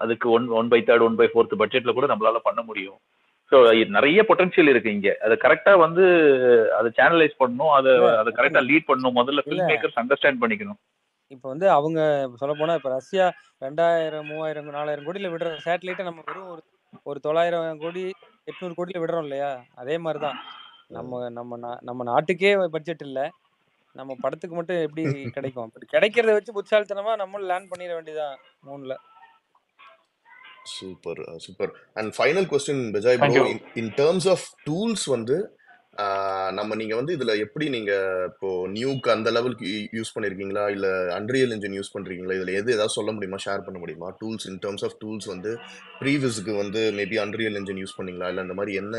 அதுக்கு 1/3 1/4 பட்ஜெட்ல கூட நம்மளால பண்ண முடியும். ஸோ நிறைய பொட்டன்ஷியல் இருக்கு இங்க. அதை கரெக்டா வந்து அதை சேனலைஸ் பண்ணணும், அதை கரெக்டா லீட் பண்ணணும். முதல்ல ஃபில்ம் மேக்கர்ஸ் அண்டர்ஸ்டாண்ட் பண்ணிக்கணும். இப்போ வந்து அவங்க சொல்ல போனா இப்ப ரஷ்யா 2000 3000 4000 கோடியில விடுற சேட்டலைட்டை நம்ம வெறும் ஒரு 900 கோடி 800 கோடியில விடுறோம் இல்லையா? அதே மாதிரிதான் நம்ம நாட்டுக்கே பட்ஜெட் இல்ல, நம்ம படத்துக்கு மட்டும் எப்படி கிடைக்கும்? கிடைக்கிறத வச்சு புத்தாலித்தனமா நம்மளும் லேண்ட் பண்ணிட வேண்டியதான் 3ல. Super super. And final question Vijay bro, in terms of tools வந்து நீங்க வந்து இதுல எப்படி நீங்க இப்போ நியூக்கு அந்த லெவலுக்கு யூஸ் பண்ணிருக்கீங்களா, இல்ல அன்ரியல் என்ஜின் யூஸ் பண்றீங்களா? இதுல ஏதாவது சொல்ல முடியுமா, ஷேர் பண்ண முடியுமா? Tools, in terms of tools வந்து ப்ரீவியஸ்க்கு வந்து மேபி அன்ரியல் என்ஜின் யூஸ் பண்ணீங்களா, இல்ல இந்த மாதிரி என்ன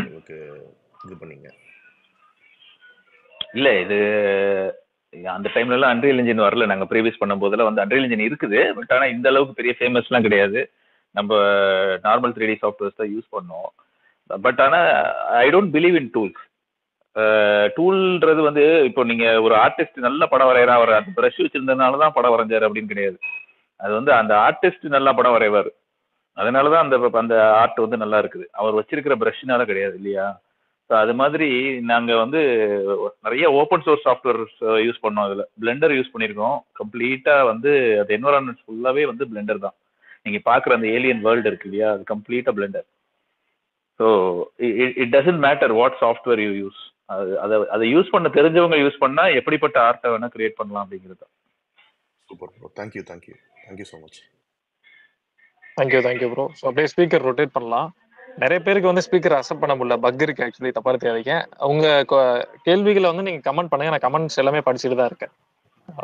உங்களுக்கு இது பண்ணீங்க? இல்ல இது அந்த டைம்ல எல்லாம் அன்ரியல் என்ஜின் வரல. நாங்க ப்ரீவியஸ் பண்ணும் போதெல்லாம் வந்து அன்ரியல் என்ஜின் இருக்குது, பட் ஆனா இந்த அளவுக்கு பெரிய ஃபேமஸ்லாம் கிடையாது. நம்ம நார்மல் 3D சாஃப்ட்வேர்ஸ் தான் யூஸ் பண்ணோம். பட் ஆனா I don't believe in tools. டூல்ன்றது வந்து இப்போ நீங்க ஒரு ஆர்டிஸ்ட் நல்ல படம் வரைகிறா, அவர் அந்த ப்ரஷ் வச்சிருந்ததுனால தான் படம் வரைஞ்சாரு அப்படின்னு கிடையாது. அது வந்து அந்த ஆர்டிஸ்ட் நல்லா படம் வரைவார், அதனாலதான் அந்த ஆர்ட் வந்து நல்லா இருக்குது. அவர் வச்சிருக்கிற ப்ரஷ்னால கிடையாது இல்லையா? ஸோ அது மாதிரி நாங்க வந்து நிறைய ஓப்பன் சோர்ஸ் சாஃப்ட்வேர்ஸ் யூஸ் பண்ணோம். அதுல பிளெண்டர் யூஸ் பண்ணியிருக்கோம். கம்ப்ளீட்டா வந்து அது என்வரான்மெண்ட் ஃபுல்லாவே வந்து பிளெண்டர் தான். நீங்க பாக்குற அந்த ஏலியன் வேர்ல்டு இருக்கு இல்லையா, அது கம்ப்ளீட்டா Blender. So it doesn't matter what software you use. அதை யூஸ் பண்ண தெரிஞ்சவங்க யூஸ் பண்ணா எப்படிப்பட்ட ஆர்ட்டை வேணா கிரியேட் பண்ணலாம் அப்படிங்கிறது. Super bro, thank you so much. Thank you bro. So அப்படியே ஸ்பீக்கர் ரொட்டேட் பண்ணலாம். நிறைய பேருக்கு வந்து ஸ்பீக்கர் அக்செப்ட் பண்ண முடியல, பக் இருக்கு ஆக்சுவலி, தப்பா எடுத்துக்காதீங்க. உங்க கேள்விகளை வந்து நீங்க கமெண்ட் பண்ணுங்க, நான் கமெண்ட்ஸ் எல்லாமே படிச்சுட்டு தான் இருக்கேன்.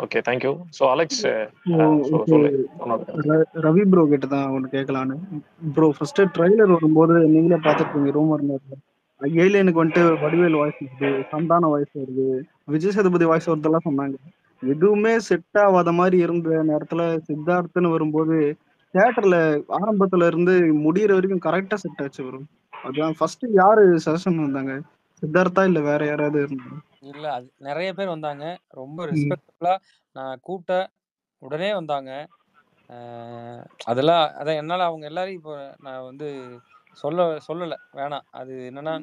Okay, thank you. ஸோ அலெக்ஸ் சொல்லு. ரவி ப்ரோ கிட்ட தான் ஒன்று கேட்கலான்னு. ப்ரோ ஃபர்ஸ்ட் ட்ரைலர் வரும்போது நீங்களே பார்த்துருப்பீங்க, ரூமர் ஏலியனுக்கு வந்துட்டு வடிவேல் வாய்ஸ் வருது, சந்தான வாய்ஸ் வருது, விஜய் சேதுபதி வாய்ஸ் வருதெல்லாம் சொன்னாங்க. எதுவுமே செட் ஆகாத மாதிரி இருந்த நேரத்துல சித்தார்த்துன்னு வரும்போது தியேட்டர்ல ஆரம்பத்துல இருந்து முடியிற வரைக்கும் கரெக்டா செட் ஆச்சு வரும். அதான் ஃபர்ஸ்ட் யாரு சஜஷன் வந்தாங்க, சித்தார்த்தா இல்ல வேற யாராவது இருந்தாங்க? இல்ல அது நிறைய பேர் வந்தாங்க, ரொம்ப ரெஸ்பெக்டபுளா நான் கூப்பிட்ட உடனே வந்தாங்க. அதெல்லாம் அதான் என்னால அவங்க எல்லாரையும் இப்போ நான் வந்து சொல்லலை, வேணாம். அது என்னன்னா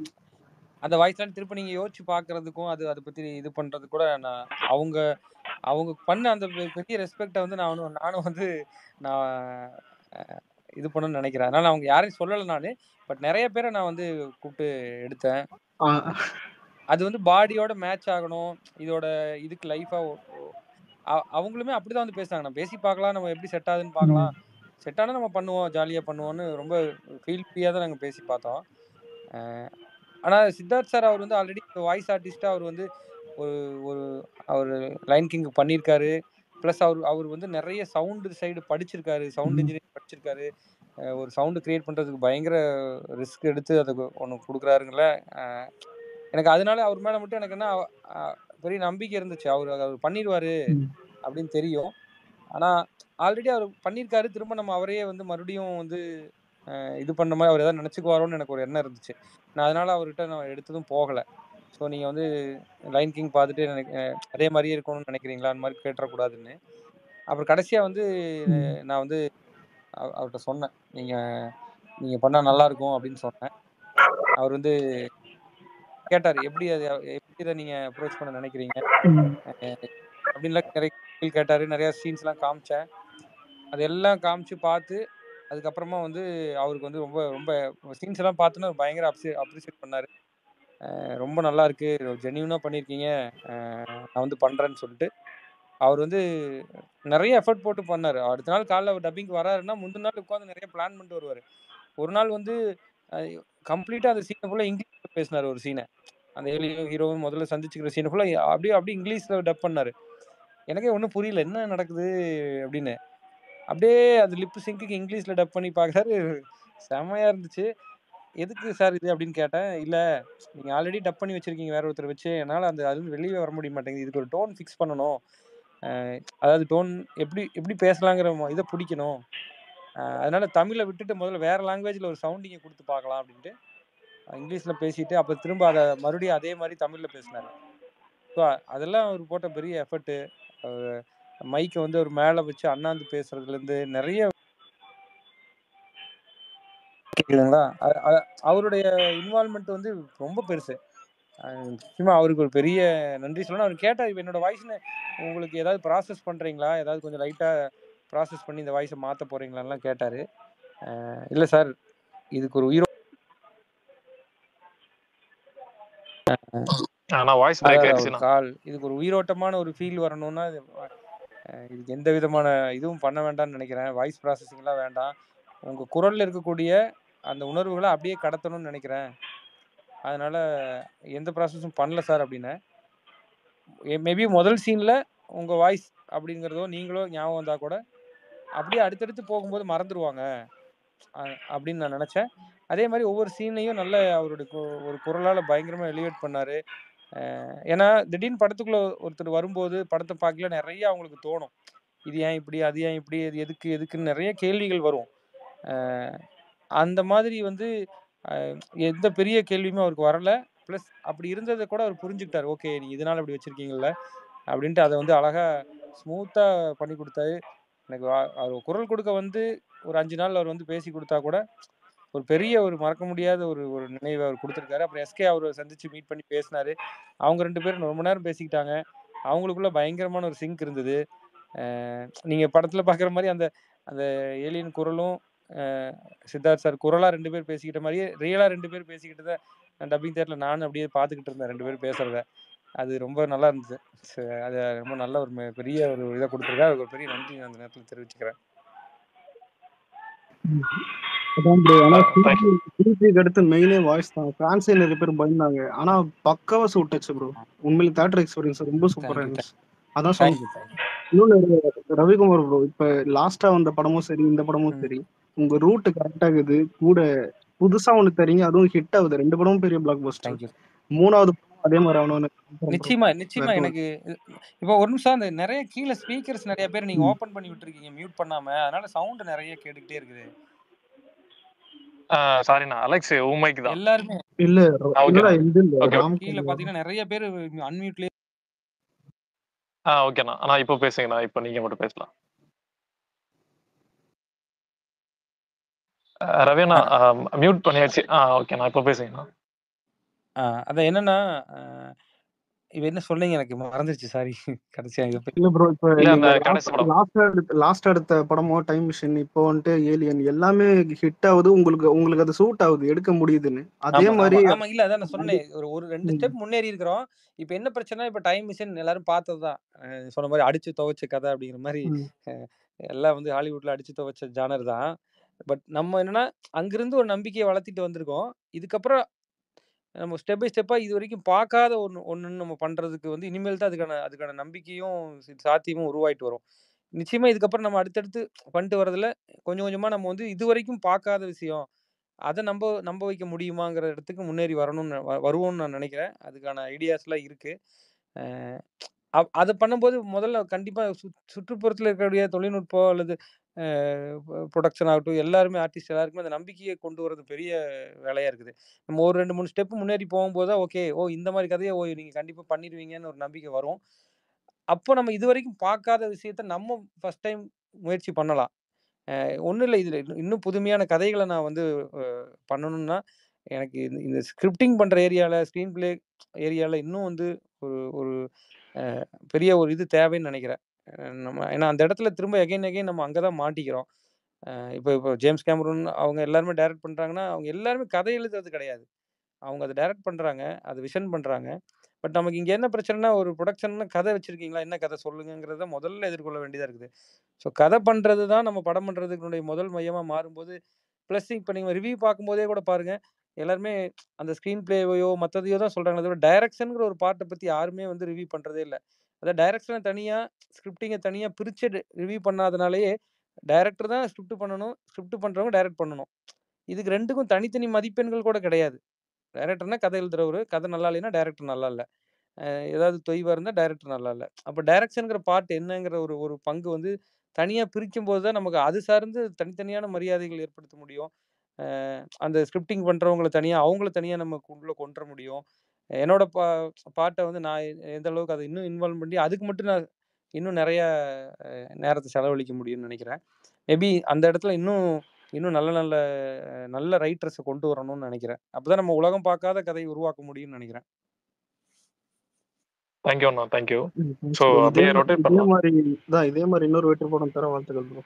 அந்த வாய்ஸ்லாம் திருப்பி நீங்க யோசிச்சு பாக்குறதுக்கும் அதை பத்தி இது பண்றது கூட நான் அவங்க பண்ண அந்த பெரிய ரெஸ்பெக்டை வந்து நானும் வந்து நான் இது பண்ணணும்னு நினைக்கிறேன். அதனால அவங்க யாரையும் சொல்லலை நானு. பட் நிறைய பேரை நான் வந்து கூப்பிட்டு எடுத்தேன். அது வந்து பாடியோட மேட்ச் ஆகணும், இதோட இதுக்கு லைஃபா அவங்களுமே அப்படிதான் வந்து பேசுறாங்க. நம்ம பேசி பார்க்கலாம், நம்ம எப்படி செட் ஆகுதுன்னு பார்க்கலாம், செட் ஆனால் நம்ம பண்ணுவோம், ஜாலியாக பண்ணுவோம்னு ரொம்ப ஃபீல் ஃப்ரீயாக தான் நாங்கள் பேசி பார்த்தோம். ஆனால் சித்தார்த் சார் அவர் வந்து ஆல்ரெடி வாய்ஸ் ஆர்டிஸ்டாக அவர் வந்து ஒரு அவர் லைன் கிங் பண்ணியிருக்காரு. ப்ளஸ் அவர் வந்து நிறைய சவுண்டு சைடு படிச்சிருக்காரு, சவுண்ட் இன்ஜினியரிங் படிச்சிருக்காரு. ஒரு சவுண்டு கிரியேட் பண்ணுறதுக்கு பயங்கர ரிஸ்க் எடுத்து அதுக்கு ஒன்று கொடுக்குறாருங்கள. எனக்கு அதனால அவர் மேலே மட்டும் எனக்கு என்ன பெரிய நம்பிக்கை இருந்துச்சு, அவர் பண்ணிடுவார் அப்படின்னு தெரியும். ஆனால் ஆல்ரெடி அவர் பண்ணியிருக்காரு, திரும்ப நம்ம அவரையே வந்து மறுபடியும் வந்து இது பண்ண மாதிரி அவர் எதாவது நினச்சிக்குவாரோன்னு எனக்கு ஒரு எண்ணம் இருந்துச்சு. நான் அதனால அவர்கிட்ட நான் எடுத்ததும் போகலை. ஸோ நீங்கள் வந்து லைன் கிங் பார்த்துட்டு எனக்கு அதே மாதிரியே இருக்கணும்னு நினைக்கிறீங்களா, அந்த மாதிரி கேட்டுறக்கூடாதுன்னு. அப்புறம் கடைசியாக வந்து நான் வந்து அவர்கிட்ட சொன்னேன், நீங்கள் பண்ணால் நல்லாயிருக்கும் அப்படின்னு சொன்னேன். அவர் வந்து கேட்டார், எப்படி இதை நீங்கள் அப்ரோச் பண்ண நினைக்கிறீங்க அப்படின்லாம் நிறைய கேள்வி கேட்டார். நிறையா சீன்ஸ்லாம் காமிச்சேன், அதெல்லாம் காமிச்சு பார்த்து அதுக்கப்புறமா வந்து அவருக்கு வந்து ரொம்ப ரொம்ப சீன்ஸ் எல்லாம் பார்த்தோன்னா பயங்கர அப்ரிஷியேட் பண்ணார். ரொம்ப நல்லா இருக்கு, ஜென்யூனாக பண்ணியிருக்கீங்க, நான் வந்து பண்ணுறேன்னு சொல்லிட்டு அவர் வந்து நிறைய எஃபர்ட் போட்டு பண்ணார். அடுத்த நாள் காலைல அவர் டப்பிங் வராருன்னா முந்தின நாள் உட்காந்து நிறைய பிளான் பண்ணிட்டு வருவார். ஒரு நாள் வந்து கம்ப்ளீட்டாக அந்த சீனை ஃபுல்லாக இங்கிலீஷில் பேசினார். ஒரு சீனை, அந்த ஏலியனும் ஹீரோவும் முதல்ல சந்திச்சுக்கிற சீனை ஃபுல்லாக அப்படியே இங்கிலீஷில் டப் பண்ணார். எனக்கே ஒன்றும் புரியல, என்ன நடக்குது அப்படின்னு. அப்படியே அது லிப் சிங்க்கு இங்கிலீஷில் டப் பண்ணி பார்க்குறாரு, செம்மையாக இருந்துச்சு. எதுக்கு சார் இது அப்படின்னு கேட்டேன். இல்லை, நீங்கள் ஆல்ரெடி டப் பண்ணி வச்சுருக்கீங்க வேற ஒருத்தர் வச்சு, என்னால் அது வெளியே வர முடிய மாட்டேங்குது, இதுக்கு ஒரு டோன் ஃபிக்ஸ் பண்ணணும், அதாவது டோன் எப்படி பேசலாங்கிற இதை பிடிக்கணும், அதனால தமிழை விட்டுட்டு முதல்ல வேற லாங்குவேஜில் ஒரு சவுண்டிங்கை கொடுத்து பார்க்கலாம் அப்படின்ட்டு இங்கிலீஷில் பேசிட்டு அப்போ திரும்ப அதை மறுபடியும் அதே மாதிரி தமிழில் பேசினார். ஸோ அதெல்லாம் அவர் போட்ட பெரிய எஃபர்ட்டு. மைக்கை வந்து அவர் மேலே வச்சு அண்ணாந்து பேசுறதுலேருந்து நிறைய கேட்குதுங்களா, அவருடைய இன்வால்மெண்ட் வந்து ரொம்ப பெருசு. நிச்சயமா அவருக்கு ஒரு பெரிய நன்றி சொல்லணும். அவர் கேட்டார், இப்போ என்னோட வாய்ஸ்னு உங்களுக்கு ஏதாவது ப்ராசஸ் பண்ணுறீங்களா, ஏதாவது கொஞ்சம் லைட்டாக ப்ராசஸ் பண்ணி இந்த வாய்ஸை மாற்ற போகிறீங்களான்லாம் கேட்டார். இல்லை சார், இதுக்கு ஒரு இதுக்கு ஒரு உயிரோட்டமான ஒரு ஃபீல் வரணும்னா இதுக்கு எந்த விதமான இதுவும் பண்ண வேண்டாம்னு நினைக்கிறேன், வாய்ஸ் ப்ராசஸிங்லாம் வேண்டாம், உங்கள் குரலில் இருக்கக்கூடிய அந்த உணர்வுகளை அப்படியே கடத்தணும்னு நினைக்கிறேன், அதனால எந்த ப்ராசஸும் பண்ணல சார் அப்படின்னு. மேபி முதல் சீனில் உங்கள் வாய்ஸ் அப்படிங்கிறதோ நீங்களோ ஞாபகம் வந்தால் கூட அப்படியே அடுத்தடுத்து போகும்போது மறந்துடுவாங்க அப்படின்னு நான் நினச்சேன். அதே மாதிரி ஒவ்வொரு சீனையும் நல்ல அவருடைய ஒரு குரலால் பயங்கரமாக எலிவேட் பண்ணார். ஏன்னா திடீர்னு படத்துக்குள்ளே ஒருத்தர் வரும்போது படத்தை பார்க்கல நிறைய அவங்களுக்கு தோணும், இது ஏன் இப்படி, அது ஏன் இப்படி, இது எதுக்குன்னு நிறைய கேள்விகள் வரும். அந்த மாதிரி வந்து எந்த பெரிய கேள்வியுமே அவருக்கு வரல. ப்ளஸ் அப்படி இருந்ததை கூட அவர் புரிஞ்சுக்கிட்டார், ஓகே நீங்கள் இதனால் அப்படி வச்சுருக்கீங்கள்ல அப்படின்ட்டு அதை வந்து அழகாக ஸ்மூத்தாக பண்ணி கொடுத்தாரு. எனக்கு அவர் குரல் கொடுக்க வந்து ஒரு 5 நாள் அவர் வந்து பேசி கொடுத்தா கூட ஒரு பெரிய ஒரு மறக்க முடியாத ஒரு நினைவை அவர் கொடுத்துருக்காரு. அப்புறம் எஸ்கே அவரை சந்தித்து மீட் பண்ணி பேசினார். அவங்க 2 பேரும் ரொம்ப நேரம் பேசிக்கிட்டாங்க. அவங்களுக்குள்ள பயங்கரமான ஒரு சிங்க் இருந்தது. நீங்கள் படத்தில் பார்க்குற மாதிரி அந்த அந்த ஏலியன் குரலும் சித்தார்த் சார் குரலாக 2 பேர் பேசிக்கிட்ட மாதிரியே ரியலாக 2 பேர் பேசிக்கிட்டதை டப்பிங் தேட்டரில் நானும் அப்படியே பார்த்துக்கிட்டு இருந்தேன் 2 பேர் பேசுகிறத. அது ரொம்ப நல்லா இருந்துச்சு. அது ரொம்ப நல்ல ஒரு பெரிய ஒரு இதை கொடுத்துருக்கா. அதுக்கு ஒரு பெரிய நன்றி நான் அந்த நேரத்தில் தெரிவிச்சுக்கிறேன். அதான் ப்ரோ. ஆனா தேங்க் சிரிப்புக்கு அடுத்து மெயினே வாய்ஸ் தான். ஃபேன்ஸே நிறைய பேர் பயந்தாங்க. ஆனா பக்காவா சூட் ஆச்சு ப்ரோ. உண்மையிலே தியேட்டர் எக்ஸ்பீரியன்ஸ் ரொம்ப சூப்பரா தேங்க்யூ இருந்துச்சு. அதான் சொன்னேன். Thank you thank you. இன்னொன்னு ரவிக்குமார் ப்ரோ, இப்ப லாஸ்டா வந்த படமும் சரி, இந்த படமும் சரி, உங்க ரூட் கரெக்ட் ஆகுது. கூட புதுசா ஒண்ணு தரீங்க, அதுவும் ஹிட் ஆகுது. 2 படமும் பெரிய பிளாக் பஸ்டர். தேங்க்யூ. 3வது படம் அதே மாதிரி ஆகணும்னு ப்ரோ. நிச்சயமா வேற நிச்சயமா எதுவும் எனக்கு இப்போ ஒரு நிமிஷம் அந்த நிறைய கீழே ஸ்பீக்கர்ஸ் நிறைய பேர் நீங்க ஓபன் பண்ணி விட்டுருக்கீங்க மியூட் பண்ணாம, அதனால சவுண்ட் நிறைய கேட்டுக்கிட்டே இருக்குது சாரிண்ணா அலெக்ஸ் உன் மைக் தான். எல்லாருமே. இல்ல ஓகேண்ணா. இல்லடா, இது இல்ல ஓகே ராம் கீழே பாத்தீங்கன்னா நிறைய பேர் அன்மியூட்லயே. ஓகேண்ணா. நான் இப்போ பேசுங்கண்ணா. இப்போ நீங்க மட்டும் பேசலாம். ரவிண்ணா மியூட் பண்ணியாச்சு. ஓகேண்ணா இப்போ பேசுங்கண்ணா. அதான் என்னன்னா இவ என்ன சொன்னீங்க எனக்கு மறந்துருச்சு, சாரி. கடைசியா இல்ல ப்ரோ, இப்ப இல்ல நீங்க அந்த கடைசி படம் லாஸ்ட் அடுத்த படமோ டைம் மிஷின், இப்போ வந்துட்டு ஏலியன் எல்லாமே ஹிட் ஆகுது. உங்களுக்கு அது சூட் ஆகுது, எடுக்க முடியுதுன்னு. அதே ஆமா மாதிரி ஆமா ஆமா இல்ல அதான் நான் சொன்னேன், ஒரு 2 ஸ்டெப் முன்னேறி இருக்கிறோம். இப்ப என்ன பிரச்சனை, இப்ப டைம் மிஷின் எல்லாரும் பார்த்ததுதான். சொன்ன மாதிரி அடிச்சு துவைச்ச கதை அப்படிங்கிற மாதிரி எல்லாம் வந்து ஹாலிவுட்ல அடிச்சு துவைச்ச ஜானர் தான். பட் நம்ம என்னன்னா அங்கிருந்து ஒரு நம்பிக்கையை வளர்த்திட்டு வந்திருக்கோம். இதுக்கப்புறம் நம்ம ஸ்டெப் பை ஸ்டெப்பா இது வரைக்கும் பார்க்காத ஒண்ணு நம்ம பண்றதுக்கு வந்து இனிமேல் தான் அதுக்கான நம்பிக்கையும் சாத்தியமும் உருவாயிட்டு வரும். நிச்சயமா இதுக்கப்புறம் நம்ம அடுத்தடுத்து பண்ணிட்டு வரதுல கொஞ்சம் கொஞ்சமா நம்ம வந்து இது வரைக்கும் பார்க்காத விஷயம் அதை நம்ப வைக்க முடியுமாங்கிற இடத்துக்கு முன்னேறி வருவோம்னு நான் நினைக்கிறேன். அதுக்கான ஐடியாஸ்லாம் இருக்கு. அதை பண்ணும்போது முதல்ல கண்டிப்பா சுற்றுப்புறத்துல இருக்கக்கூடிய தொழில்நுட்பம் அல்லது ப்ரொடக்ஷன் ஆகட்டும், எல்லாருமே ஆர்டிஸ்ட் எல்லாருக்குமே அந்த நம்பிக்கையை கொண்டு வரது பெரிய வேலையா இருக்குது. நம்ம ஒரு 2 3 ஸ்டெப் முன்னேறி போகும்போது தான் ஓகே, இந்த மாதிரி கதையை நீங்க கண்டிப்பா பண்ணிடுவீங்கன்னு ஒரு நம்பிக்கை வரும். அப்போ நம்ம இது வரைக்கும் பார்க்காத விஷயத்த நம்ம ஃபர்ஸ்ட் டைம் முயற்சி பண்ணலாம். ஒன்றும் இல்லை, இதில் இன்னும் புதுமையான கதைகளை நான் வந்து பண்ணணும்னா எனக்கு இந்த ஸ்கிரிப்டிங் பண்ணுற ஏரியாவில், ஸ்க்ரீன் பிளே ஏரியாவில் இன்னும் வந்து ஒரு ஒரு பெரிய ஒரு இது தேவைன்னு நினைக்கிறேன். நம்ம ஏன்னா அந்த இடத்துல திரும்ப எகைன் நம்ம அங்கே தான் மாட்டிக்கிறோம். இப்போ ஜேம்ஸ் கேமரூன் அவங்க எல்லாருமே டைரக்ட் பண்ணுறாங்கன்னா, அவங்க எல்லாருமே கதை எழுதுறது கிடையாது. அவங்க அதை டைரக்ட் பண்ணுறாங்க, அதை விஷன் பண்ணுறாங்க. பட் நமக்கு இங்கே என்ன பிரச்சனைனா, ஒரு ப்ரொடக்ஷன்னா கதை வச்சுருக்கீங்களா, என்ன கதை சொல்லுங்கிறத முதல்ல எதிர்கொள்ள வேண்டியதாக இருக்குது. ஸோ கதை பண்ணுறது தான் நம்ம படம் பண்ணுறதுக்குடைய முதல் மையமாக மாறும்போது, ப்ளஸ் இப்போ நீங்கள் ரிவ்யூ பார்க்கும்போதே கூட பாருங்கள், எல்லாருமே அந்த ஸ்க்ரீன் பிளேவையோ மற்றதையோ தான் சொல்கிறாங்களே தவிர டைரக்ஷனுங்கிற ஒரு பார்ட்டை பற்றி யாருமே வந்து ரிவ்யூ பண்ணுறதே இல்லை. அதாவது டைரக்ஷனை தனியாக, ஸ்கிரிப்டிங்கை தனியாக பிரித்து ரிவ்யூ பண்ணாதனாலேயே டைரக்டர் தான் ஸ்கிரிப்ட் பண்ணணும், ஸ்கிரிப்ட் பண்ணுறவங்க டைரக்ட் பண்ணணும். இதுக்கு 2க்கும் தனித்தனி மதிப்பெண்கள் கூட கிடையாது. டைரக்டர்னா கதை எழுதுறவரு, கதை நல்லா இல்லைன்னா டைரக்டர் நல்லா இல்லை. ஏதாவது தொய்வாக இருந்தால் டைரக்டர் நல்லா இல்லை. அப்போ டைரக்ஷனுங்கிற பார்ட் என்னங்கிற ஒரு பங்கு வந்து தனியாக பிரிக்கும்போது தான் நமக்கு அது சார்ந்து தனித்தனியான மரியாதைகள் ஏற்படுத்த முடியும். அந்த ஸ்கிரிப்டிங் பண்ணுறவங்கள தனியாக, அவங்கள தனியாக நம்ம உள்ளே கொண்டு வர முடியும். என்னோட பாட்டை வந்து நான் எந்த அளவுக்கு அதை இன்னும் இன்வால்வ் பண்ணி அதுக்கு மட்டும் நான் இன்னும் நிறைய நேரத்தை செலவழிக்க முடியும்னு நினைக்கிறேன். மேபி அந்த இடத்துல இன்னும் நல்ல நல்ல நல்ல ரைட்டர்ஸை கொண்டு வரணும்னு நினைக்கிறேன். அப்போதான் நம்ம உலகம் பார்க்காத கதையை உருவாக்க முடியும்னு நினைக்கிறேன். தேங்க்யூ அண்ணா. தேங்க்யூ. ம், ஸோ இதே அப்படியே ரொட்டேட் பண்ணலாம். இதே மாதிரி இன்னொரு வெற்றி படம் தர வாழ்த்துக்கள் ப்ரோ.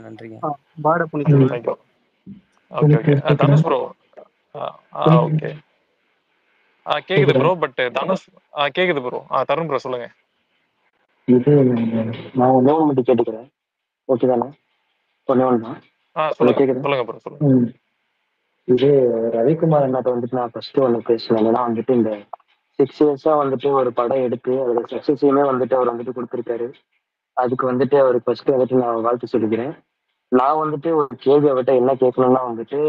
நன்றிங்க. பாட புனிதர். Thank you. Okay. Dhanush bro. Okay. கேக்குது ப்ரோ. பட் தனுஷ் கேக்குது ப்ரோ. தருண் ப்ரோ சொல்லுங்க. இது நான் ஒன்றே ஒன்று மட்டும் கேட்டுக்கிறேன், ஓகே தானே? ஒன்றே ஒன்று தான். சொல்லுங்க ப்ரோ சொல்லுங்க. இது ரவிக்குமார் அண்ணாட்ட வந்துட்டு நான் ஃபர்ஸ்ட் ஒன்று பேசுவேன். ஏன்னா வந்துட்டு இந்த 6 இயர்ஸா வந்துட்டு ஒரு படம் எடுத்து அதோட சக்சஸையுமே வந்துட்டு அவர் வந்துட்டு கொடுத்துருக்காரு. அதுக்கு வந்துட்டு அவருக்கு ஃபர்ஸ்ட் வந்துட்டு நான் வாழ்த்து சொல்லிக்கிறேன். நான் வந்துட்டு ஒரு கேள்வி அவர்கிட்ட என்ன கேட்கணும்னா வந்துட்டு,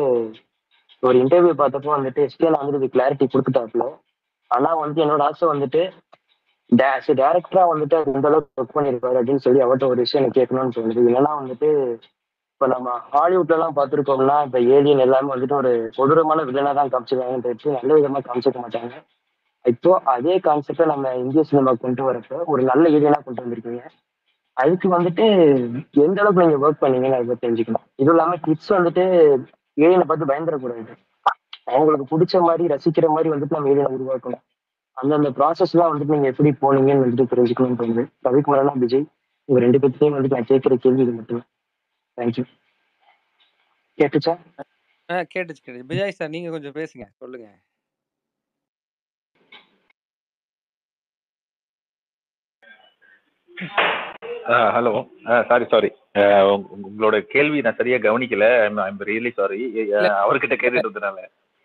ஒரு இன்டர்வியூ பார்த்தப்போ வந்துட்டு எஸ்டிஎல் வந்துட்டு இது கிளாரிட்டி கொடுத்துட்டாப்புல. ஆனா வந்துட்டு என்னோட ஆசை வந்துட்டு டேரக்டரா வந்துட்டு அது எந்த அளவுக்கு ஒர்க் பண்ணிருப்பாரு அப்படின்னு சொல்லி அவர்கிட்ட ஒரு விஷயம் எனக்கு கேட்கணும்னு தோணுது. இல்லைன்னா வந்துட்டு இப்ப நம்ம ஹாலிவுட்ல எல்லாம் பார்த்துருக்கோம்னா இப்ப ஏலியன் எல்லாமே வந்துட்டு ஒரு கொடூரமான வில்லனா தான் காமிச்சிருக்காங்கன்னு நல்ல விதமா காமிச்சிக்க மாட்டாங்க. இப்போ அதே கான்செப்டை நம்ம இந்திய சினிமா கொண்டு வரப்ப ஒரு நல்ல ஏலியனா கொண்டு வந்திருக்கீங்க. அதுக்கு வந்துட்டு எந்த அளவுக்கு நீங்க ஒர்க் பண்ணீங்கன்னு அதை தெரிஞ்சுக்கணும். இதுவும் இல்லாம கிட்ஸ் வந்துட்டு ஏலியனை பார்த்து பயந்துடக்கூடாது. அவங்களுக்கு பிடிச்ச மாதிரி ரசிக்கிற மாதிரி வந்துட்டு நம்ம ஏலியனை உருவாக்கணும். அந்தந்த ப்ராசஸ்லாம் வந்துட்டு நீங்க எப்படி போனீங்கன்னு வந்துட்டு தெரிஞ்சுக்கணும்னு தோணுது. ரவிக்குமாரனா விஜய், உங்க 2 பேர்த்தையும் வந்துட்டு நான் கேட்கிற கேள்வி இது மட்டும். தேங்க்யூ. கேட்டுச்சா? கேட்டுச்சு. விஜய் சார் நீங்க கொஞ்சம் பேசுங்க, சொல்லுங்க. ஹலோ. சாரி உங்களோட கேள்வி நான் சரியா கவனிக்கல. I'm really sorry. இல்ல அவர்கிட்ட கேட்டுட்டு இருந்தனால.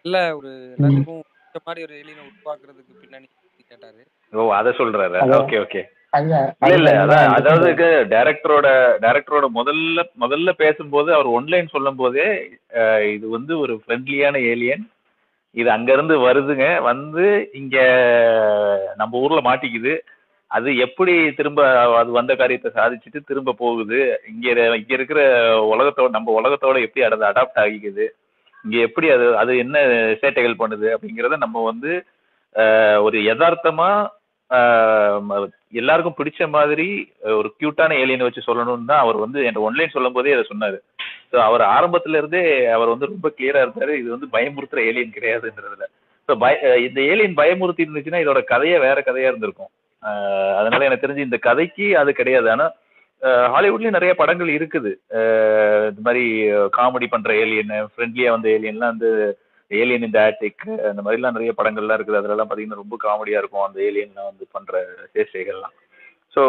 இல்ல ஒரு எல்லாத்துக்கும் இந்த மாதிரி ஒரு ஏலியனை உருவாக்குறதுக்கு பின்னாடி கேட்டாரு. ஓ, அத சொல்றாரு. அதான் ஓகே ஓகே. அதான் இல்ல அதுதான் அதான் என்னன்னா வந்துட்டு இந்த அதாவது டைரக்டரோட முதல்ல பேசும்போது அவர் ஒன்லைன் சொல்லும் போதே இது வந்து ஒரு ஃப்ரெண்ட்லியான ஏலியன், இது அங்க இருந்து வருதுங்க, வந்து இங்க நம்ம ஊர்ல மாட்டிக்குது, அது எப்படி திரும்ப அது வந்த காரியத்தை சாதிச்சுட்டு திரும்ப போகுது, இங்க இங்க இருக்கிற நம்ம உலகத்தோட எப்படி அதை அடாப்ட் ஆகிக்குது, இங்க எப்படி அது அது என்ன சேட்டைகள் பண்ணுது அப்படிங்கிறத நம்ம வந்து ஒரு யதார்த்தமா எல்லாருக்கும் பிடிச்ச மாதிரி ஒரு கியூட்டான ஏலியனை வச்சு சொல்லணும்னு தான் அவர் வந்து என் ஒன்லைன் சொல்லும் போதே அதை சொன்னாரு. ஸோ அவர் ஆரம்பத்துல இருந்தே அவர் வந்து ரொம்ப கிளியரா இருந்தாரு, இது வந்து பயமுறுத்துற ஏலியன் கிடையாதுன்றதுல. ஸோ இந்த ஏலியன் பயமுறுத்தி இருந்துச்சுன்னா இதோட கதையே வேற கதையா இருந்திருக்கும். அதனால எனக்கு தெரிஞ்சு இந்த கதைக்கு அது கிடையாது. ஆனா ஹாலிவுட்லயும் நிறைய படங்கள் இருக்குது இந்த மாதிரி காமெடி பண்ற ஏலியன், ஃப்ரெண்ட்லியா வந்த ஏலியன்லாம் வந்து ஏலியன் இந்த ஆட்டிக், அந்த மாதிரிலாம் நிறைய படங்கள்லாம் இருக்குது. அதுலலாம் பார்த்தீங்கன்னா ரொம்ப காமெடியா இருக்கும் அந்த ஏலியன்லாம் வந்து பண்ற சேஷ்டைகள்லாம். ஸோ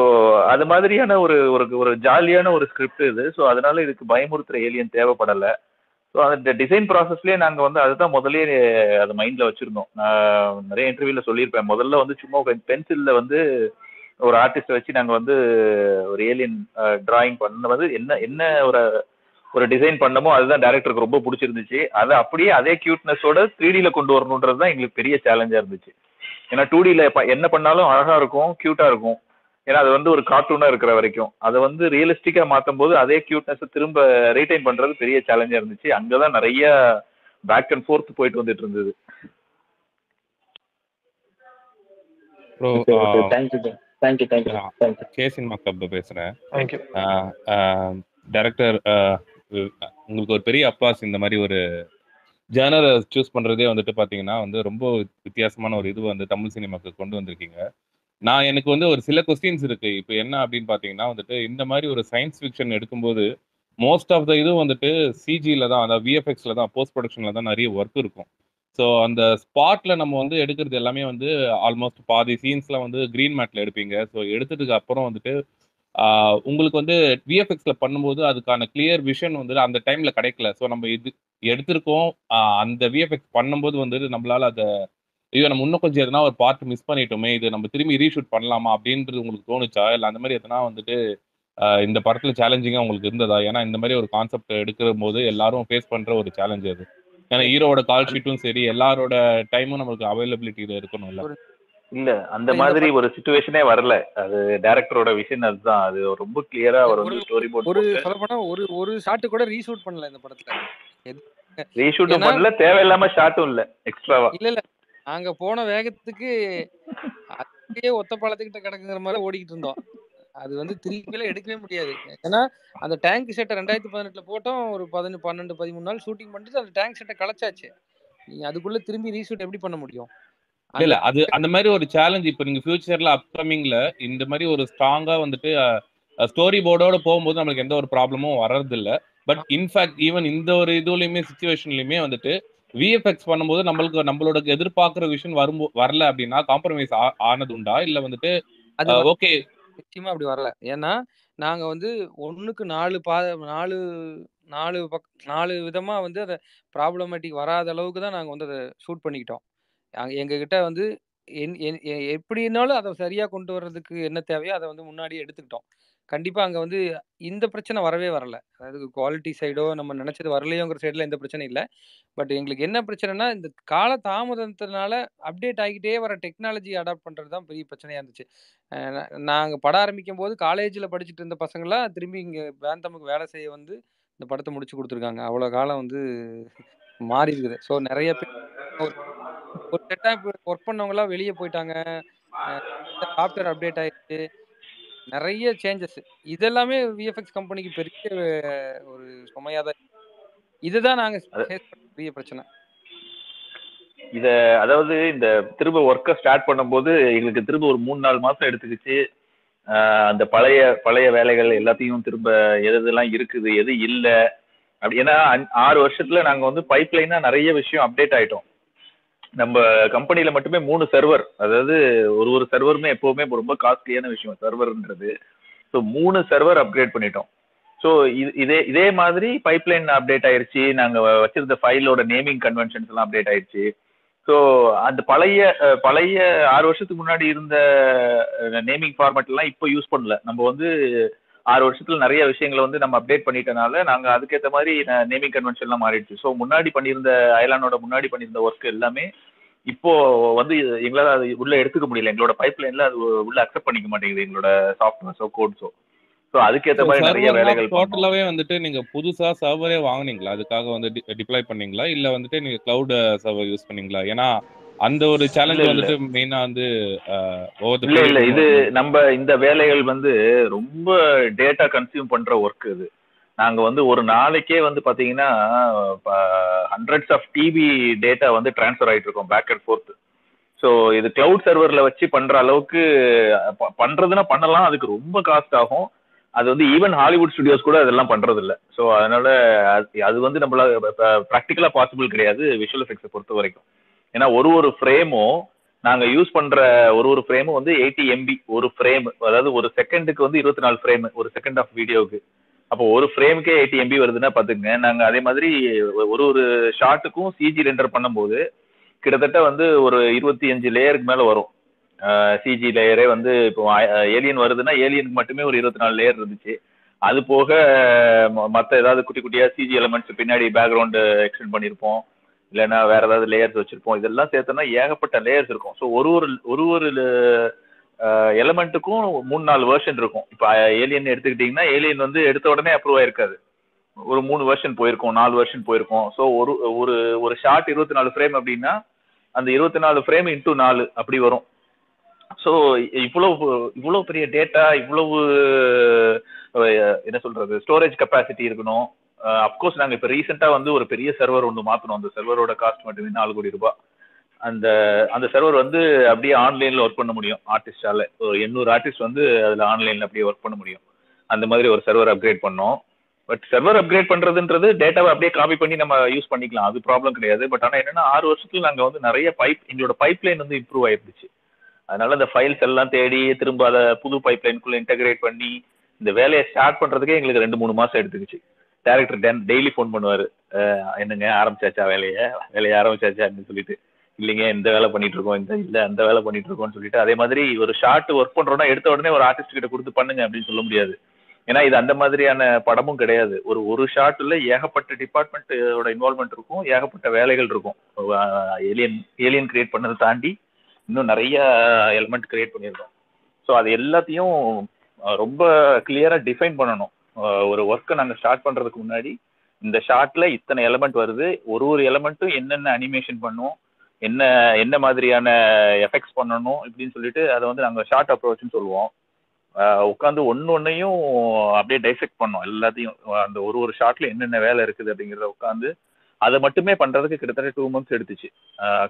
அது மாதிரியான ஒரு ஒரு ஜாலியான ஒரு ஸ்கிரிப்ட் இது. ஸோ அதனால இதுக்கு பயமுறுத்துற ஏலியன் தேவைப்படலை. ஸோ அந்த டிசைன் ப்ராசஸ்லேயே நாங்கள் வந்து அதுதான் முதல்லயே அதை மைண்டில் வச்சுருந்தோம். நான் நிறைய இன்டர்வியூவில் சொல்லியிருப்பேன், முதல்ல வந்து சும்மா பென்சிலில் வந்து ஒரு ஆர்டிஸ்ட்டை வச்சு நாங்கள் வந்து ஒரு ஏலியன் டிராயிங் பண்ணது என்ன என்ன ஒரு டிசைன் பண்ணமோ அதுதான் டைரக்டருக்கு ரொம்ப பிடிச்சிருந்துச்சு. அதை அப்படியே அதே கியூட்னஸோட 3Dல கொண்டு வரணுன்றது தான் எங்களுக்கு பெரிய சேலஞ்சாக இருந்துச்சு. ஏன்னா 2Dல என்ன பண்ணாலும் அழகாக இருக்கும், க்யூட்டாக இருக்கும். ஏன்னா அது வந்து ஒரு கார்ட்டூனாக இருக்கிற வரைக்கும் அதை வந்து ரியலிஸ்டிக்காக மாற்றும் போது அதே க்யூட்னஸை திரும்ப ரீடைன் பண்ணுறது பெரிய சேலஞ்சாக இருந்துச்சு. அங்கே தான் நிறைய பேக் அண்ட் ஃபோர்த் போயிட்டு வந்துட்டு இருந்தது. கே சினிமா கிளப் பேசுறேன். தேங்க்யூ. டைரக்டர், உங்களுக்கு ஒரு பெரிய அப்ளாஸ். இந்த மாதிரி ஒரு ஜேர்னரை சூஸ் பண்றதே வந்துட்டு பாத்தீங்கன்னா வந்து ரொம்ப வித்தியாசமான ஒரு இது வந்து தமிழ் சினிமாக்கு கொண்டு வந்திருக்கீங்க. எனக்கு வந்து ஒரு சில கொஸ்டின்ஸ் இருக்கு. இப்போ என்ன அப்படின்னு பாத்தீங்கன்னா வந்துட்டு இந்த மாதிரி ஒரு சயின்ஸ் ஃபிக்ஷன் எடுக்கும்போது மோஸ்ட் ஆஃப் த இது வந்துட்டு சிஜியில் தான், அதாவது விஎஃப்எக்ஸ்ல தான், போஸ்ட் ப்ரொடக்ஷன்ல தான் நிறைய ஒர்க் இருக்கும். ஸோ அந்த ஸ்பாட்ல நம்ம வந்து எடுக்கிறது எல்லாமே வந்து ஆல்மோஸ்ட் பாதி சீன்ஸ்ல வந்து கிரீன் மேட்ல எடுப்பீங்க. ஸோ எடுத்ததுக்கு அப்புறம் வந்துட்டு உங்களுக்கு வந்து விஎஃப்எக்ஸ்ல பண்ணும்போது அதுக்கான கிளியர் விஷன் வந்து அந்த டைம்ல கிடைக்கல. ஸோ நம்ம இது எடுத்திருக்கோம், அந்த விஎஃப்எக்ஸ் பண்ணும்போது வந்துட்டு நம்மளால அதை ஐயோ நம்ம இன்னும் கொஞ்சம் எதனா ஒரு பார்ட் மிஸ் பண்ணிட்டோமே, இது நம்ம திரும்பி ரீஷூட் பண்ணலாமா அப்படின்றது உங்களுக்கு தோணுச்சா? இல்லை அந்த மாதிரி எதனா வந்துட்டு இந்த படத்துல சேலஞ்சிங்கா உங்களுக்கு இருந்ததா? ஏன்னா இந்த மாதிரி ஒரு கான்செப்ட் எடுக்கிற போது எல்லாரும் ஃபேஸ் பண்ற ஒரு சேலஞ்ச் அது. ஏன்னா ஹீரோட கால் ஷீட்டும் சரி, எல்லாரோட டைமும் நம்மளுக்கு அவைலபிலிட்டியில இருக்கணும்ல. இல்ல அந்த மாதிரி ஒரு சிச்சுவேஷனே வரல. அது டைரக்டரோட விஷன் அதுதான். அது ரொம்ப கிளியரா அவர் வந்து ஸ்டோரி போர்ட் ஒரு சொல்லப்போனா ஒரு ஷாட் கூட ரீஷூட் பண்ணல இந்த படத்துல. ரீஷூட்டும் பண்ணல, தேவையில்லாம ஷாட்டும் இல்ல எக்ஸ்ட்ராவா. இல்ல நாங்க போன வேகத்துக்கு அப்படியே ஒத்த பாலத்துக்கிட்ட கிடக்குங்கிற மாதிரி ஓடிக்கிட்டு இருந்தோம். அது வந்து திருப்பியெல்லாம் எடுக்கவே முடியாது. ஏன்னா அந்த டேங்க் செட்டை 2018 போட்டோம். ஒரு 12-13 நாள் ஷூட்டிங் பண்ணிட்டு அந்த டேங்க் செட்டை கலைச்சாச்சு. நீங்க அதுக்குள்ள திரும்பி ரீஷூட் எப்படி பண்ண முடியும்? இல்ல அது அந்த மாதிரி ஒரு சேலஞ்ச் இப்போ நீங்க ஃபியூச்சர்ல அப்கமிங்ல இந்த மாதிரி ஒரு ஸ்ட்ராங்கா வந்துட்டு ஸ்டோரி போர்டோட போகும்போது நம்மளுக்கு எந்த ஒரு ப்ராப்ளமும் வர்றது இல்ல. பட் இன்ஃபேக்ட் ஈவன் இந்த ஒரு இதுலயுமே சிச்சுவேஷன்லயுமே வந்துட்டு விஎஃப்எக்ஸ் பண்ணும்போது நம்மளோட எதிர்பார்க்குற விஷயம் வரல அப்படின்னா காம்ப்ரமைஸ் ஆனது உண்டா? இல்ல வந்துட்டு ஓகே நிச்சயமா அப்படி வரல. ஏன்னா நாங்க வந்து 1க்கு 4 விதமா வந்து அதை ப்ராப்ளமேட்டிக் வராத அளவுக்கு தான் நாங்க வந்து அதை ஷூட் பண்ணிக்கிட்டோம். எங்ககிட்ட வந்து எப்படினாலும் அதை சரியா கொண்டு வர்றதுக்கு என்ன தேவையோ அதை வந்து முன்னாடியே எடுத்துக்கிட்டோம். கண்டிப்பா அங்க வந்து இந்த பிரச்சனை வரவே வரல. அதாவது குவாலிட்டி சைடோ நம்ம நினைச்சது வரலையோங்கிற சைடுல எந்த பிரச்சனையும் இல்லை. பட் எங்களுக்கு என்ன பிரச்சனைனா இந்த கால தாமதத்தினால அப்டேட் ஆகிட்டே வர டெக்னாலஜி அடாப்ட் பண்றது தான் பெரிய பிரச்சனையா இருந்துச்சு. நாங்க படம் ஆரம்பிக்கும் போது காலேஜ்ல படிச்சுட்டு இருந்த பசங்களாம் திரும்பி இங்க வேந்தமுக்கு வேலை செய்ய வந்து இந்த படத்தை முடிச்சு கொடுத்துருக்காங்க. அவ்வளவு காலம் வந்து மாறி இருக்குது. ஸோ நிறைய பேர் ஒரு செட்டாப் ஒர்க் பண்ணவங்க எல்லாம் வெளியே போயிட்டாங்க. சாஃப்ட்வேர் அப்டேட் ஆயிடுச்சு. நிறைய சேஞ்சஸ். இதெல்லாமே விஎஃப்எக்ஸ் கம்பெனிக்கு பெரிய ஒரு சுமையா தான். இதுதான் நாங்க ஃபேஸ் பண்ண பெரிய பிரச்சனை. இத அதாவது இந்த திரும்ப ஒர்க்கை ஸ்டார்ட் பண்ணும்போது எங்களுக்கு திரும்ப ஒரு 3-4 மாசம் எடுத்துக்கிச்சு. அந்த பழைய வேலைகள் எல்லாத்தையும் திரும்ப எதெல்லாம் இருக்குது எது இல்லை அப்படி. ஏன்னா 6 வருஷத்துல நாங்க வந்து பைப்லைனா நிறைய விஷயம் அப்டேட் ஆயிட்டோம். நம்ம கம்பெனில மட்டுமே 3 சர்வர், அதாவது ஒரு சர்வருமே எப்பவுமே ரொம்ப காஸ்ட்லியான விஷயம் சர்வர்ன்றது. ஸோ 3 சர்வர் அப்கிரேட் பண்ணிட்டோம். ஸோ இதே மாதிரி பைப்லைன் அப்டேட் ஆயிருச்சு. நாங்க வச்சிருந்த ஃபைலோட நேமிங் கன்வென்ஷன்ஸ் எல்லாம் அப்டேட் ஆயிருச்சு. ஸோ அந்த பழைய 6 வருஷத்துக்கு முன்னாடி இருந்த நேமிங் ஃபார்மேட் எல்லாம் இப்போ யூஸ் பண்ணல. நம்ம வந்து 6 வருஷத்துல நிறைய விஷயங்களை வந்து நம்ம அப்டேட் பண்ணிட்டனால நாங்க அதுக்கேற்ற மாதிரி நேமிங் கன்வென்ஷன் எல்லாம் மாறிடுச்சு. ஸோ முன்னாடி பண்ணியிருந்த அயலானோட முன்னாடி பண்ணியிருந்த ஒர்க் எல்லாமே இப்போ வந்து எங்களால் அது உள்ள எடுத்துக்க முடியல. எங்களோட பைப்லைன்ல அது உள்ள அக்செப்ட் பண்ணிக்க மாட்டேங்குது எங்களோட சாஃப்ட்வேர்ஸோ கோட்ஸோ. ஸோ அதுக்கேற்ற மாதிரி நிறைய வேலைகள் டோட்டலாவே வந்துட்டு நீங்க புதுசா சர்வரே வாங்குனீங்களா? அதுக்காக வந்து டிப்ளாய் பண்ணீங்களா இல்ல வந்துட்டு நீங்க கிளவுட் சர்வர் யூஸ் பண்ணீங்களா? ஏன்னா அந்த ஒரு சேலஞ்ச் வந்துட்டு மெயினா வந்து இல்ல இது நம்ம இந்த வேலைகள் வந்து ரொம்ப டேட்டா கன்சியூம் பண்ற ஒர்க். இது நாங்க வந்து ஒரு நாளைக்கே வந்து பாத்தீங்கன்னா ஹண்ட்ரட்ஸ் ஆஃப் டிபி டேட்டா வந்து டிரான்ஸ்ஃபர் ஆயிட்டு இருக்கோம் பேக் அண்ட் ஃபோர்த். ஸோ இது கிளவுட் சர்வர்ல வச்சு பண்ற அளவுக்கு பண்றதுன்னா பண்ணலாம், அதுக்கு ரொம்ப காஸ்ட் ஆகும். அது வந்து ஈவன் ஹாலிவுட் ஸ்டுடியோஸ் கூட அதெல்லாம் பண்றது இல்லை. ஸோ அதனால அது வந்து நம்மளால ப்ராக்டிக்கலா பாசிபிள் கிடையாது விஷுவல் எஃபெக்ட்ஸை பொறுத்த வரைக்கும். ஏன்னா ஒரு ஃப்ரேமும் நாங்க யூஸ் பண்ற ஒரு ஃப்ரேமும் வந்து 80 MB ஒரு ஃப்ரேம். அதாவது ஒரு செகண்டுக்கு வந்து 24 ஃப்ரேம் ஒரு செகண்ட் ஆஃப் வீடியோவுக்கு. அப்போ ஒரு ஃப்ரேமுக்கே 80 MB வருதுன்னா பாத்துக்கங்க. நாங்க அதே மாதிரி ஒரு ஷாட்டுக்கும் சிஜி ரெண்டர் பண்ணும்போது கிட்டத்தட்ட வந்து ஒரு 25 லேயருக்கு மேல வரும். சிஜி லேயரே வந்து இப்போ ஏலியன் வருதுன்னா ஏலியனுக்கு மட்டுமே ஒரு 24 லேயர் இருந்துச்சு. அது போக மற்ற ஏதாவது குட்டி குட்டியா சிஜி எலமெண்ட்ஸ் பின்னாடி பேக்ரவுண்ட் எக்ஸ்டெண்ட் பண்ணியிருப்போம், இல்லைன்னா வேற ஏதாவது லேயர்ஸ் வச்சிருப்போம். இதெல்லாம் சேர்த்தோம்னா ஏகப்பட்ட லேயர்ஸ் இருக்கும். ஸோ ஒரு எலமெண்ட்டுக்கும் 3-4 வெர்ஷன் இருக்கும். இப்போ ஏலியன் எடுத்துக்கிட்டீங்கன்னா ஏலியன் வந்து எடுத்த உடனே அப்ரூவ் ஆயிருக்காது. ஒரு 3 வெர்ஷன் போயிருக்கும், 4 வெர்ஷன் போயிருக்கும். ஸோ ஒரு ஷார்ட் 24 ஃப்ரேம் அப்படின்னா அந்த 24 ஃப்ரேம் இன்டூ 4 அப்படி வரும். ஸோ இவ்வளவு பெரிய டேட்டா, இவ்வளவு என்ன சொல்றது ஸ்டோரேஜ் கெப்பாசிட்டி இருக்கணும். அப்கோர்ஸ் நாங்க இப்ப ரீசெண்டா வந்து ஒரு பெரிய சர்வர் ஒன்று மாத்தணும். அந்த சர்வரோட காஸ்ட் மட்டுமே 4 கோடி ரூபாய். அந்த சர்வர் வந்து அப்படியே ஆன்லைன்ல ஒர்க் பண்ண முடியும் ஆர்டிஸ்டால. 800 ஆர்டிஸ்ட் வந்து அதுல ஆன்லைன்ல அப்படியே ஒர்க் பண்ண முடியும். அந்த மாதிரி ஒரு சர்வர் அப்கிரேட் பண்ணோம். பட் சர்வர் அப்கிரேட் பண்றதுன்றது டேட்டாவை அப்படியே காப்பி பண்ணி நம்ம யூஸ் பண்ணிக்கலாம், அது ப்ராப்ளம் கிடையாது. பட் ஆனா என்னன்னா 6 வருஷத்துல நாங்க வந்து நிறைய எங்களோட பைப்லைன் வந்து இம்ப்ரூவ் ஆயிருந்துச்சு. அதனால அந்த ஃபைல்ஸ் எல்லாம் தேடி திரும்ப அதை புது பைப்லைனுக்குள்ள இன்டகிரேட் பண்ணி இந்த வேலையை ஸ்டார்ட் பண்றதுக்கே எங்களுக்கு 2-3 மாசம் எடுத்துக்கிச்சு. டைரக்டர் டெய்லி ஃபோன் பண்ணுவாரு, என்னங்க ஆரம்பிச்சாச்சா வேலையை ஆரம்பிச்சாச்சா அப்படின்னு சொல்லிட்டு. இல்லைங்க இந்த வேலை பண்ணிட்டு இருக்கோம், இல்ல அந்த வேலை பண்ணிட்டு இருக்கோம்னு சொல்லிட்டு. அதே மாதிரி ஒரு ஷார்ட் ஒர்க் பண்றோம்னா எடுத்த உடனே ஒரு ஆர்டிஸ்ட் கிட்ட கொடுத்து பண்ணுங்க அப்படின்னு சொல்ல முடியாது. ஏன்னா இது அந்த மாதிரியான படமும் கிடையாது. ஒரு ஷார்ட்ல ஏகப்பட்ட டிபார்ட்மெண்ட்டோட இன்வால்மெண்ட் இருக்கும், ஏகப்பட்ட வேலைகள் இருக்கும். ஏலியன் கிரியேட் பண்ணதை தாண்டி இன்னும் நிறைய எலிமெண்ட் கிரியேட் பண்ணியிருக்கோம். ஸோ அது எல்லாத்தையும் ரொம்ப கிளியரா டிஃபைன் பண்ணணும். ஒரு ஒர்க்கை நாங்கள் ஸ்டார்ட் பண்றதுக்கு முன்னாடி இந்த ஷார்ட்ல இத்தனை எலிமெண்ட் வருது, ஒரு எலிமெண்ட்டும் என்னென்ன அனிமேஷன் பண்ணும், என்ன மாதிரியான எஃபெக்ட்ஸ் பண்ணணும் இப்படின்னு சொல்லிட்டு அதை வந்து நாங்கள் ஷார்ட் அப்ரோச்னு சொல்லுவோம். உட்காந்து ஒன்னையும் அப்படியே டைசெக்ட் பண்ணோம் எல்லாத்தையும். அந்த ஒரு ஷார்ட்ல என்னென்ன வேலை இருக்குது அப்படிங்கிறத உட்காந்து அதை மட்டுமே பண்றதுக்கு கிட்டத்தட்ட 2 months எடுத்துச்சு.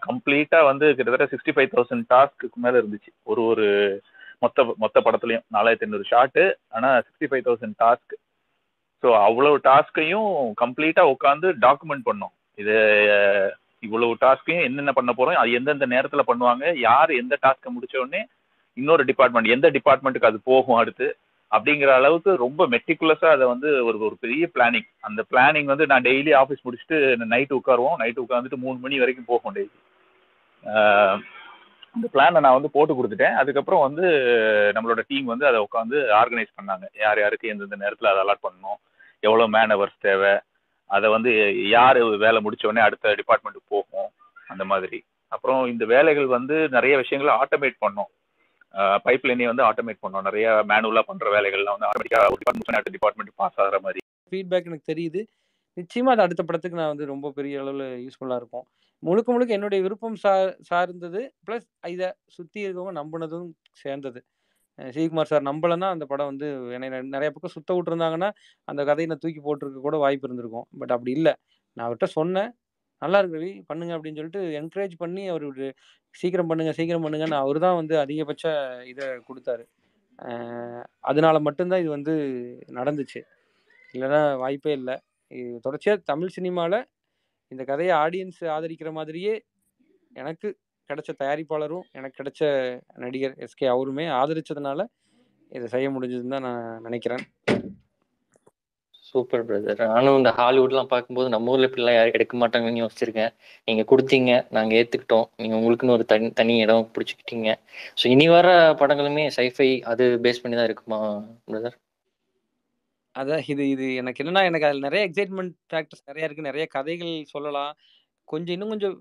கம்ப்ளீட்டா வந்து கிட்டத்தட்ட 65,000 டாஸ்க்கு மேல இருந்துச்சு. ஒரு மொத்த படத்துலயும் 4,800 ஷார்ட், ஆனா 65,000 டாஸ்க். ஸோ அவ்வளவு டாஸ்கையும் கம்ப்ளீட்டா உட்காந்து டாக்குமெண்ட் பண்ணோம். இது இவ்வளவு டாஸ்கையும் என்னென்ன பண்ண போறோம், அது எந்தெந்த நேரத்துல பண்ணுவாங்க, யார் எந்த டாஸ்க்கை முடிச்ச உடனே இன்னொரு டிபார்ட்மெண்ட் எந்த டிபார்ட்மெண்ட்டுக்கு அது போகும் அடுத்து அப்படிங்கிற அளவுக்கு ரொம்ப மெட்டிகுலஸா அதை வந்து ஒரு பெரிய பிளானிங். அந்த பிளானிங் வந்து நான் டெய்லி ஆஃபீஸ் முடிச்சுட்டு நைட்டு உட்காந்துட்டு 3 மணி வரைக்கும் போகும் டெய்லி. அந்த பிளானை நான் வந்து போட்டு கொடுத்துட்டேன். அதுக்கப்புறம் வந்து நம்மளோட டீம் வந்து அதை உட்காந்து ஆர்கனைஸ் பண்ணாங்க. யார் யாருக்கு எந்தெந்த நேரத்தில் அதை அலாட் பண்ணணும், எவ்வளோ மேன் ஹவர்ஸ் தேவை, அதை வந்து யார் வேலை முடிச்ச உடனே அடுத்த டிபார்ட்மெண்ட்டுக்கு போகும், அந்த மாதிரி. அப்புறம் இந்த வேலைகள் வந்து நிறைய விஷயங்களை ஆட்டோமேட் பண்ணோம். பைப்லைனே வந்து ஆட்டோமேட் பண்ணோம். நிறைய மேனுவலா பண்ற வேலைகள்லாம் வந்து ஆட்டோமேட்டிக்கா அடுத்த டிபார்ட்மெண்ட் பாஸ் ஆகிற மாதிரி. ஃபீட்பேக் எனக்கு தெரியுது. நிச்சயமா அது அடுத்த படத்துக்கு நான் வந்து ரொம்ப பெரிய அளவில் யூஸ்ஃபுல்லாக இருக்கும். முழுக்க என்னுடைய விருப்பம் சார்ந்தது, ப்ளஸ் இதை சுற்றி இருக்கவங்க நம்பினதும் சேர்ந்தது. சிவகுமார் சார் நம்பலைன்னா அந்த படம் வந்து என்னை நிறைய பக்கம் சுத்த விட்டுருந்தாங்கன்னா அந்த கதையை நான் தூக்கி போட்டிருக்க கூட வாய்ப்பு இருந்திருக்கும். பட் அப்படி இல்லை. நான் அவர்கிட்ட சொன்னேன், நல்லா இருக்கு ரவி பண்ணுங்க அப்படின்னு சொல்லிட்டு என்கரேஜ் பண்ணி அவர் சீக்கிரம் பண்ணுங்கன்னு அவர் தான் வந்து அதிகபட்ச இதை கொடுத்தாரு. அதனால மட்டும்தான் இது வந்து நடந்துச்சு, இல்லைன்னா வாய்ப்பே இல்லை. தொடர்ச்சியாக தமிழ் சினிமாவில் இந்த கதையை ஆடியன்ஸ் ஆதரிக்கிற மாதிரியே எனக்கு கிடைச்ச தயாரிப்பாளரும் எனக்கு கிடைச்ச நடிகர் எஸ்கே அவருமே ஆதரிச்சதுனால இதை செய்ய முடிஞ்சதுன்னு தான் நான் நினைக்கிறேன். Super brother. நானும் இந்த ஹாலிவுட்லாம் பார்க்கும்போது நம்ம ஊர்ல இப்படிலாம் யாரும் எடுக்க மாட்டாங்கன்னு யோசிச்சிருக்கேன். நீங்க கொடுத்தீங்க, நாங்க ஏத்துக்கிட்டோம். நீங்க உங்களுக்குன்னு ஒரு தனி இடம் பிடிச்சிக்கிட்டீங்க. ஸோ இனி வர படங்களுமே சைஃபை அது பேஸ் பண்ணி தான் இருக்குமா பிரதர்? அதான் இது எனக்கு என்னன்னா, எனக்கு அதில் நிறைய எக்ஸைட்மெண்ட் ஃபேக்டர்ஸ் நிறைய இருக்கு. நிறைய கதைகள் சொல்லலாம். இன்னும் கொஞ்சம்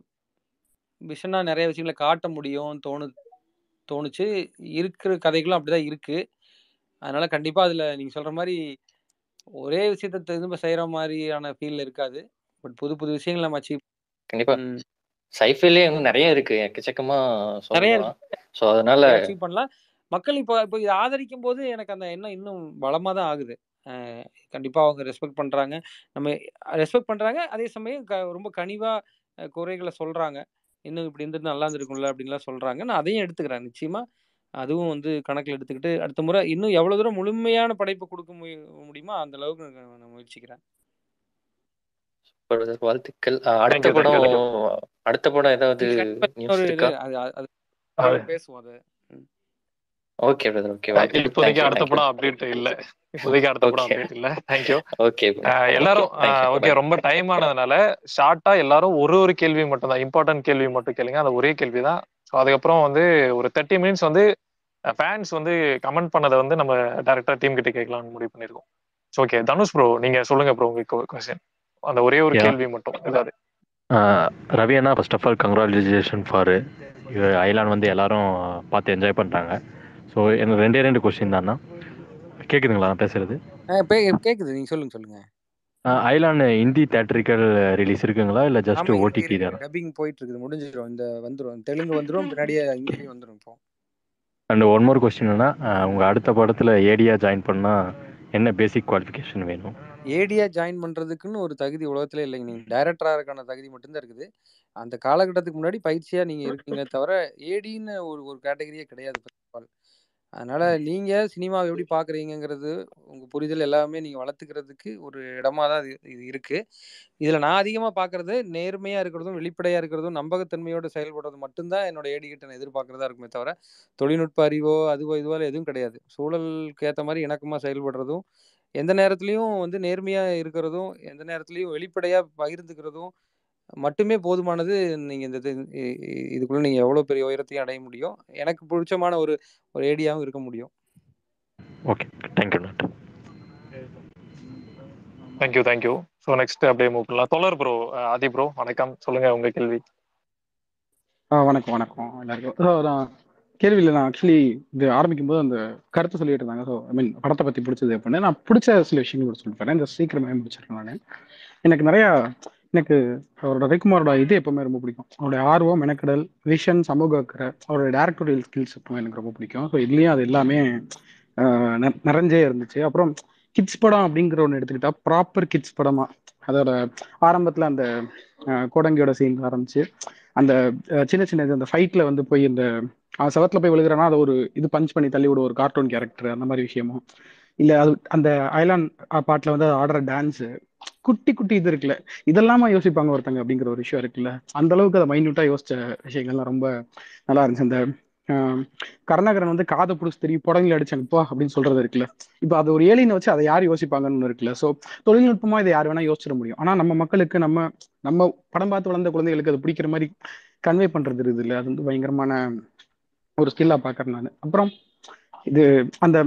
விஷனா நிறைய விஷயங்களை காட்ட முடியும் தோணுச்சு. இருக்கிற கதைகளும் அப்படிதான் இருக்கு. அதனால கண்டிப்பா அதுல நீங்க சொல்ற மாதிரி ஒரே விஷயத்த திரும்ப செய்யற மாதிரியான ஃபீல் இருக்காது. பட் புது புது விஷயங்களை நம்ம அச்சீவ் கண்டிப்பா சைஃபைலயே இன்னும் நிறைய இருக்கு, எக்கச்சக்கமா நிறைய சொல்லலாம். ஸோ அதனால அச்சீவ் பண்ணலாம். மக்கள் இப்போ இதை ஆதரிக்கும் போது எனக்கு அந்த எண்ணம் இன்னும் பலமா தான் ஆகுது. கண்டிப்பா அவங்க ரெஸ்பெக்ட் பண்றாங்க, நம்ம ரெஸ்பெக்ட் பண்றாங்க. அதே சமயம் ரொம்ப கனிவா குறைகளை சொல்றாங்க. இன்னும் இப்படி இருந்துட்டு நல்லா இருந்திருக்கும்ல அப்படின்லாம் சொல்றாங்க. நான் அதையும் எடுத்துக்கிறேன் நிச்சயமா. அதுவும் வந்து கணக்கில் எடுத்துக்கிட்டு அடுத்த முறை இன்னும் எவ்வளவு தூரம் முழுமையான படைப்பு கொடுக்க முடியுமோ அந்த அளவுக்கு நான் முயற்சிக்கிறேன். பிரதர் வாழ்த்துக்கள். அடுத்த படம் ஏதாவது நியூஸ் இருக்கா? பேசுவோம் அது. Okay brother, okay. இப்போதைக்கு அடுத்த படம் அப்டேட் இல்ல. இப்போதைக்கு அடுத்த படம் அப்டேட் இல்ல. தேங்க்யூ. ஓகே எல்லாரும் ஓகே. ரொம்ப டைம் ஆனதுனால ஷார்ட்டா எல்லாரும் ஒரு கேள்வி மட்டும் தான், இம்பார்ட்டன்ட் கேள்வி மட்டும் கேளுங்க. அது ஒரே கேள்வி தான். ஸோ அதுக்கப்புறம் வந்து ஒரு 30 மினிட்ஸ் வந்து ஃபேன்ஸ் வந்து கமெண்ட் பண்ணதை வந்து நம்ம டைரக்டா டீம் கிட்ட கேட்கலாம்னு முடிவு பண்ணிருக்கோம். ஓகே தனுஷ் ப்ரோ, நீங்க சொல்லுங்க ப்ரோ உங்களுக்கு கொஸ்டின். அந்த ஒரே ஒரு கேள்வி மட்டும் ஏதாவது. ரவி அண்ணா, first of all congratulation for Ayalaan வந்து எல்லாரும் பார்த்து என்ஜாய் பண்ணுறாங்க. ஸோ எனக்கு ரெண்டு கொஸ்டின் தான்ண்ணா. கேட்குதுங்களா நான் பேசுறது? கேட்குது, நீங்கள் சொல்லுங்க. ஐலாண்ட் ஹிந்தி தியேட்டரிக்கல் ரிலீஸ் இருக்குங்களா இல்லை ஜஸ்ட் ஓடிடி தானே? டப்பிங் போயிட்டு இருக்குது, முடிஞ்சிடும். வந்துடும், தெலுங்கு வந்துடும், பின்னாடியே ஹிந்தி வந்துடும் இப்போ. அண்ட் ஒன் மோர் கொஸ்டின் என்னன்னா, உங்கள் அடுத்த படத்தில் ஏடியா ஜாயின் பண்ணால் என்ன பேசிக் குவாலிஃபிகேஷன் வேணும்? ஏடியா ஜாயின் பண்ணுறதுக்குன்னு ஒரு தகுதி உலகத்துல இல்லைங்க. நீங்கள் டைரக்டராக இருக்கான தகுதி மட்டும்தான் இருக்குது. அந்த காலகட்டத்துக்கு முன்னாடி பயிற்சியாக நீங்கள் இருக்கீங்களே தவிர ஏடின்னு ஒரு கேட்டகரியே கிடையாது. அதனால நீங்கள் சினிமாவை எப்படி பார்க்குறீங்கிறது உங்கள் புரிதல் எல்லாமே நீங்கள் வளர்த்துக்கிறதுக்கு ஒரு இடமா தான் இது இருக்குது. இதில் நான் அதிகமாக பார்க்குறது நேர்மையாக இருக்கிறதும், வெளிப்படையாக இருக்கிறதும், நம்பகத்தன்மையோடு செயல்படுறது மட்டும்தான் என்னோட ஏடிகிட்ட நான் எதிர்பார்க்குறதா இருக்குமே தவிர தொழில்நுட்ப அறிவோ அதுவோ இதுவோ எதுவும் கிடையாது. சூழலுக்கு ஏற்ற மாதிரி இணக்கமாக செயல்படுறதும், எந்த நேரத்துலையும் வந்து நேர்மையாக இருக்கிறதும், எந்த நேரத்துலையும் வெளிப்படையாக பகிர்ந்துக்கிறதும் மட்டுமே போதுமானது. நீங்கள் இதுக்குள்ளே நீங்கள் எவ்வளோ பெரிய உயரத்தையும் அடைய முடியும். எனக்கு பிடிச்சமான ஒரு ஏடியாவும் இருக்க முடியும். Okay, thank you. Thank you. So next அப்படியே மூவ் பண்ணலாம். தொலர் ப்ரோ, ஆதி ப்ரோ வணக்கம், சொல்லுங்க உங்க கேள்வி. வணக்கம் எல்லாருக்கும். நான் கேள்வியில் நான் ஆக்சுவலி இது ஆரம்பிக்கும் போது அந்த கருத்தை சொல்லிட்டு இருந்தாங்க. ஸோ ஐ மீன் படத்தை பற்றி பிடிச்சது அப்படின்னு நான் பிடிச்ச சில விஷயங்கள் கூட சொல்லிட்டு போறேன். இந்த சீக்கிரமே முடிச்சிருக்கேன் நான். எனக்கு அவரோட ரவிக்குமாரோட இது எப்பவுமே ரொம்ப பிடிக்கும். அவருடைய ஆர்வம், மெனக்கடல், விஷன், சமூக அக்கறை, அவருடைய டேரக்டோரியல் ஸ்கில்ஸ் எப்பவுமே எனக்கு ரொம்ப பிடிக்கும். ஸோ இதுலேயும் அது எல்லாமே நிறைஞ்சே இருந்துச்சு. அப்புறம் கிட்ஸ் படம் அப்படிங்கிற ஒன்று எடுத்துக்கிட்டா ப்ராப்பர் கிட்ஸ் படமா, அதோட ஆரம்பத்தில் அந்த கோடங்கியோட சீன் ஆரம்பிச்சு அந்த சின்ன அந்த ஃபைட்ல வந்து போய் இந்த செவத்துல போய் விழுகிறானா அதை ஒரு இது பஞ்ச் பண்ணி தள்ளி விட ஒரு கார்ட்டூன் கேரக்டர், அந்த மாதிரி விஷயமும் இல்லை. அது அந்த ஐலாண்ட் பாட்டில் வந்து ஆடுற டான்ஸு, குட்டி இது இருக்குல்ல, இதெல்லாமா யோசிப்பாங்க ஒருத்தங்க அப்படிங்கிற ஒரு விஷயம் இருக்குல்ல. அந்த அளவுக்கு அதை மைன்யூட்டா யோசிச்ச விஷயங்கள்லாம் ரொம்ப நல்லா இருந்துச்சு. அந்த கருணாகரன் வந்து காதை பிடிச்சி தெரியும் புடங்கில அடிச்சாங்கப்பா அப்படின்னு சொல்றது இருக்குல்ல. இப்போ அது ஒரு ஏலியனை வச்சு அதை யார் யோசிப்பாங்கன்னு இருக்குல்ல. ஸோ தொழில்நுட்பமா இதை யார் வேணா யோசிச்சிட முடியும். ஆனா நம்ம மக்களுக்கு, நம்ம படம் பார்த்து வளர்ந்த குழந்தைகளுக்கு அது பிடிக்கிற மாதிரி கன்வே பண்றது இருக்குது இல்லை. அது வந்து பயங்கரமான ஒரு ஸ்கில்லா பாக்குறேன் நான். அப்புறம் இது அந்த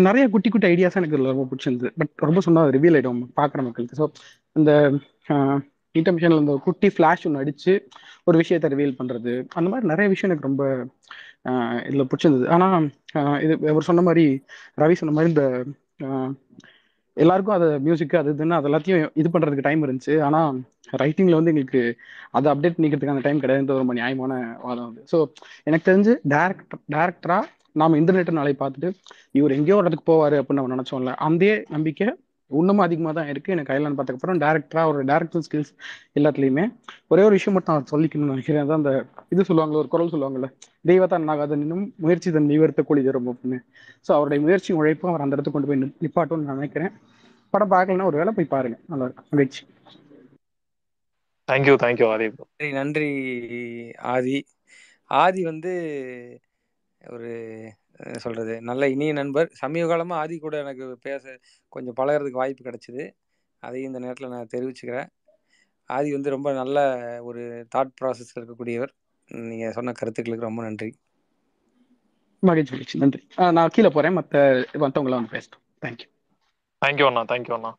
நிறைய குட்டி ஐடியாஸ் எனக்கு ரொம்ப பிடிச்சிருந்தது. பட் ரொம்ப சொன்னா ரிவீல் ஆயிடும் பாக்குற மக்களுக்கு. ஸோ இந்த இன்டர்மிஷன்ல இந்த குட்டி ஃபிளாஷ் ஒன்று அடிச்சு ஒரு விஷயத்த ரிவீல் பண்றது, அந்த மாதிரி நிறைய விஷயம் எனக்கு ரொம்ப இதுல பிடிச்சிருந்தது. ஆனா இது அவர் சொன்ன மாதிரி, ரவி சொன்ன மாதிரி, இந்த எல்லாருக்கும் அது மியூசிக் அது இதுன்னு அது எல்லாத்தையும் இது பண்றதுக்கு டைம் இருந்துச்சு. ஆனா ரைட்டிங்ல வந்து எங்களுக்கு அதை அப்டேட் பண்ணிக்கிறதுக்கான டைம் கிடையாது. ரொம்ப நியாயமான வாதம் அது. ஸோ எனக்கு தெரிஞ்சு டேரக்டரா நாம இன்டர்நெட் நாளை பார்த்துட்டு இவர் எங்கேயோ இடத்துக்கு போவாரு அப்படின்னு நம்ம நினைச்சோம்ல, அந்த நம்பிக்கை இன்னமும் அதிகமாக தான் இருக்கு எனக்கு. ஐலாண்ட் பார்த்ததுக்கப்புறம் டேரக்டரா ஒரு டேரக்டர் ஸ்கில்ஸ் எல்லாத்துலேயுமே ஒரே ஒரு விஷயம் மட்டும் நான் சொல்லிக்கணும்னு நினைக்கிறேன். அதான் அந்த இது சொல்லுவாங்களே, ஒரு குரல் சொல்லுவாங்கல்ல, தெய்வத்தான் நாகாதனும் முயற்சி தன் தெய்வத்தை கூலி தரும் அப்படின்னு. ஸோ அவருடைய முயற்சி உழைப்பும் அவர் அந்த இடத்துக்கு கொண்டு போய் நிப்பாட்டும்னு நான் நினைக்கிறேன். படம் பார்க்கலன்னா ஒரு வேளை போய் பாருங்க, நல்லா இருக்கும். மகிழ்ச்சி. தேங்க்யூ ஆதி. நன்றி ஆதி. ஆதி வந்து ஒரு சொல்றது நல்ல இனிய நண்பர். சமீப காலமா ஆதி கூட எனக்கு கொஞ்சம் பழகுறதுக்கு வாய்ப்பு கிடைச்சிது. அதையும் இந்த நேரத்தில் நான் தெரிவிச்சுக்கிறேன். ஆதி வந்து ரொம்ப நல்ல ஒரு தாட் ப்ராசஸ் இருக்கக்கூடியவர். நீங்க சொன்ன கருத்துக்களுக்கு ரொம்ப நன்றி. மகிழ்ச்சி, நன்றி. நான் கீழே போறேன், மற்றவங்களாம் வந்து பேசட்டும். தேங்க்யூ. தேங்க்யூ அண்ணா.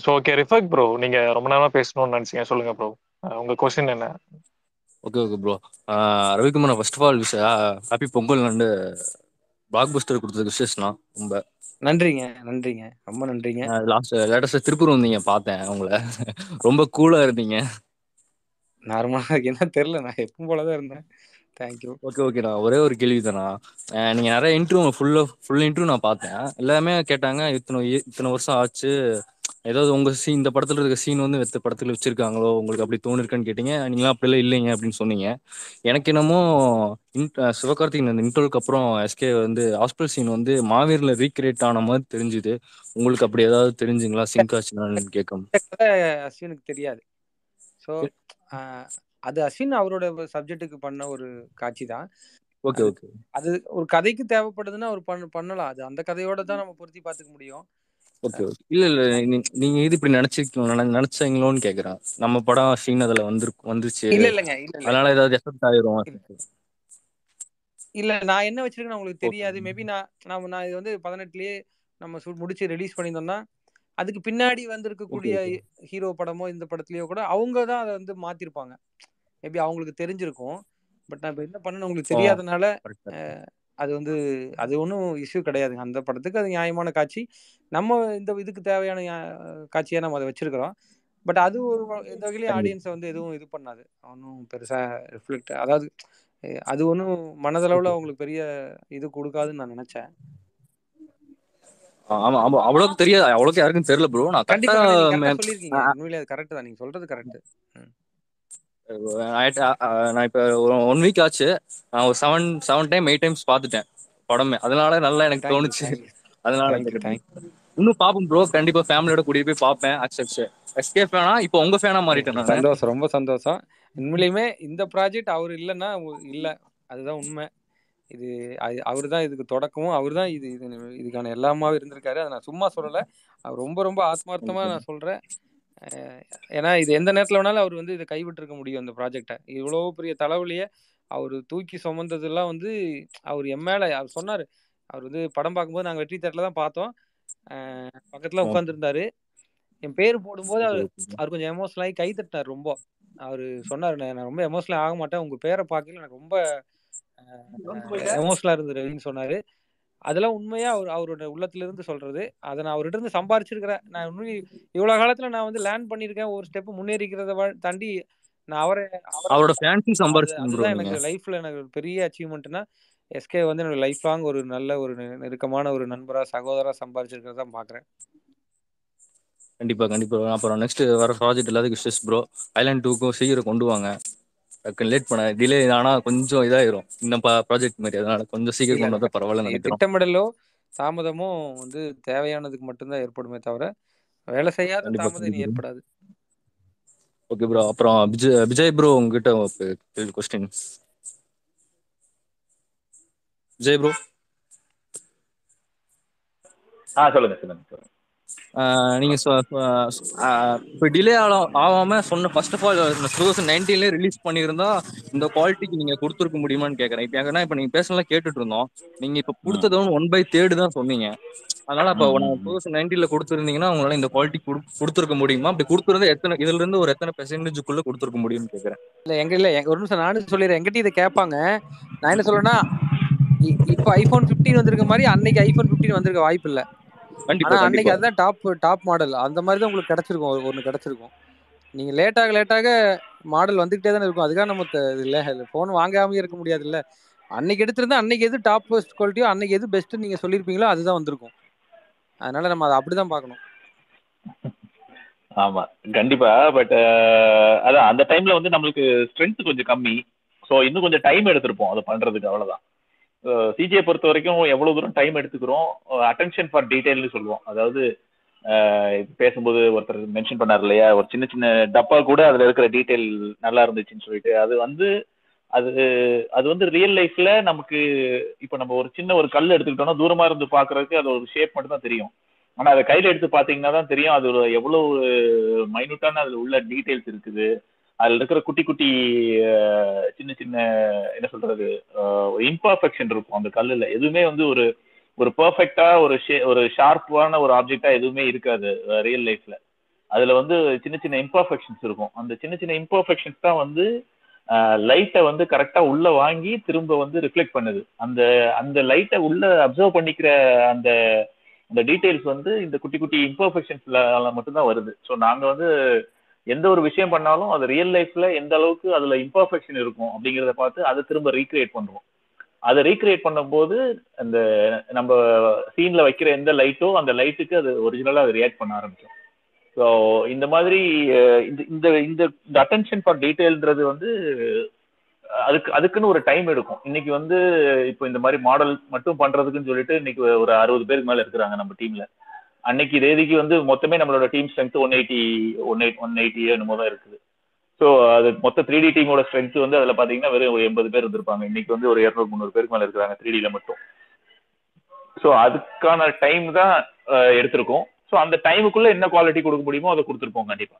ஸோ ஓகே, ரிஃபக் ப்ரோ, நீங்க ரொம்ப நேரமா பேசணும்னு நினைச்சீங்க, சொல்லுங்க ப்ரோ. உங்க கொஸ்டின் என்ன? Okay bro. Ravikumar, first of all happy Pongal and blockbuster கொடுத்ததுக்கு விஷயம்னா ரொம்ப நன்றிங்க. ரொம்ப நன்றிங்க. லேட்டஸ்டா திருப்பூர் வந்தீங்க, பார்த்தேன் உங்களை. ரொம்ப கூலா இருந்தீங்க. நார்மலா என்ன தெரியல, நான் எப்பவும் போலதான் இருந்தேன். தேங்க்யூ. ஓகே நான் ஒரே ஒரு கேள்வி தானா, நீங்க நிறைய இன்டர்வியூ ஃபுல் இன்டர்வியூ நான் பார்த்தேன். எல்லாமே கேட்டாங்க, இத்தனை வருஷம் ஆச்சு, ஏதாவது உங்க சீன், இந்த படத்துல இருக்க சீன் வந்து வெத்த படத்துல வச்சிருக்காங்களோ, உங்களுக்கு அப்படி தோணிருக்கான்னு கேட்டீங்க. நீங்களாம் அப்படிலாம் இல்லைங்க அப்படின்னு சொன்னீங்க. எனக்கு என்னமோ சிவகார்த்திகேயன் அந்த இன்டர்வியூக்கு அப்புறம் எஸ்கே வந்து ஹாஸ்பிட்டல் சீன் வந்து மாவீரில் ரீக்ரியேட் ஆன மாதிரி தெரிஞ்சுது. உங்களுக்கு அப்படி ஏதாவது தெரிஞ்சுங்களா, சிங்க் ஆச்சுன்னு கேட்கும்? அஸ்வினுக்கு தெரியாது. ஸோ அது அஸ்வின் அவரோட சப்ஜெக்டுக்கு பண்ண ஒரு காட்சி தான். ஓகே அது ஒரு கதைக்கு தேவைப்படுதுன்னா அவர் பண்ணலாம். அது அந்த கதையோட தான் நம்ம பொருத்தி பார்த்துக்க முடியும். ஓகே இல்ல நீங்க இது இப்படி நினைச்சீங்களோன்னு கேக்குறேன். நம்ம படம் சீன் அதுல வந்துருச்சு, இல்லைங்க அதனால ஏதாவது எஃபெக்ட் ஆயிரும். இல்ல, நான் என்ன வச்சிருக்கேன்னு உங்களுக்கு தெரியாது. மேபி நான் இது வந்து 18லயே நம்ம முடிச்சு ரிலீஸ் பண்ணியிருந்தோம்னா, அதுக்கு பின்னாடி வந்திருக்கக்கூடிய ஹீரோ படமோ இந்த படத்துலயோ கூட அவங்க தான் அதை வந்து மாத்திருப்பாங்க. மேபி அவங்களுக்கு தெரிஞ்சிருக்கும். பட் நான் இப்போ என்ன பண்ணேன்னு உங்களுக்கு தெரியாதனால அது வந்து அது ஒன்றும் இஷ்யூ கிடையாதுங்க. அந்த படத்துக்கு அது நியாயமான காட்சி. நம்ம இந்த இதுக்கு தேவையான காட்சியாக நம்ம அதை வச்சிருக்கிறோம். பட் அது ஒரு எந்த வகையிலையும் ஆடியன்ஸை வந்து எதுவும் இது பண்ணாது, ஒன்றும் பெருசா ரிஃப்ளெக்ட், அதாவது அது ஒன்றும் மனதளவில் அவங்களுக்கு பெரிய இது கொடுக்காதுன்னு நான் நினைச்சேன். ஆமா அவ்வளவுக்கு தெரியாது, அவ்வளவுக்கு யாருக்கும் தெரியல ப்ரோ. நான் கண்டிப்பா சொல்லிருக்கீங்க, உண்மையிலே அது கரெக்ட் தான், நீங்க சொல்றது கரெக்ட். நான் இப்ப 1 வீக் ஆச்சு, நான் ஒரு 7 டைம் 8 டைம்ஸ் பார்த்துட்டேன் படமே. அதனால நல்லா எனக்கு தோணுச்சு. அதனால இன்னும் பாப்போம் ப்ரோ, கண்டிப்பா ஃபேமிலியோட கூட்டிட்டு போய் பார்ப்பேன். எஸ்கே ஃபேனா இப்போ உங்க ஃபேனா மாறிட்டேன் நான். சந்தோஷம், ரொம்ப சந்தோஷம். உண்மையிலுமே இந்த ப்ராஜெக்ட் அவர் இல்லைன்னா இல்லை, அதுதான் உண்மை. இது அவர் தான் இதுக்கு தொடக்கமும், அவர் தான் இதுக்கான எல்லாமாவும் இருந்திருக்காரு. அதை நான் சும்மா சொல்லலை, அவர் ரொம்ப ஆத்மார்த்தமா நான் சொல்றேன். ஏன்னா இது எந்த நேரத்தில் வேணாலும் அவர் வந்து இதை கைவிட்டிருக்க முடியும். இந்த ப்ராஜெக்டை இவ்வளோ பெரிய தலைவலியை அவர் தூக்கி சுமந்ததெல்லாம் வந்து அவர் மேலே அவர் சொன்னார். அவர் வந்து படம் பார்க்கும்போது நாங்கள் வெற்றி தேட்டரில் தான் பார்த்தோம், பக்கத்தில் உட்காந்துருந்தாரு. என் பேர் போடும்போது அவர் கொஞ்சம் எமோஷனல் ஆகி கை தட்டினார் ரொம்ப. அவர் சொன்னார், நான் ரொம்ப எமோஷனல் ஆக மாட்டேன், உங்க பேரை பார்க்கல எனக்கு ரொம்ப எமோஷனலா இருந்தது ரவின்னு சொன்னாரு. அதெல்லாம் உண்மையா அவரோட உள்ளத்துல இருந்து சொல்றது. அதை நான் அவர்கிட்ட இருந்து சம்பாரிச்சிருக்கிறேன். நான் இவ்வளவு காலத்துல நான் வந்து லேர்ன் பண்ணிருக்கேன், ஒரு ஸ்டெப் முன்னேறிக்கிறத தாண்டி நான் அவரோட ஃபேன்ஸி சம்பாரிச்சிருக்கேன். அதுதான் எனக்கு லைஃப்ல எனக்கு பெரிய அச்சீவ்மெண்ட்னா, எஸ்கே வந்து என்னோட லைஃப் லாங் ஒரு நல்ல ஒரு நெருக்கமான ஒரு நண்பரா சகோதரா சம்பாரிச்சிருக்கிறதா பாக்குறேன். கண்டிப்பா. அப்புறம் நெக்ஸ்ட் வர ப்ராஜெக்ட் எல்லாத்துக்கும் விஷஸ் ப்ரோ. ஐலாண்ட் 2க்கும் சீக்கிரம் கொண்டு வாங்க. லேட் பண்ண டிலே ஆனா கொஞ்சம் இதாயிரும் இந்த ப்ராஜெக்ட் மாதிரி, அதனால கொஞ்சம் சீக்கிரம் கொண்டு வந்தா பரவாயில்ல நினைக்கிறோம். திட்டமிடலோ தாமதமோ வந்து தேவையானதுக்கு மட்டும்தான் ஏற்படுமே தவிர வேலை செய்யாத தாமதம் ஏற்படாது. Okay bro. அப்புறம் விஜய் ப்ரோ, உங்ககிட்ட கொஸ்டின். விஜய் ப்ரோ சொல்லுங்க. நீங்க இப்போ டிலே ஆகாம சொன்ன ஃபர்ஸ்ட் ஆஃப் ஆல் 2019 ரிலீஸ் பண்ணியிருந்தா இந்த குவாலிட்டிக்கு நீங்க கொடுத்துருக்க முடியுமான்னு கேட்கறேன். இப்போ நீங்க பேசலாம் கேட்டுட்டு இருந்தோம், நீங்க இப்போ கொடுத்தது 1/3 தான் சொன்னீங்க. அதனால அப்போ 2019 கொடுத்துருந்தீங்கன்னா உங்களால இந்த குவாலிட்டி கொடுத்துருக்க முடியுமா? அப்படி கொடுத்துருந்தா இதுல இருந்து ஒரு எத்தனை பெர்சன்டேஜுக்குள்ள கொடுத்துருக்க முடியும்னு கேட்கறேன். இல்ல ஒரு நிமிஷம் நானும் சொல்லிடுறேன். எங்கிட்ட இதை கேட்பாங்க, நான் என்ன சொல்றேன்னா, இப்போ ஐபோன் 15 வந்திருக்க மாதிரி அன்னைக்கு ஐபோன் 15 வந்திருக்க வாய்ப்பு இல்லை. ஆனா அன்னைக்கு அதுதான் டாப் மாடல். அந்த மாதிரி தான் உங்களுக்கு கிடைச்சிருக்கும், ஒன்று கிடைச்சிருக்கும். நீங்க லேட்டாக மாடல் வந்துகிட்டே தானே இருக்கும். அதுக்காக நம்ம போன் வாங்காம இருக்க முடியாது இல்ல. அன்னைக்கு எடுத்திருந்தா அன்னைக்கு எது டாப் ஃபர்ஸ்ட் குவாலிட்டியோ, அன்னைக்கு எது பெஸ்ட் நீங்க சொல்லியிருப்பீங்களோ அதுதான் வந்திருக்கும். அதனால நம்ம அதை அப்படிதான் பார்க்கணும். ஆமா கண்டிப்பா. பட் அதான் அந்த டைம்ல வந்து நம்மளுக்கு ஸ்ட்ரென்த் கொஞ்சம் கம்மி. ஸோ இன்னும் கொஞ்சம் டைம் எடுத்திருப்போம் அதை பண்றதுக்கு, அவ்வளவுதான். சிஜியை பொறுத்த வரைக்கும் எவ்வளவு தூரம் டைம் எடுத்துக்கிறோம், அட்டென்ஷன் ஃபார் டீடைல்னு சொல்லுவோம். அதாவது பேசும்போது ஒருத்தர் மென்ஷன் பண்ணார் இல்லையா, ஒரு சின்ன சின்ன டப்பா கூட அதுல இருக்கிற டீடைல் நல்லா இருந்துச்சுன்னு சொல்லிட்டு, அது வந்து அது அது வந்து ரியல் லைஃப்ல நமக்கு இப்ப நம்ம ஒரு சின்ன ஒரு கல் எடுத்துக்கிட்டோம்னா தூரமா இருந்து பாக்குறதுக்கு அது ஒரு ஷேப் மட்டும் தான் தெரியும். ஆனா அதை கையில எடுத்து பாத்தீங்கன்னா தான் தெரியும் அது எவ்வளவு மைனூட்டான அதுல உள்ள டீடைல்ஸ் இருக்குது. அதுல இருக்கிற குட்டி குட்டி சின்ன சின்ன என்ன சொல்றது இம்பர்ஃபெக்ஷன் இருக்கும் அந்த கல்லுல. எதுவுமே வந்து ஒரு ஒரு பெர்ஃபெக்டா ஒரு ஷார்ப்பான ஒரு ஆப்ஜெக்டா எதுவுமே இருக்காது ரியல் லைஃப்ல. அதுல வந்து சின்ன சின்ன இம்பர்ஃபெக்ஷன்ஸ் இருக்கும். அந்த சின்ன சின்ன இம்பர்ஃபெக்ஷன்ஸ் தான் வந்து லைட்டை வந்து கரெக்டா உள்ள வாங்கி திரும்ப வந்து ரிஃப்ளெக்ட் பண்ணுது. அந்த அந்த லைட்டை உள்ள அப்சர்வ் பண்ணிக்கிற அந்த அந்த டீடைல்ஸ் வந்து இந்த குட்டி குட்டி இம்பர்ஃபெக்ஷன்ஸ்ல மட்டும்தான் வருது. ஸோ நாங்க வந்து எந்த ஒரு விஷயம் பண்ணாலும் அது ரியல் லைஃப்ல எந்த அளவுக்கு அதுல இம்பர்ஃபெக்ஷன் இருக்கும் அப்படிங்கிறத பார்த்து அதை திரும்ப ரீக்ரியேட் பண்றோம். அதை ரீக்ரியேட் பண்ணும்போது அந்த நம்ம சீன்ல வைக்கிற எந்த லைட்டோ அந்த லைட்டுக்கு அது ஒரிஜினலா அது ரியாக்ட் பண்ண ஆரம்பிக்கும். ஸோ இந்த மாதிரி இந்த இந்த அட்டென்ஷன் ஃபார் டீடைல்ன்றது வந்து அதுக்குன்னு ஒரு டைம் எடுக்கும். இன்னைக்கு வந்து இப்போ இந்த மாதிரி மாடல் மட்டும் பண்றதுக்குன்னு சொல்லிட்டு இன்னைக்கு ஒரு 60 பேருக்கு மேல இருக்கிறாங்க நம்ம டீம்ல. அன்னைக்கு தேதிக்கு வந்து மொத்தமே நம்மளோட டீம் ஸ்ட்ரென்த் 180 என்னமோ தான் இருக்குது. ஸோ அது மொத்த 3D டீமோட ஸ்ட்ரென்த் வந்து அதுல பாத்தீங்கன்னா வெறும் 80 பேர் இருந்திருப்பாங்க. இன்னைக்கு வந்து ஒரு 200-300 பேருக்கு மேல இருக்கிறாங்க 3Dல மட்டும். ஸோ அதுக்கான டைம் தான் எடுத்திருக்கோம். ஸோ அந்த டைமுக்குள்ள என்ன குவாலிட்டி கொடுக்க முடியுமோ அதை கொடுத்துருப்போம் கண்டிப்பா.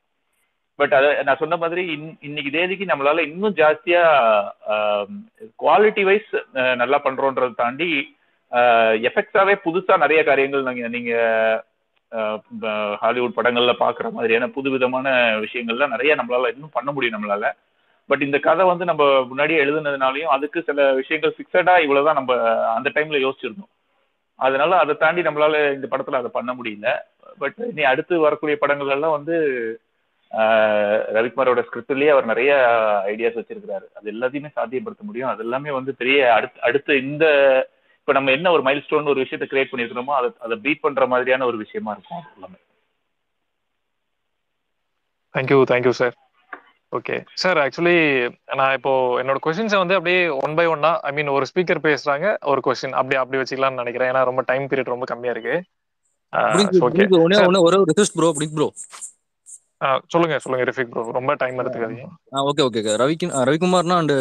பட் அதை நான் சொன்ன மாதிரி இன்னைக்கு தேதிக்கு நம்மளால இன்னும் ஜாஸ்தியா குவாலிட்டி வைஸ் நல்லா பண்றோன்றதை தாண்டி எஃபெக்ட்ஸாவே புதுசா நிறைய காரியங்கள் நீங்க ஹாலிவுட் படங்கள்ல பாக்குற மாதிரியான புதுவிதமான விஷயங்கள்லாம் நிறைய நம்மளால இன்னும் பண்ண முடியும் நம்மளால. பட் இந்த கதை வந்து நம்ம முன்னாடியே எழுதுனதுனாலையும் அதுக்கு சில விஷயங்கள் பிக்சடா இவ்வளவுதான் நம்ம அந்த டைம்ல யோசிச்சிருந்தோம். அதனால அதை தாண்டி நம்மளால இந்த படத்துல அதை பண்ண முடியல. பட் இனி அடுத்து வரக்கூடிய படங்கள் எல்லாம் வந்து ரவிக்குமாரோட ஸ்கிரிப்ட்லயே அவர் நிறைய ஐடியாஸ் வச்சிருக்கிறாரு. அது எல்லாத்தையுமே சாத்தியப்படுத்த முடியும். அது எல்லாமே வந்து பெரிய அடுத்து இந்த இப்ப நம்ம என்ன ஒரு மைல் ஸ்டோன் ஒரு விஷயத்தை கிரியேட் பண்ணிருக்கிறோமோ அதை பீட் பண்ற மாதிரியான ஒரு விஷயமா இருக்கும் அது எல்லாமே. Thank you sir. Okay sir, actually நான் இப்போ என்னோட கொஸ்டின்ஸை வந்து அப்படியே 1 by 1 ஐ மீன் ஒரு ஸ்பீக்கர் பேசுறாங்க ஒரு கொஸ்டின் அப்படி வச்சுக்கலாம்னு நினைக்கிறேன். ஏன்னா ரொம்ப டைம் பீரியட் ரொம்ப கம்மியா இருக்கு. ஒரே ஒரு ரிக்வெஸ்ட் ப்ரோ, ப்ரோ சொல்லுங்க ரிஃபிக் ப்ரோ, ரொம்ப டைம் எடுத்துக்காதீங்க. ஓகே ரவிக்குமார்னா அண்ட்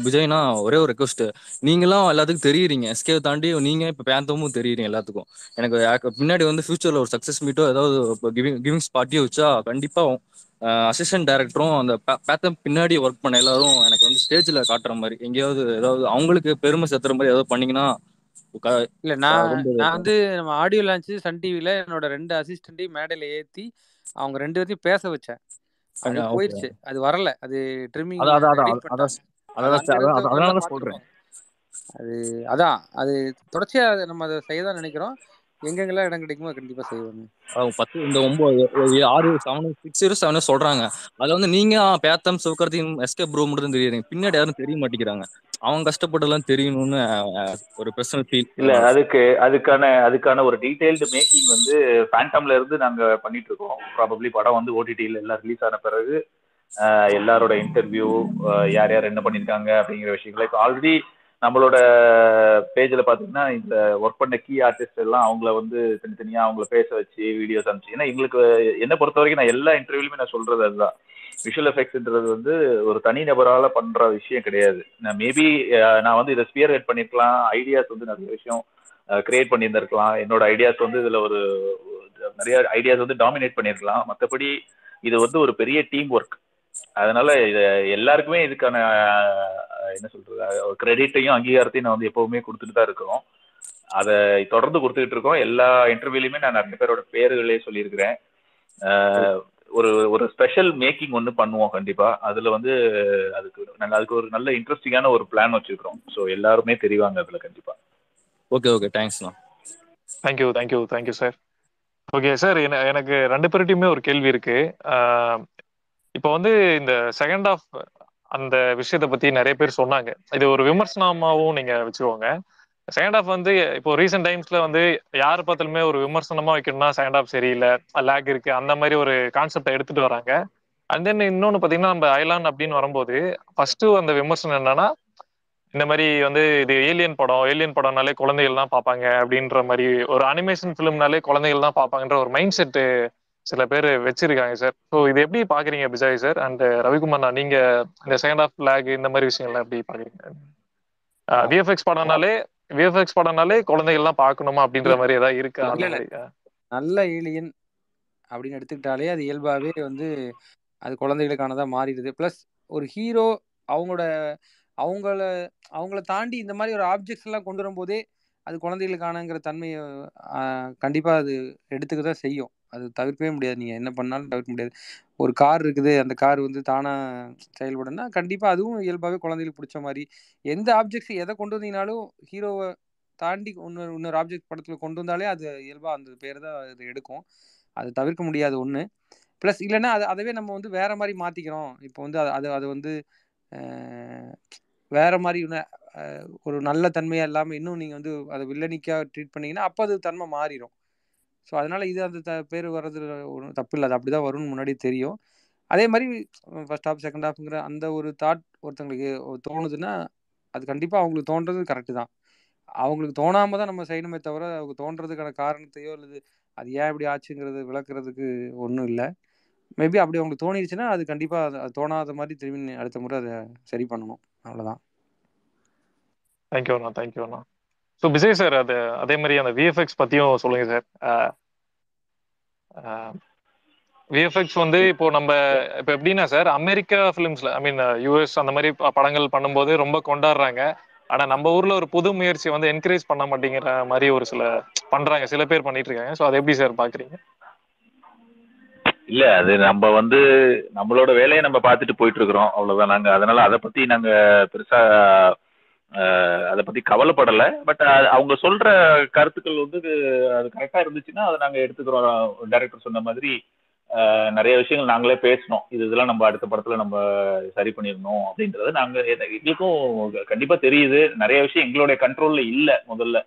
விஜய்னா ஒரே ஒரு ரெக்வஸ்ட். நீங்களாம் எல்லாத்துக்கும் தெரியுறீங்க, எஸ்கே தாண்டி நீங்க இப்ப பேந்தமும் தெரியுறீங்க எல்லாத்துக்கும். எனக்கு பின்னாடி வந்து ஃபியூச்சர்ல ஒரு சக்சஸ் மீட்டோ ஏதாவது கிவிங் பார்ட்டியோ வச்சா கண்டிப்பா அசிஸ்டன்ட் டைரக்டரும் அந்த பேத்தம் பின்னாடி ஒர்க் பண்ண எல்லாரும் எனக்கு வந்து ஸ்டேஜ்ல காட்டுற மாதிரி எங்கேயாவது ஏதாவது அவங்களுக்கு பெருமை சேர்த்துற மாதிரி ஏதாவது பண்ணீங்கன்னா இல்ல. நான் வந்து நம்ம ஆடியோ லான்ச் சன் டிவில என்னோட 2 அசிஸ்டன்ட்டையும் மேடையில ஏத்தி அவங்க 2 பேரையும் பேச வச்சேன். அது போயிருச்சு, அது வரல, அது ட்ரிம்மிங் சொல்றேன். அது அதான் அது தொடர்ச்சியா நம்ம அதை செய்யதான் நினைக்கிறோம். எங்கெங்கெல்லாம் இடம் கிடைக்குமோ கண்டிப்பா செய்வோம். 10 இந்த 9 6 7 6 இயர்ஸ் 7 சொல்றாங்க. அதுல வந்து நீங்க பேத்தம் சிவகார்த்திகேயன் எஸ்கே ப்ரோ மட்டும் தான் தெரியுறீங்க, பின்னாடி யாரும் தெரிய மாட்டேங்கிறாங்க. அவங்க கஷ்டப்பட்டெல்லாம் தெரியணும்னு ஒரு பர்சனல் ஃபீல். இல்ல அதுக்கான ஒரு டீடைல்டு மேக்கிங் வந்து ஃபேண்டம்ல இருந்து நாங்க பண்ணிட்டு இருக்கோம். ப்ராபப்ளி படம் வந்து ஓடிடியில் எல்லாம் ரிலீஸ் ஆன பிறகு எல்லாரோட இன்டர்வியூ யார் யார் என்ன பண்ணியிருக்காங்க அப்படிங்கிற விஷயங்களை இப்போ ஆல்ரெடி நம்மளோட பேஜ்ல பாத்தீங்கன்னா இந்த ஒர்க் பண்ண கீ ஆர்டிஸ்ட் எல்லாம் அவங்கள வந்து தனித்தனியா அவங்கள பேச வச்சு வீடியோஸ் அனுப்பிச்சு. ஏன்னா எங்களுக்கு என்ன பொறுத்த வரைக்கும் நான் எல்லா இன்டர்வியூலுமே நான் சொல்றது அதுதான், விஷுவல் எஃபெக்ட்ஸ்ன்றது வந்து ஒரு தனி நபரால பண்ற விஷயம் கிடையாது. நான் மேபி நான் வந்து இதை ஸ்பியர் ஹெட் பண்ணிருக்கலாம், ஐடியாஸ் வந்து நிறைய விஷயம் கிரியேட் பண்ணியிருந்திருக்கலாம், என்னோட ஐடியாஸ் வந்து இதுல ஒரு நிறைய ஐடியாஸ் வந்து டாமினேட் பண்ணியிருக்கலாம். மற்றபடி இது வந்து ஒரு பெரிய டீம் ஒர்க். அதனால இது எல்லாருக்குமே இதுக்கான என்ன சொல்றது கிரெடிட்டையும் அங்கீகாரத்தையும் நான் வந்து எப்பவுமே கொடுத்துட்டு தான் இருக்கிறோம். அதை தொடர்ந்து கொடுத்துக்கிட்டு இருக்கோம். எல்லா இன்டர்வியூலையுமே நான் நிறைய பேரோட பேர்களே சொல்லியிருக்கிறேன். ஒரு ஒரு ஸ்பெஷல் மேக்கிங் ஒன்று பண்ணுவோம் கண்டிப்பா. அதுல வந்து அதுக்கு ஒரு நல்ல இன்ட்ரெஸ்டிங்கான ஒரு பிளான் வச்சிருக்கிறோம். ஸோ எல்லாருமே தெரிவாங்க அதுல கண்டிப்பா. ஓகே தேங்க்ஸ்ண்ணா. Thank you sir. ஓகே சார், எனக்கு 2 பேர்கிட்டயுமே ஒரு கேள்வி இருக்கு. இப்போ வந்து இந்த செகண்ட் ஆஃப் அந்த விஷயத்தை பத்தி நிறைய பேர் சொன்னாங்க. இது ஒரு விமர்சனமாவும் நீங்க வச்சுக்கோங்க. செகண்ட் ஆஃப் வந்து இப்போ ரீசெண்ட் டைம்ஸ்ல வந்து யாரு பார்த்தாலுமே ஒரு விமர்சனமா வைக்கணும்னா செகண்ட் ஆஃப் சரியில்லை, லேக் இருக்கு, அந்த மாதிரி ஒரு கான்செப்டை எடுத்துட்டு வராங்க. அண்ட் தென் இன்னொன்னு பாத்தீங்கன்னா நம்ம அயலான் அப்படின்னு வரும்போது ஃபர்ஸ்ட் அந்த விமர்சனம் என்னன்னா இந்த மாதிரி வந்து இது ஏலியன் படம்னாலே குழந்தைகள் தான் பார்ப்பாங்க அப்படின்ற மாதிரி, ஒரு அனிமேஷன் ஃபிலிம்னாலே குழந்தைகள் தான் பார்ப்பாங்கன்ற ஒரு மைண்ட் செட்டு சில பேர் வச்சிருக்காங்க சார். ஸோ இது எப்படி பாக்குறீங்க பிஜாய் சார் அண்ட் ரவிக்குமார்ண்ணா, நீங்க இந்த செகண்ட் ஆஃப் லேக் இந்த மாதிரி விஷயங்கள்லாம் எப்படி பாக்குறீங்க? விஎஃப்எக்ஸ் படம்னாலே குழந்தைகள்லாம் பார்க்கணுமா அப்படின்ற இல்ல மாதிரி ஏதாவது இருக்கா அந்த இல்ல மாதிரி? நல்ல ஏலியன் அப்படின்னு எடுத்துக்கிட்டாலே அது இயல்பாகவே வந்து அது குழந்தைகளுக்கானதாக மாறிடுது. ப்ளஸ் ஒரு ஹீரோ அவங்களோட அவங்கள அவங்கள தாண்டி இந்த மாதிரி ஒரு ஆப்ஜெக்ட்ஸ் எல்லாம் கொண்டு வரும்போதே அது குழந்தைகளுக்கானங்கிற தன்மையை கண்டிப்பாக அது எடுத்துக்க தான் செய்யும். அது தவிர்க்கவே முடியாது. நீங்கள் என்ன பண்ணாலும் தவிர்க்க முடியாது. ஒரு கார் இருக்குது, அந்த கார் வந்து தானாக செயல்படுன்னா கண்டிப்பாக அதுவும் இயல்பாகவே குழந்தைகளுக்கு பிடிச்ச மாதிரி எந்த ஆப்ஜெக்ட்ஸ் எதை கொண்டு வந்தீங்கனாலும் ஹீரோவை தாண்டி இன்னொரு ஆப்ஜெக்ட் படத்தில் கொண்டு வந்தாலே அது இயல்பாக அந்த பேர் தான் அது எடுக்கும். அது தவிர்க்க முடியாது ஒன்று. ப்ளஸ் இல்லைன்னா அதவே நம்ம வந்து வேற மாதிரி மாற்றிக்கிறோம். இப்போ வந்து அது வந்து வேற மாதிரி ஒரு நல்ல தன்மையாக இல்லாமல் இன்னும் நீங்கள் வந்து அதை வில்லனிக்காக ட்ரீட் பண்ணீங்கன்னா அப்போ அது தன்மை மாறிடும். ஸோ அதனால இது அந்த பேர் வர்றது ஒன்றும் தப்பு இல்லை. அது அப்படி தான் வரும்னு முன்னாடி தெரியும். அதே மாதிரி ஃபர்ஸ்ட் ஹாஃப் செகண்ட் ஹாஃப்ங்கிற அந்த ஒரு தாட் ஒருத்தங்களுக்கு தோணுதுன்னா அது கண்டிப்பாக அவங்களுக்கு தோன்றது கரெக்டு தான். அவங்களுக்கு தோணாமல் தான் நம்ம செய்யணுமே தவிர அவங்க தோன்றதுக்கான காரணத்தையோ அல்லது அது ஏன் இப்படி ஆச்சுங்கிறது விளக்குறதுக்கு ஒன்றும் இல்லை. மேபி அப்படி அவங்களுக்கு தோணிடுச்சுன்னா அது கண்டிப்பாக அது தோணாத மாதிரி திரும்பி அடுத்த முறை அதை சரி பண்ணணும். அவ்வளோதான். தேங்க்யூண்ணா, தேங்க்யூண்ணா. ஸோ விஜய் சார், அதே மாதிரி அந்த விஎஃப்எக்ஸ் பற்றியும் சொல்லுங்க சார். விஎஃப்எக்ஸ் வந்து இப்போ நம்ம இப்போ எப்படின்னா சார், அமெரிக்கா ஃபிலிம்ஸ்ல ஐ மீன் யூஎஸ் அந்த மாதிரி படங்கள் பண்ணும்போது ரொம்ப கொண்டாடுறாங்க. ஆனா நம்ம ஊர்ல ஒரு புது முயற்சி வந்து என்கரேஜ் பண்ண மாட்டேங்கிற மாதிரி ஒரு சில பேர் பண்ணிட்டு இருக்காங்க. ஸோ அதை எப்படி சார் பாக்குறீங்க? இல்ல அது நம்ம வந்து நம்மளோட வேலையை நம்ம பார்த்துட்டு போயிட்டு இருக்கிறோம், அவ்வளவுதான். நாங்க அதனால அதை பத்தி நாங்க பெருசா அதை பத்தி கவலைப்படல. பட் அவங்க சொல்ற கருத்துக்கள் வந்து அது கரெக்டா இருந்துச்சுன்னா அதை நாங்க எடுத்துக்கிறோம். டைரக்டர் சொன்ன மாதிரி நிறைய விஷயங்கள் நாங்களே பேசணும். இதெல்லாம் நம்ம அடுத்த படத்துல நம்ம சரி பண்ணிடணும் அப்படின்றது நாங்க எங்களுக்கும் கண்டிப்பா தெரியுது. நிறைய விஷயம் எங்களுடைய கண்ட்ரோல்ல இல்ல முதல்ல.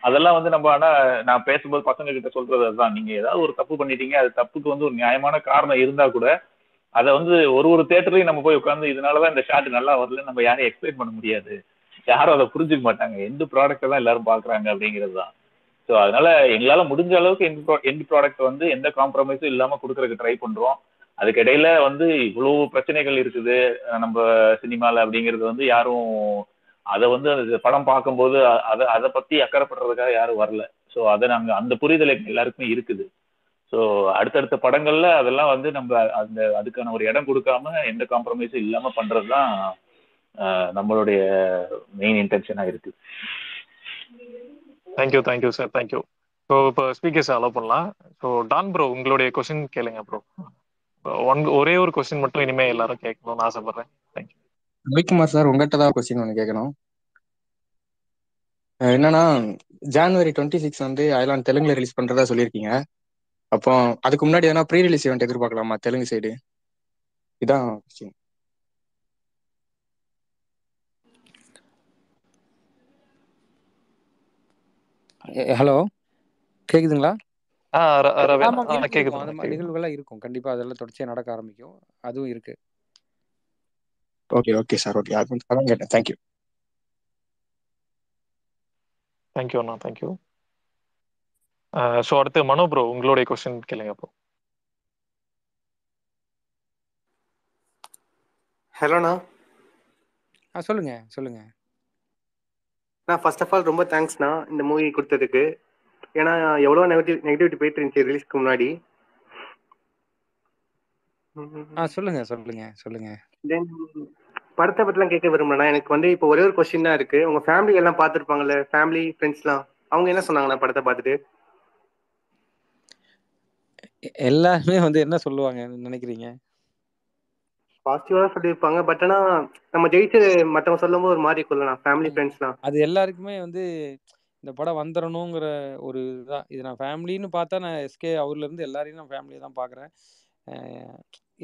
அதெல்லாம் வந்து நம்ம ஆனா நான் பேசும்போது பசங்க கிட்ட சொல்றது அதுதான், நீங்க ஏதாவது ஒரு தப்பு பண்ணிட்டீங்க, அது தப்புக்கு வந்து ஒரு நியாயமான காரணம் இருந்தா கூட அதை வந்து ஒரு தேட்டர்லயும் நம்ம போய் உட்காந்து இதனாலதான் இந்த ஷாட் நல்லா வரல நம்ம யாரையும் எக்ஸ்பிளைன் பண்ண முடியாது. யாரும் அதை புரிஞ்சுக்க மாட்டாங்க. எந்த ப்ராடக்ட் தான் எல்லாரும் பாக்குறாங்க அப்படிங்கிறது தான். ஸோ அதனால எங்களால முடிஞ்ச அளவுக்கு எந்த ப்ராடக்ட் வந்து எந்த காம்ப்ரமைஸும் இல்லாம கொடுக்கறதுக்கு ட்ரை பண்றோம். அதுக்கு இடையில வந்து இவ்வளவு பிரச்சனைகள் இருக்குது நம்ம சினிமால அப்படிங்கிறது வந்து யாரும் அதை வந்து அந்த படம் பார்க்கும்போது அதை பத்தி அக்கறைப்படுறதுக்காக யாரும் வரல. ஸோ அதை நாங்க அந்த புரிதல் எல்லாருக்குமே இருக்குது. ஸோ அடுத்தடுத்த படங்கள்ல அதெல்லாம் வந்து நம்ம அதுக்கான ஒரு இடம் கொடுக்காம எந்த காம்ப்ரமைஸும் இல்லாம பண்றதுதான் நம்மளுடைய மெயின் இன்டென்ஷனா இருக்கு. Thank you sir, thank you. ஸோ இப்போ ஸ்பீக்கர்ஸ் அலோவ் பண்ணலாம். ஸோ டான் ப்ரோ, உங்களுடைய கொஸ்டின் கேளுங்க ப்ரோ. ஒரே ஒரு கொஸ்டின் மட்டும் இனிமே எல்லாரும் கேட்கணும்னு ஆசைப்படுறேன். தேங்க்யூ. ரவிக்குமார் சார், உங்கள்கிட்ட தான் கொஸ்டின் ஒன்று கேட்கணும். என்னன்னா, ஜான்வரி 26 வந்து அயலான் தெலுங்குல ரிலீஸ் பண்றதா சொல்லியிருக்கீங்க. அப்போ அதுக்கு முன்னாடி எதனா ப்ரீ ரிலீஸ் ஈவெண்ட் எதிர்பார்க்கலாமா தெலுங்கு சைடு? இதான் கொஸ்டின். ஹலோ, கேக்குதுங்களா? ஆமா, இருக்கும். அந்த மாதிரி நிகழ்வுகள்லாம் இருக்கும். கண்டிப்பா அதெல்லாம் தொடர்ச்சியா நடக்க ஆரம்பிக்கும். அதுவும் இருக்கு. Okay sir, okay. அதான் கேட்டேன். தேங்க்யூ. தேங்க்யூ அண்ணா, தேங்க்யூ. ஸோ அடுத்து மனோ ப்ரோ, உங்களுடைய கொஸ்டின் கேளுங்க ப்ரோ. ஹலோண்ணா. சொல்லுங்க. நான் ஃபர்ஸ்ட் ஆஃப் ஆல் ரொம்ப தேங்க்ஸ்ண்ணா இந்த மூவி கொடுத்ததுக்கு. ஏன்னா எவ்வளோ நெகட்டிவிட்டி போயிட்டு இருந்துச்சு ரிலீஸ்க்கு முன்னாடி. சொல்லுங்க. தென் படத்தை பற்றிலாம் கேட்க விரும்புறேன்னா, எனக்கு வந்து இப்போ ஒரே ஒரு கொஸ்டின் தான் இருக்கு. உங்க ஃபேமிலி எல்லாம் பார்த்துருப்பாங்கல்ல, ஃபேமிலி ஃப்ரெண்ட்ஸ்லாம், அவங்க என்ன சொன்னாங்கண்ணா படத்தை பார்த்துட்டு? எல்லாருமே வந்து என்ன சொல்லுவாங்க நினைக்கிறீங்க? பாசிட்டிவா சொல்லியிருப்பாங்க. பட் ஆனா நம்ம ஜெயிச்சு மற்றவங்க சொல்லும் போது ஒரு மாதிரி கொள்ளலாம் ஃபேமிலி ஃப்ரெண்ட்ஸ்லாம். அது எல்லாருக்குமே வந்து இந்த படம் வந்துடணுங்கிற ஒரு இதுதான். இது நான் ஃபேமிலின்னு பார்த்தா நான் எஸ்கே அவர்ல இருந்து எல்லாரையும் நான் ஃபேமிலியை தான் பார்க்குறேன்.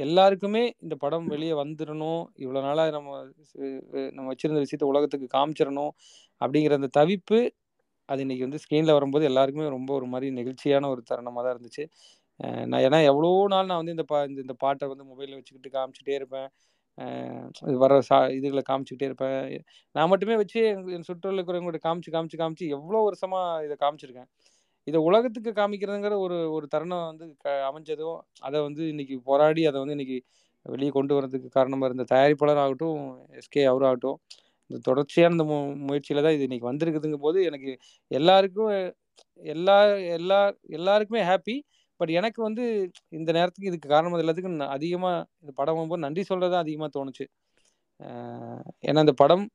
எல்லாருக்குமே இந்த படம் வெளியே வந்துடணும், இவ்வளோ நாளாக நம்ம வச்சிருந்த விஷயத்த உலகத்துக்கு காமிச்சிடணும் அப்படிங்கிற அந்த தவிப்பு அது இன்னைக்கு வந்து ஸ்க்ரீனில் வரும்போது எல்லாருக்குமே ரொம்ப ஒரு மாதிரி நெகிழ்ச்சியான ஒரு தருணமாக தான் இருந்துச்சு. ஏன்னா எவ்வளோ நாள் நான் வந்து இந்த பாட்டை வந்து மொபைலில் வச்சுக்கிட்டு காமிச்சிட்டே இருப்பேன். வர இதுகளை காமிச்சிக்கிட்டே இருப்பேன். நான் மட்டுமே வச்சு என் சுற்றுல இருக்கிறவங்கள்ட்ட காமிச்சு எவ்வளோ வருஷமாக இதை காமிச்சிருக்கேன். இதை உலகத்துக்கு காமிக்கிறதுங்கிற ஒரு ஒரு தருணம் வந்து அமைஞ்சதும் அதை வந்து இன்னைக்கு போராடி அதை வந்து இன்னைக்கு வெளியே கொண்டு வரதுக்கு காரணமாக இருந்த தயாரிப்பாளர் ஆகட்டும், எஸ்கே அவராகட்டும், இந்த தொடர்ச்சியான இந்த முயற்சியில தான் இது இன்னைக்கு வந்திருக்குதுங்கும் போது எனக்கு எல்லாருக்கும் எல்லா எல்லா எல்லாருக்குமே ஹாப்பி. பட் எனக்கு வந்து இந்த நேரத்துக்கு இதுக்கு காரணம் எல்லாத்துக்கும் அதிகமாக இந்த படம் வரும்போது நன்றி சொல்றதா அதிகமாக தோணுச்சு. ஏன்னா இந்த படம்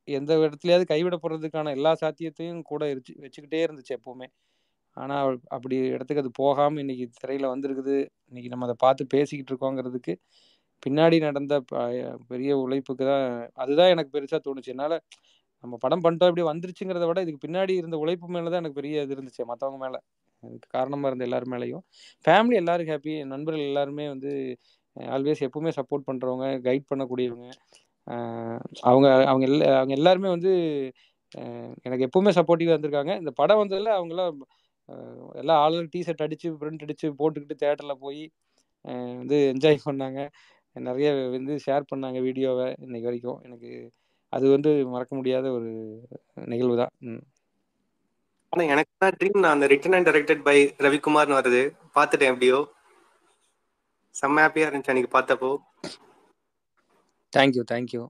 எந்த இடத்துலயாவது கைவிடப்படுறதுக்கான எல்லா சாத்தியத்தையும் கூட வச்சுக்கிட்டே இருந்துச்சு எப்பவுமே. ஆனால் அப்படி இடத்துக்கு அது போகாமல் இன்னைக்கு திரையில் வந்திருக்குது. இன்னைக்கு நம்ம அதை பார்த்து பேசிக்கிட்டு இருக்கோங்கிறதுக்கு பின்னாடி நடந்த பெரிய உழைப்புக்கு தான் அதுதான் எனக்கு பெருசாக தோணுச்சு. என்னால் நம்ம படம் பண்ணிட்டோம் இப்படி வந்துருச்சுங்கிறத விட இதுக்கு பின்னாடி இருந்த உழைப்பு மேலே தான் எனக்கு பெரிய இது இருந்துச்சு, மற்றவங்க மேலே. அதுக்கு காரணமாக இருந்த எல்லாரும் மேலேயும் ஃபேமிலி எல்லாரும் ஹாப்பி. என் நண்பர்கள் எல்லாருமே வந்து ஆல்வேஸ் எப்பவுமே சப்போர்ட் பண்ணுறவங்க, கைட் பண்ணக்கூடியவங்க. அவங்க அவங்க அவங்க எல்லாருமே வந்து எனக்கு எப்பவுமே சப்போர்ட்டிவாக இருந்திருக்காங்க. இந்த படம் வந்ததில் அவங்களாம் எல்லாம் ஆளுநர் டிஷர்ட் அடித்து பிரிண்ட் அடித்து போட்டுக்கிட்டு தேட்டரில் போய் வந்து என்ஜாய் பண்ணாங்க. நிறைய வந்து ஷேர் பண்ணாங்க வீடியோவை. இன்னைக்கு வரைக்கும் எனக்கு அது வந்து மறக்க முடியாத ஒரு நிகழ்வு தான். ஆனால் எனக்கு தான் ட்ரீம், நான் அந்த ரிட்டன் அண்ட் டைரக்டட் பை ரவிக்குமார்னு வருது பார்த்துட்டேன். எப்படியோ செம்ம ஹாப்பியாக இருந்துச்சு அன்னைக்கு பார்த்தப்போ. Thank you thank you.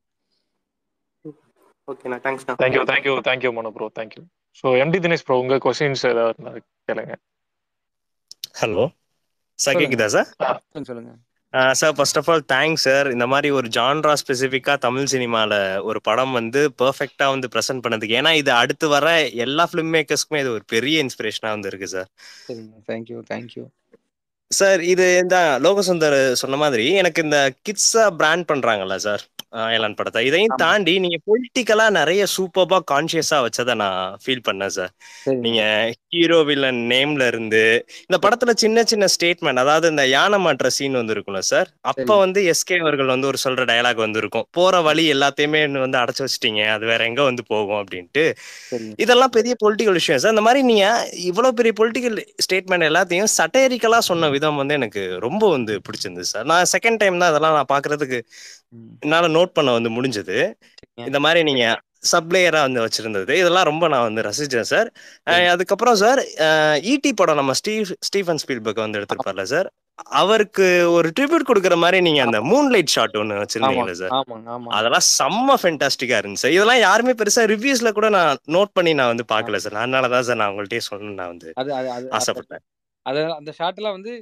ஓகேண்ணா, தேங்க்ஸ்ண்ணா. Thank you Mano bro, thank you. So MD Dinesh bro, உங்கள் கொஸ்டின்ஸ் ஏதாவது கேளுங்க. ஹலோ சார், கேக்குதா சார்? சொல்லுங்க sir. First of all thanks sir. இந்த மாதிரி ஒரு ஜான்ரா ஸ்பெசிஃபிக்காக தமிழ் சினிமாவில் ஒரு படம் வந்து பெர்ஃபெக்டாக வந்து ப்ரெசென்ட் பண்ணதுக்கு, ஏன்னா இது அடுத்து வர எல்லா ஃபிலிம் மேக்கர்ஸ்க்குமே இது ஒரு பெரிய இன்ஸ்பிரேஷனாக வந்து இருக்கு சார். சரிங்க, தேங்க்யூ சார். இது இந்த லோகசுந்தர் சொன்ன மாதிரி எனக்கு இந்த கிட்ஸா பிராண்ட் பண்றாங்கல்ல சார் அயலான் படத்தை, இதையும் தாண்டி நீங்க பொலிட்டிக்கலா நிறைய சூப்பர்பா கான்சியஸா வச்சதை நான் ஃபீல் பண்ணேன் சார். நீங்க ஹீரோ வில்லன் நேம்ல இருந்து இந்த படத்துல சின்ன சின்ன ஸ்டேட்மெண்ட், அதாவது இந்த யானை மாற்ற சீன் வந்து இருக்கும்ல சார், அப்ப வந்து எஸ்கே அவர்கள் வந்து ஒரு சொல்ற டயலாக் வந்து இருக்கும், போற வழி எல்லாத்தையுமே வந்து அடைச்சு வச்சிட்டீங்க, அது வேற எங்க வந்து போகும் அப்படின்ட்டு. இதெல்லாம் பெரிய பொலிட்டிக்கல் விஷயம் சார். இந்த மாதிரி நீங்க இவ்வளவு பெரிய பொலிட்டிக்கல் ஸ்டேட்மெண்ட் எல்லாத்தையும் சட்டேரிக்கலா சொன்ன விதம் வந்து எனக்கு ரொம்ப வந்து பிடிச்சிருந்தது சார். நான் செகண்ட் டைம் தான் அதெல்லாம் நான் பாக்குறதுக்கு என்னால நோட் பண்ண வந்து முடிஞ்சது. இந்த மாதிரி நீங்க சப்ளேயரா வந்து வச்சிருந்தது, இதெல்லாம் ரொம்ப நான் வந்து ரசிச்சேன் சார். அதுக்கப்புறம் சார் ஈடி படம் நம்ம ஸ்டீஃபன் ஸ்பீல்பர்க் வந்து எடுத்திருப்பார்ல சார், அவருக்கு ஒரு ட்ரிபியூட் கொடுக்குற மாதிரி நீங்க அந்த மூன்லைட் ஷாட் ஒன்று வச்சிருந்தீங்களா சார், அதெல்லாம் செம்ம ஃபென்டாஸ்டிக்கா இருந்துச்சு சார். இதெல்லாம் யாருமே பெருசா ரிவ்யூஸ்ல கூட நான் நோட் பண்ணி நான் வந்து பாக்கல சார். அதனாலதான் சார் நான் உங்கள்கிட்டயே சொல்லணும்னு நான் வந்து ஆசைப்பட்டேன். அந்த ஷாட்லாம் வந்து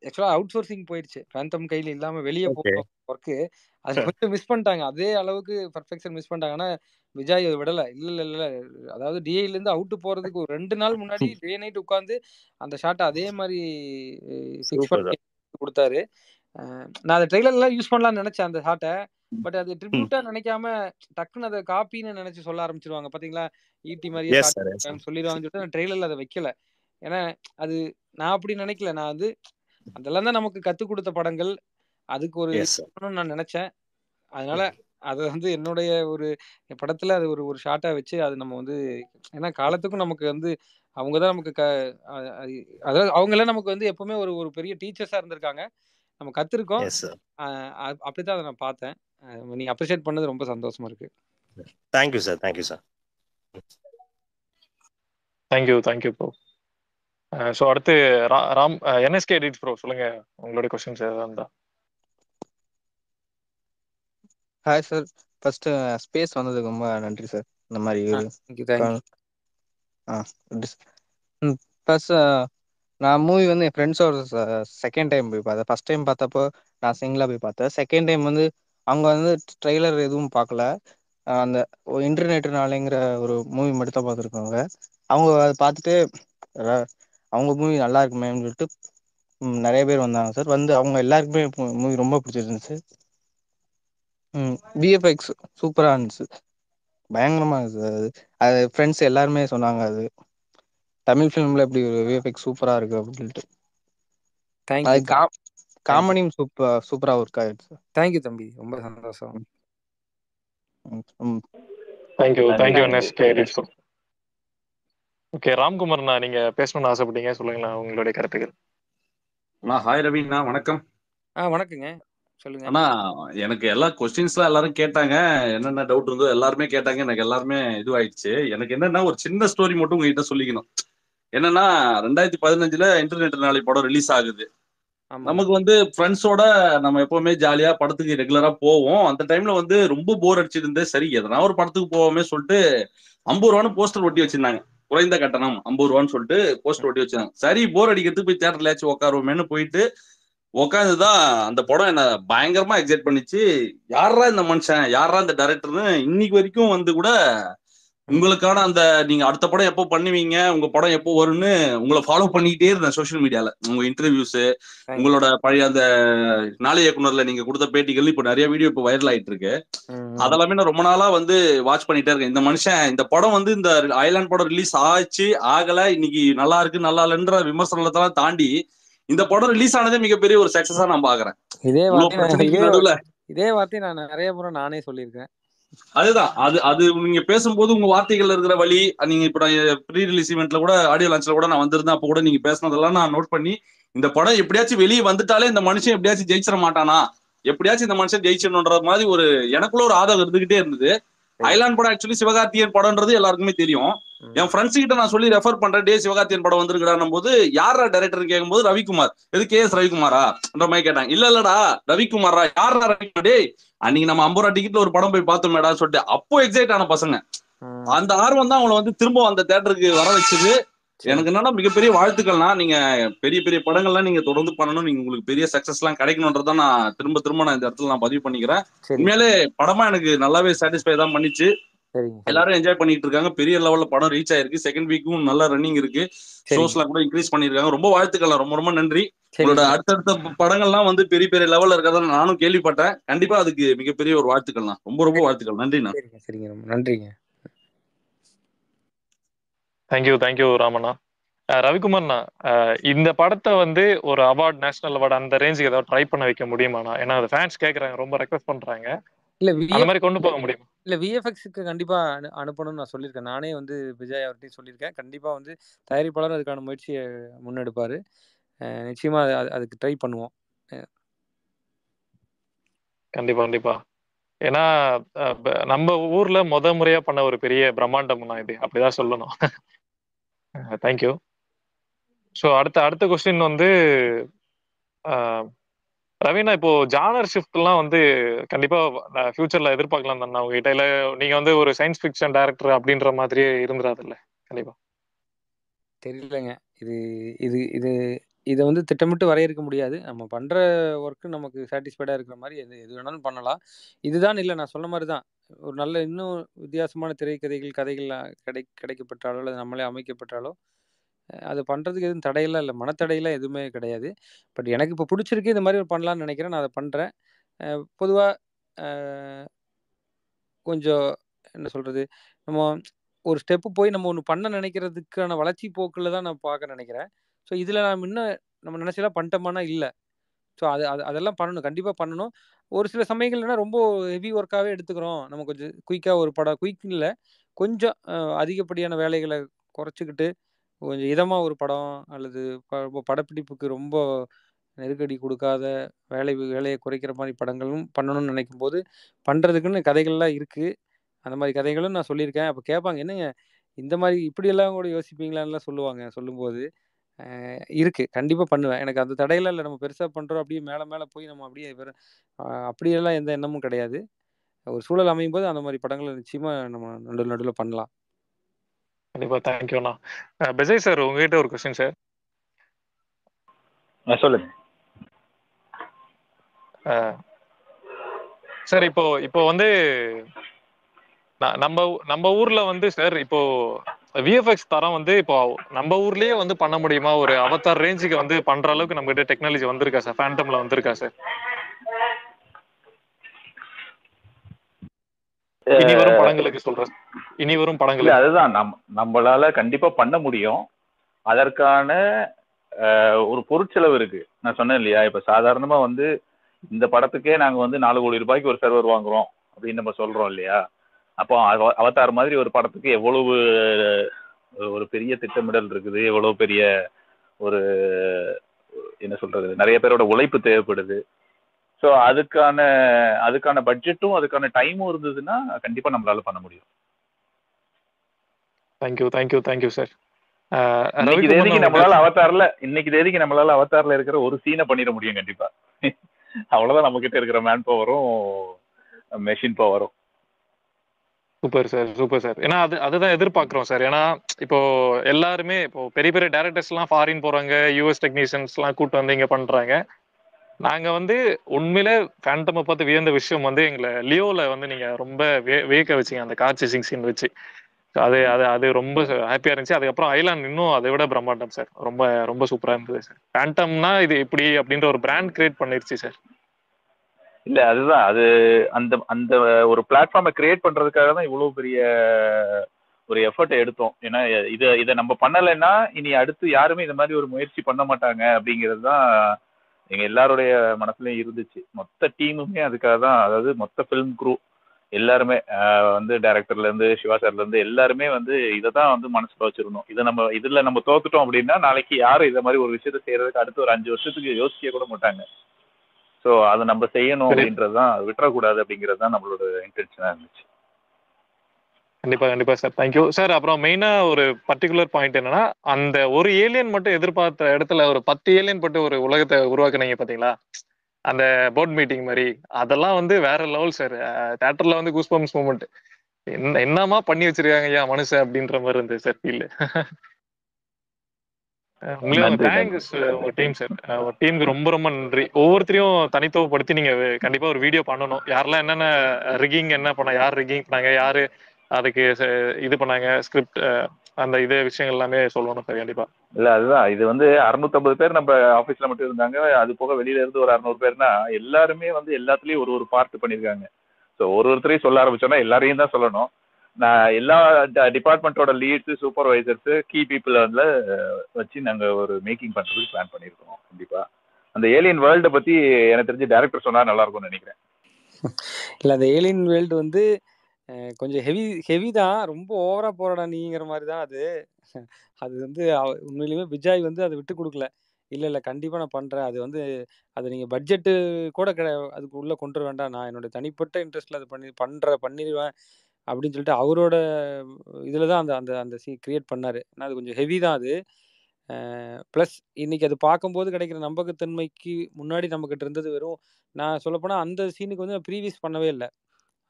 ஆக்சுவலா அவுட் சோர்சிங் போயிடுச்சு, ஃபேண்டம் கையில இல்லாம வெளியே போற ஒர்க்கு. அது கொஞ்சம் மிஸ் பண்ணிட்டாங்க, அதே அளவுக்கு பர்ஃபெக்ஷன் மிஸ் பண்ணிட்டாங்க. ஆனா விஜய் அதை விடல. இல்ல அதாவது டிஐல இருந்து அவுட் போறதுக்கு ஒரு 2 நாள் முன்னாடி டே நைட் உட்காந்து அந்த ஷாட்டை அதே மாதிரி ஃபிக்ஸ் பண்ணி கொடுத்தாரு. நான் அந்த ட்ரெய்லர்லாம் யூஸ் பண்ணலாம்னு நினைச்சேன் அந்த ஷாட்டை. பட் அது ட்ரிபியூட்டா நினைக்காம டக்குன்னு அதை காப்பின்னு நினைச்சு சொல்ல ஆரம்பிச்சிருவாங்க பாத்தீங்களா, ஈட்டி மாதிரியே சொல்லிடுவாங்கன்னு சொல்லிட்டு நான் ட்ரெய்லர்ல அதை வைக்கல. ஏன்னா அது நான் அப்படி நினைக்கல. நான் வந்து அதெல்லாம் தான் நமக்கு கத்துக் கொடுத்த படங்கள், அதுக்கு ஒரு நான் நினைச்சேன். அதனால அதை வந்து என்னுடைய ஒரு படத்துல அது ஒரு ஷார்ட்டா வச்சு அது நம்ம வந்து, ஏன்னா காலத்துக்கும் நமக்கு வந்து அவங்கதான் நமக்கு அதாவது அவங்க எல்லாம் நமக்கு வந்து எப்பவுமே ஒரு பெரிய டீச்சர்ஸா இருந்திருக்காங்க, நம்ம கத்துருக்கோம். அப்படித்தான் அதை நான் பார்த்தேன். நீங்க அப்ரிஷியேட் பண்ணது ரொம்ப சந்தோஷமா இருக்கு. Thank you sir. Thank you bro. So அடுத்து ராம் என்எஸ்கே எடிட்ஸ் ப்ரோ, சொல்லுங்க உங்களுடைய கொஸ்டின்ஸ் ஏதாவது இருந்தா. ஹாய் சார், ஃபர்ஸ்ட் ஸ்பேஸ் வந்ததுக்கு ரொம்ப நன்றி சார். இந்த மாதிரி ப்ளஸ் நான் மூவி வந்து என் ஃப்ரெண்ட்ஸோட செகண்ட் டைம் போய் பார்த்தேன். ஃபர்ஸ்ட் டைம் பார்த்தப்போ நான் சிங்கிளாக போய் பார்த்தேன். செகண்ட் டைம் வந்து அவங்க வந்து ட்ரெய்லர் எதுவும் பார்க்கல, அந்த இன்டர்நெட்னாலேங்கிற ஒரு மூவி மட்டும் தான் பார்த்துருக்காங்க. அவங்க அதை பார்த்துட்டு அவங்க மூவி நல்லா இருக்குமேன்னு சொல்லிட்டு நிறைய பேர் வந்தாங்க சார். வந்து அவங்க எல்லாருக்குமே மூவி ரொம்ப பிடிச்சிருந்துச்சு. விஎஃப்எக்ஸ் சூப்பராக இருந்துச்சு, பயங்கரமா இருந்துச்சு. அது ஃப்ரெண்ட்ஸ் எல்லாருமே சொன்னாங்க, அது தமிழ் ஃபிலிம்ல இப்படி ஒரு விஎஃப்எக்ஸ் சூப்பரா இருக்கு அப்படின்னு சொல்லிட்டு. காமெடியும் சூப்பரா ஒர்க் ஆயிடுச்சு. தேங்க்யூ தம்பி, ரொம்ப சந்தோஷம். Thank you NSK edits bro. Okay, ராம்குமார்ண்ணா நீங்க பேசணும்னு ஆசைப்பட்டீங்க, சொல்லுங்களா உங்களுடைய கருத்துக்கள். ஹாய் ரவிண்ணா, வணக்கம். வணக்கங்க, சொல்லுங்க. அண்ணா எனக்கு எல்லா கொஸ்டின்ஸ்லாம் எல்லாரும் கேட்டாங்க, என்னென்ன டவுட் இருந்தோ எல்லாருமே கேட்டாங்க, எனக்கு எல்லாருமே இதுவாயிடுச்சு. எனக்கு என்னன்னா ஒரு சின்ன ஸ்டோரி மட்டும் உங்ககிட்ட சொல்லிக்கணும். என்னன்னா 2015 இன்டர்நெட் நாளை படம் ரிலீஸ் ஆகுது. ஆமாங்க நமக்கு வந்து ஃப்ரெண்ட்ஸோட நம்ம எப்பவுமே ஜாலியா படத்துக்கு ரெகுலரா போவோம். அந்த டைம்ல வந்து ரொம்ப போர் அடிச்சிட்டு இருந்தே, சரி எதனா ஒரு படத்துக்கு போவோமே சொல்லிட்டு 50 ரூபான்னு போஸ்டர் ஒட்டி வச்சிருந்தாங்க. குறைந்த கட்டணம் 50 ரூபான்னு சொல்லிட்டு போஸ்டர் ஒட்டி வச்சிருந்தாங்க. சரி போர் அடிக்கிறதுக்கு போய் தியேட்டர்லயாச்சும் உட்காருவோமேன்னு போயிட்டு உட்காந்துதான் அந்த படம் என்ன பயங்கரமா எக்ஸைட் பண்ணிச்சு. யாரா இந்த மனுஷன், யாரா இந்த டைரக்டர்னு இன்னைக்கு வரைக்கும் வந்து கூட உங்களுக்கான அந்த நீங்க அடுத்த படம் எப்போ பண்ணுவீங்க, உங்க படம் எப்போ வரும்னு உங்களை ஃபாலோ பண்ணிக்கிட்டே இருந்தேன் சோஷியல் மீடியால. உங்க இன்டர்வியூஸ், தேங்க்யூ உங்களோட பழைய அந்த நாளை இயக்குனர்ல நீங்க கொடுத்த பேட்டிகள் இப்போ நிறைய வீடியோ இப்போ வைரல் ஆயிட்டு இருக்கு. அதெல்லாமே நான் ரொம்ப நாளா வந்து வாட்ச் பண்ணிட்டே இருக்கேன். இந்த மனுஷன், இந்த படம் வந்து இந்த ஐலாண்ட் படம் ரிலீஸ் ஆச்சு ஆகல, இன்னைக்கு நல்லா இருக்கு நல்லா இல்லைன்ற விமர்சனத்தெல்லாம் தாண்டி இந்த படம் ரிலீஸ் ஆனதே மிகப்பெரிய ஒரு சக்சஸா நான் பாக்குறேன். இதே இவ்வளவு வார்த்தை பிரச்சனைக்கு நடுவுல இதே வார்த்தையை நான் நிறைய முறை நானே சொல்லியிருக்கேன். அதுதான் அது நீங்க பேசும்போது உங்க வார்த்தைகள்ல இருக்கிற வழி, நீங்க இப்ப ப்ரீ ரிலீஸ் ஈவெண்ட்ல கூட ஆடியோ லான்ச்ல கூட நான் வந்திருந்தேன். அப்போ கூட நீங்க பேசினதெல்லாம் நான் நோட் பண்ணி, இந்த படம் எப்படியாச்சும் வெளியே வந்துட்டாலே இந்த மனுஷன் எப்படியாச்சும் ஜெயிச்சிட மாட்டானா, எப்படியாச்சும் இந்த மனுஷன் ஜெயிச்சிடணுன்ற மாதிரி ஒரு எனக்குள்ள ஒரு ஆதரவு இருந்துகிட்டே இருந்தது. ஐலாண்ட் படம் ஆக்சுவலி சிவகார்த்திகேயன் படம்ன்றது எல்லாருக்குமே தெரியும். என் ஃப்ரெண்ட்ஸ் கிட்ட நான் சொல்லி ரெஃபர் பண்றேன், டே சிவகார்த்திகேயன் படம் வந்திருக்கானும் போது யாரா டைரக்டர் கேட்கும்போது ரவிக்குமார், எது KS ரவிக்குமாரான்ற மாதிரி கேட்டாங்க. இல்லடா ரவிக்குமாரா, யாரா ரவிக்குமார், டே அன்னைக்கு நம்ம 50 ரூபா டிக்கெட்ல ஒரு படம் போய் பார்த்தோமேடா சொல்லிட்டு அப்போ எக்ஸைட் ஆன பசங்க. அந்த ஆர்வம் தான் அவங்களை வந்து திரும்ப அந்த தியேட்டருக்கு வர வச்சது. எனக்கு என்னன்னா மிகப்பெரிய வாழ்த்துக்கள்னா, நீங்க பெரிய பெரிய படங்கள்லாம் நீங்க தொடர்ந்து பண்ணணும், நீங்க உங்களுக்கு பெரிய சக்சஸ் எல்லாம் கிடைக்கணும்ன்றதான் நான் திரும்ப நான் இந்த இடத்துல நான் பதிவு பண்ணிக்கிறேன். உண்மையிலே படமா எனக்கு நல்லாவே சாட்டிஸ்ஃபை தான் பண்ணிச்சு. எல்லாரும் என்ஜாய் பண்ணிட்டு இருக்காங்க. பெரிய லெவல்ல படம் ரீச் ஆயிருக்கு. செகண்ட் வீக்கும் நல்ல ரன்னிங் இருக்கு. ஷோஸ்லாம் கூட இன்க்ரீஸ் பண்ணிருக்காங்க. ரொம்ப வாழ்த்துக்கள், ரொம்ப ரொம்ப நன்றி. உங்களோட அடுத்தடுத்த படங்கள்லாம் வந்து பெரிய பெரிய லெவல்ல இருக்கிறதா நானும் கேள்விப்பட்டேன். கண்டிப்பா அதுக்கு மிகப்பெரிய ஒரு வாழ்த்துக்கள்ண்ணா. ரொம்ப ரொம்ப வாழ்த்துக்கள். நன்றிண்ணா. சரிங்க நன்றிங்க. தேங்க்யூ ராமண்ணா. ரவிக்குமார்ண்ணா, இந்த படத்தை வந்து ஒரு அவார்ட், நேஷனல் அவார்டு அந்த ரேஞ்சுக்கு ஏதாவது ட்ரை பண்ண வைக்க முடியுமாண்ணா? ஏன்னா அது ஃபேன்ஸ் கேட்குறாங்க, ரொம்ப ரெக்வஸ்ட் பண்றாங்க. இல்ல அந்த மாதிரி கொண்டு போக முடியுமா? இல்ல VFXக்கு கண்டிப்பா அனுப்பணும்னு நான் சொல்லியிருக்கேன். நானே வந்து விஜய் அவர்கிட்டையும் சொல்லியிருக்கேன். கண்டிப்பா வந்து தயாரிப்பாளர் அதுக்கான முயற்சியை முன்னெடுப்பாரு. நிச்சயமா அதுக்கு ட்ரை பண்ணுவோம். கண்டிப்பா. ஏன்னா நம்ம ஊர்ல முறையா பண்ண ஒரு பெரிய பிரம்மாண்டம்னா இது, அப்படிதான் சொல்லணும். தேங்க்யூ. ஸோ அடுத்த கொஸ்டின் வந்து ரவீனா, இப்போ ஜானர் ஷிஃப்ட்லாம் வந்து கண்டிப்பா ஃபியூச்சர்ல எதிர்பார்க்கலாம் தானே உங்ககிட்ட? இல்ல நீங்க வந்து ஒரு சயின்ஸ் ஃபிக்ஷன் டைரக்டர் அப்படின்ற மாதிரியே இருந்துராது இல்ல? கண்டிப்பா தெரியலங்க. இது இது இது இதை வந்து திட்டமிட்டு வரையறுக்க முடியாது. நம்ம பண்ற ஒர்க்கு நமக்கு சாட்டிஸ்ஃபைடா இருக்கிற மாதிரி எது வேணாலும் பண்ணலாம். இதுதான் இல்லை, நான் சொன்ன மாதிரி தான். ஒரு நல்ல இன்னும் வித்தியாசமான கதைகள் கிடைக்கப்பெற்றாலோ அல்லது நம்மளே அமைக்கப்பெற்றாலோ அது பண்றதுக்கு எதுவும் தடையெல்லாம் இல்லை, மனத்தடையெல்லாம் எதுவுமே கிடையாது. பட் எனக்கு இப்போ பிடிச்சிருக்கு, இந்த மாதிரி பண்ணலாம்னு நினைக்கிறேன், நான் அதை பண்றேன். பொதுவா கொஞ்சம் என்ன சொல்றது, நம்ம ஒரு ஸ்டெப்பு போய் நம்ம ஒன்று பண்ண நினைக்கிறதுக்கான வளர்ச்சி போக்கில் தான் நான் பார்க்க நினைக்கிறேன். ஸோ இதில் நான் இன்னும் நம்ம நினைச்செல்லாம் பண்ணிட்டோமானா இல்லை. ஸோ அதெல்லாம் பண்ணணும், கண்டிப்பாக பண்ணணும். ஒரு சில சமயங்கள்னா ரொம்ப ஹெவி ஒர்க்காகவே எடுத்துக்கிறோம், நம்ம கொஞ்சம் குயிக்காக ஒரு படம், குயிக் இல்லை, கொஞ்சம் அதிகப்படியான வேலைகளை குறைச்சிக்கிட்டு கொஞ்சம் இதமாக ஒரு படம் அல்லது படப்பிடிப்புக்கு ரொம்ப நெருக்கடி கொடுக்காத வேலையை குறைக்கிற மாதிரி படங்களும் பண்ணணும்னு நினைக்கும் போது பண்ணுறதுக்குன்னு கதைகள்லாம் இருக்குது. அந்த மாதிரி கதைகளும் நான் சொல்லியிருக்கேன். அப்போ கேட்பாங்க, என்னங்க இந்த மாதிரி இப்படியெல்லாம் கூட யோசிப்பீங்களான்லாம் சொல்லுவாங்க. சொல்லும்போது இருக்கு, கண்டிப்பாக பண்ணுவேன். எனக்கு அந்த தடையெல்லாம் இல்லை. நம்ம பெருசாக பண்ணுறோம், அப்படியே மேலே போய் நம்ம அப்படியே அப்படியெல்லாம் எந்த எண்ணமும் கிடையாது. ஒரு சூழல் அமையும் போது அந்த மாதிரி படங்களை நிச்சயமாக நம்ம நடுவில் பண்ணலாம். கண்டிப்பா. தேங்க்யூண்ணா. பெஜய் சார், உங்ககிட்ட ஒரு கொஸ்டின் சார். சொல்லுங்க சார். இப்போ வந்து நம்ம ஊர்ல வந்து சார், இப்போ VFX தரம் வந்து இப்போ நம்ம ஊர்லயே வந்து பண்ண முடியுமா? ஒரு அவதார் ரேஞ்சுக்கு வந்து பண்ற அளவுக்கு நம்ம கிட்ட டெக்னாலஜி வந்திருக்கா சார்? ஃபேண்டம்ல வந்திருக்கா சார்? இனி வரும் படங்களுக்கு சொல்றேன். இனி வரும் படங்களுக்கு அதுதான் நம்மளால கண்டிப்பா பண்ண முடியும். அதற்கான ஒரு பொருட்செலவு இருக்கு. நான் சொன்னேன் இல்லையா, இப்ப சாதாரணமா வந்து இந்த படத்துக்கே நாங்க வந்து 4 கோடி ரூபாய்க்கு ஒரு சர்வர் வாங்குறோம் அப்படின்னு நம்ம சொல்றோம் இல்லையா. அப்போ அவதார் மாதிரி ஒரு படத்துக்கு எவ்வளவு ஒரு பெரிய திட்டமிடல் இருக்குது, எவ்வளவு பெரிய ஒரு என்ன சொல்றது, நிறைய பேரோட உழைப்பு தேவைப்படுது. ஸோ அதுக்கான பட்ஜெட்டும் அதுக்கான டைமும் இருந்ததுன்னா கண்டிப்பா நம்மளால பண்ண முடியும். Thank you sir. இன்னைக்கு ரவிக்குமார் தேதிக்கு உங்கள்கிட்ட நம்மளால அவதார்ல இருக்கிற ஒரு சீனை பண்ணிட முடியும் கண்டிப்பா. அவ்வளவுதான் நம்ம கிட்ட இருக்கிற மேன் பவரும் மெஷின் பவரும். Super sir. ஏன்னா அதுதான் எதிர்பார்க்கிறோம் சார். ஏன்னா இப்போ எல்லாருமே இப்போ பெரிய பெரிய டேரக்டர்ஸ் எல்லாம் ஃபாரின் போறாங்க, யூஎஸ் டெக்னீஷியன்ஸ் எல்லாம் கூட்டு வந்து இங்க பண்றாங்க. நாங்க வந்து உண்மையிலே ஃபேண்டமை பார்த்து வியந்த விஷயம் வந்து எங்களை லியோல வந்து நீங்க ரொம்ப வியக்க வச்சீங்க அந்த கார் சேசிங் சீன் வச்சு. அது அது அது ரொம்ப ஹாப்பியா இருந்துச்சு. அதுக்கப்புறம் ஐலாண்ட் இன்னும் அதை விட பிரம்மாண்டம் சார். ரொம்ப ரொம்ப சூப்பரா இருந்தது சார். ஃபேண்டம்னா இது இப்படி அப்படின்ற ஒரு பிராண்ட் கிரியேட் பண்ணிருச்சு சார். இல்ல அதுதான் அது அந்த அந்த ஒரு பிளாட்ஃபார்மை கிரியேட் பண்றதுக்காக தான் இவ்வளவு பெரிய ஒரு எஃபர்ட் எடுத்தோம். ஏன்னா இதை நம்ம பண்ணலைன்னா இனி அடுத்து யாருமே இந்த மாதிரி ஒரு முயற்சி பண்ண மாட்டாங்க அப்படிங்கிறது தான் எங்க எல்லாருடைய மனசுலயும் இருந்துச்சு. மொத்த டீமுமே அதுக்காக தான், அதாவது மொத்த ஃபிலிம் குரூ எல்லாருமே வந்து டைரக்டர்ல இருந்து சிவா சார்ல இருந்து எல்லாருமே வந்து இதை தான் வந்து மனசுல வச்சிருந்தோம். இதுல நம்ம தோத்துட்டோம் அப்படின்னா நாளைக்கு யாரும் இதை மாதிரி ஒரு விஷயத்த செய்யறதுக்கு அடுத்து ஒரு 5 வருஷத்துக்கு யோசிக்க கூட மாட்டாங்க. ஸோ அதை நம்ம செய்யணும் அப்படின்றதுதான், விட்டுறக்கூடாது அப்படிங்கிறது தான் நம்மளோட இன்டென்ஷனா இருந்துச்சு. கண்டிப்பா சார். Thank you sir. அப்புறம் மெயினா ஒரு பர்டிகுலர் பாயிண்ட் என்னன்னா, அந்த ஒரு ஏலியன் மட்டும் எதிர்பார்த்த இடத்துல ஒரு 10 ஏலியன் பட்டு ஒரு உலகத்தை உருவாக்குனீங்க பாத்தீங்களா, அந்த போர்ட் மீட்டிங் மாதிரி. அதெல்லாம் வந்து வேற லெவல் சார். தியேட்டர்ல வந்து கூஸ்பம்ஸ் மூமெண்ட். என்னமா பண்ணி வச்சிருக்காங்க ஐயா மனுஷன் அப்படின்ற மாதிரி இருந்தது சார் ஃபீல். உங்களுக்கு தேங்க்ஸ் உங்க டீம் சார். உங்க டீமுக்கு ரொம்ப ரொம்ப நன்றி. ஒவ்வொருத்தரையும் தனித்துவப்படுத்தி நீங்க கண்டிப்பா ஒரு வீடியோ பண்ணணும். யாரெல்லாம் என்னென்ன ரிகிங் என்ன பண்ண, யார் ரிகிங் பண்ணாங்க, யாரு அதுக்கு இது பண்ணாங்க, ஸ்கிரிப்ட் அந்த இது விஷயங்கள் எல்லாமே சொல்லணும் சார் கண்டிப்பா. இல்ல அதுதான், இது வந்து 650 பேர் நம்ம ஆபீஸ்ல மட்டும் இருந்தாங்க. அது போக வெளியில இருந்து ஒரு 600 பேர்னா எல்லாருமே வந்து எல்லாத்துலயும் ஒரு பார்ட் பண்ணிருக்காங்க. ஸோ ஒருத்தரையும் சொல்ல ஆரம்பிச்சோம்னா எல்லாரையும் தான் சொல்லணும். நான் எல்லா டிபார்ட்மெண்ட்டோட லீட்ஸ், சூப்பர்வைசர்ஸ், கீ பீப்புள வந்து வச்சு நாங்க ஒரு மேக்கிங் பண்றதுக்கு பிளான் பண்ணிருக்கோம். கண்டிப்பா அந்த ஏலியன் வேர்ல்ட பத்தி எனக்கு தெரிஞ்சு டைரக்டர் சொன்னா நல்லா இருக்கும்னு நினைக்கிறேன். இல்ல அந்த ஏலியன் வேர்ல்டு வந்து கொஞ்சம் ஹெவி தான். ரொம்ப ஓவரா போறடா நீங்கிற மாதிரி தான் அது. அது வந்து உண்மையிலுமே விஜய் வந்து அதை விட்டு கொடுக்கல. இல்ல கண்டிப்பா நான் பண்றேன். அது வந்து அது நீங்க பட்ஜெட்டு கூட அதுக்கு உள்ள கொண்டு வேண்டாம். நான் என்னோட தனிப்பட்ட இன்ட்ரெஸ்ட்ல அது பண்ணிடுவேன் அப்படின்னு சொல்லிட்டு அவரோட இதுல தான் அந்த அந்த அந்த கிரியேட் பண்ணாரு. ஆனால் அது கொஞ்சம் ஹெவி தான் அது. ப்ளஸ் இன்னைக்கு அது பார்க்கும்போது கிடைக்கிற நம்பகத்தன்மைக்கு முன்னாடி நம்மக்கிட்ட இருந்தது வெறும், நான் சொல்லப்போனால் அந்த சீனுக்கு வந்து நான் ப்ரீவியஸ் பண்ணவே இல்லை.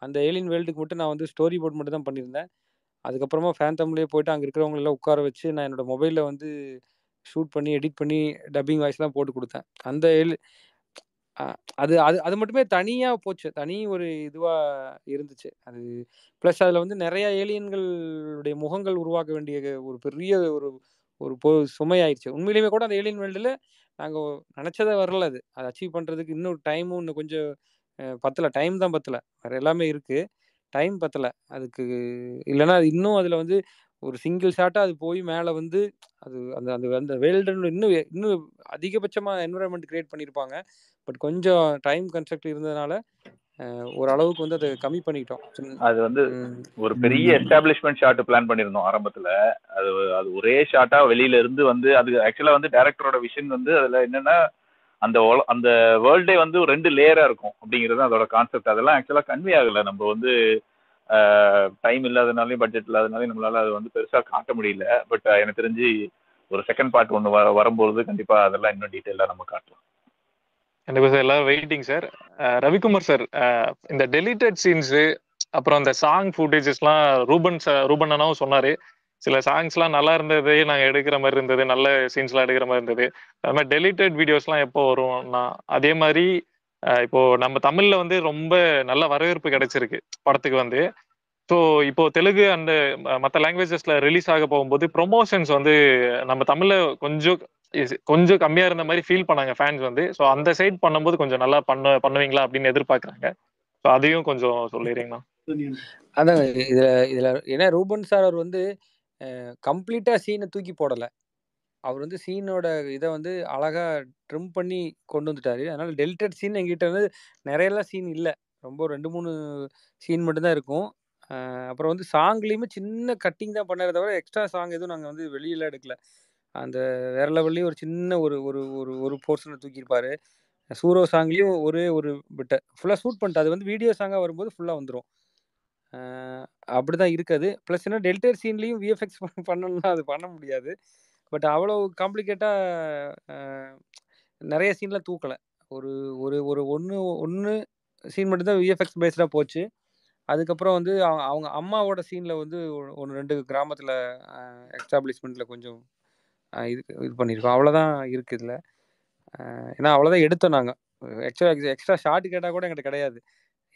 அந்த ஏலியன் வேர்ல்டுக்கு மட்டும் நான் வந்து ஸ்டோரி போர்ட் மட்டும் தான் பண்ணியிருந்தேன். அதுக்கப்புறமா ஃபேண்டம்லேயே போயிட்டு அங்கே இருக்கிறவங்களெல்லாம் உட்கார வச்சு நான் என்னோட மொபைலில் வந்து ஷூட் பண்ணி எடிட் பண்ணி டப்பிங் வாய்ஸ்லாம் போட்டு கொடுத்தேன். அந்த அது அது அது மட்டுமே தனியாக போச்சு. தனி ஒரு இதுவாக இருந்துச்சு அது. ப்ளஸ் அதில் வந்து நிறையா ஏலியன்களுடைய முகங்கள் உருவாக்க வேண்டிய ஒரு பெரிய ஒரு ஒரு சுமையாயிடுச்சு. உண்மையிலுமே கூட அந்த ஏலியன் வேர்ல்டில் நாங்கள் நினச்சதை வரல. அது அச்சீவ் பண்ணுறதுக்கு இன்னும் டைமும் இன்னும் கொஞ்சம் பத்தலை. டைம் தான் பத்தலை. வேறு எல்லாமே இருக்குது, டைம் பத்தலை அதுக்கு. இல்லைன்னா அது இன்னும் அதில் வந்து ஒரு சிங்கிள் ஷாட்டாக அது போய் மேலே வந்து அது அந்த அந்த அந்த வேர்ல்டுன்னு இன்னும் இன்னும் அதிகபட்சமாக என்விரான்மெண்ட் கிரியேட் பண்ணியிருப்பாங்க. பட் கொஞ்சம் டைம் கன்ஸ்ட்ரக்ட் இருந்ததுனால ஓரளவுக்கு வந்து அதை கம்மி பண்ணிட்டோம். அது வந்து ஒரு பெரிய எஸ்டாப்ளிஷ்மெண்ட் ஷாட் பிளான் பண்ணியிருந்தோம் ஆரம்பத்துல. அது அது ஒரே ஷாட்டா வெளியில இருந்து வந்து அது ஆக்சுவலா வந்து டைரக்டரோட விஷன் வந்து அதுல என்னன்னா அந்த அந்த வேர்ல்டே வந்து 2 லேயரா இருக்கும் அப்படிங்கிறது அதோட கான்செப்ட். அதெல்லாம் ஆக்சுவலா கன்வே ஆகல. நம்ம வந்து டைம் இல்லாதனாலையும் பட்ஜெட் இல்லாதனாலையும் நம்மளால அது வந்து பெருசா காட்ட முடியல. பட் எனக்கு தெரிஞ்சு ஒரு செகண்ட் பார்ட் ஒன்று வரும்போது கண்டிப்பா அதெல்லாம் இன்னும் டீட்டெயிலாக நம்ம காட்டலாம். கண்டிப்பா சார். எல்லாரும் வெயிட்டிங் சார். ரவிக்குமார் சார், இந்த டெலிட்டட் சீன்ஸு அப்புறம் அந்த சாங் ஃபுட்டேஜஸ்லாம் ரூபன் அண்ணாவும் சொன்னாரு. சில சாங்ஸ்லாம் நல்லா இருந்தது, நாங்கள் எடுக்கிற மாதிரி இருந்தது, நல்ல சீன்ஸ்லாம் எடுக்கிற மாதிரி இருந்தது. அது மாதிரி டெலிட்டட் வீடியோஸ்லாம் எப்போ வரும்னா, அதே மாதிரி இப்போ நம்ம தமிழ்ல வந்து ரொம்ப நல்ல வரவேற்பு கிடைச்சிருக்கு படத்துக்கு வந்து. ஸோ இப்போ தெலுங்கு அந்த மற்ற லாங்குவேஜஸ்ல ரிலீஸ் ஆக போகும்போது ப்ரொமோஷன்ஸ் வந்து நம்ம தமிழ்ல கொஞ்சம் கம்மியா இருந்த மாதிரி ஃபீல் பண்ணாங்க ஃபேன்ஸ் வந்து. ஸோ அந்த சைட் பண்ணும்போது கொஞ்சம் நல்லா பண்ணுவீங்களா அப்படின்னு எதிர்பார்க்குறாங்க. ஸோ அதையும் கொஞ்சம் சொல்லிடுறீங்களா? அதான் இதுல ஏன்னா ரூபன் சார் அவர் வந்து கம்ப்ளீட்டா சீனை தூக்கி போடலை. அவர் வந்து சீனோட இதை வந்து அழகா ட்ரிம் பண்ணி கொண்டு வந்துட்டாரு. அதனால டெலிட்டட் சீன் எங்கிட்ட வந்து நிறையெல்லாம் சீன் இல்லை. ரொம்ப 2-3 சீன் மட்டும்தான் இருக்கும். அப்புறம் வந்து சாங்லேயுமே சின்ன கட்டிங் தான் பண்ணாரே தவிர எக்ஸ்ட்ரா சாங் எதுவும் நாங்கள் வந்து வெளியில எடுக்கல. அந்த வேற லெவல்லையும் ஒரு சின்ன ஒரு ஒரு ஒரு ஒரு போர்ஷனை தூக்கியிருப்பாரு. சூரோ சாங்லேயும் ஒரே ஒரு பிட்டை ஃபுல்லாக ஷூட் பண்ணிட்டு அது வந்து வீடியோ சாங்காக வரும்போது ஃபுல்லாக வந்துடும். அப்படிதான் இருக்குது. ப்ளஸ் என்ன டெல்டர் சீன்லேயும் விஎஃப்எக்ஸ் பண்ணணும்னா அது பண்ண முடியாது. பட் அவ்வளோ காம்ப்ளிகேட்டாக நிறைய சீன்லாம் தூக்கலை. ஒரு ஒரு ஒரு ஒன்று சீன் மட்டும்தான் விஎஃப்எக்ஸ் பேஸ்டாக போச்சு. அதுக்கப்புறம் வந்து அவங்க அம்மாவோட சீனில் வந்து 1-2 கிராமத்தில் எஸ்டாப்ளிஷ்மெண்ட்டில் கொஞ்சம் இது பண்ணியிருக்கோம். அவ்வளோதான் இருக்குது இதில். ஏன்னா அவ்வளோதான் எடுத்தோம் நாங்கள். எக்ஸ்ட்ரா ஷார்ட் கேட்டால் கூட எங்கிட்ட கிடையாது.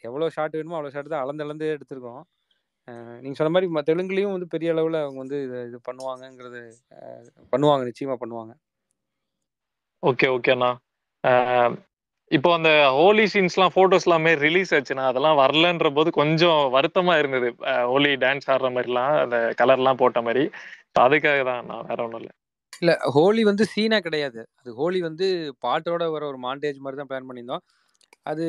எவ்வளோ ஷார்ட் வேணுமோ அவ்வளோ ஷார்ட் தான் அளந்து எடுத்திருக்கோம். நீங்கள் சொன்ன மாதிரி தெலுங்குலேயும் வந்து பெரிய அளவில் அவங்க வந்து இது பண்ணுவாங்கங்கிறது பண்ணுவாங்க, நிச்சயமாக பண்ணுவாங்க. ஓகேண்ணா. இப்போ அந்த ஹோலி சீன்ஸ்லாம் ஃபோட்டோஸ் எல்லாமே ரிலீஸ் ஆச்சுண்ணா. அதெல்லாம் வரலன்ற போது கொஞ்சம் வருத்தமா இருந்தது. ஹோலி டான்ஸ் ஆடுற மாதிரிலாம் அந்த கலர்லாம் போட்ட மாதிரி. அதுக்காக தான் நான், வேற ஒன்றும் இல்லை. இல்லை, ஹோலி வந்து சீனா கிடையாது. அது ஹோலி வந்து பாட்டோட வர ஒரு மாண்டேஜ் மாதிரி தான் பிளான் பண்ணியிருந்தோம். அது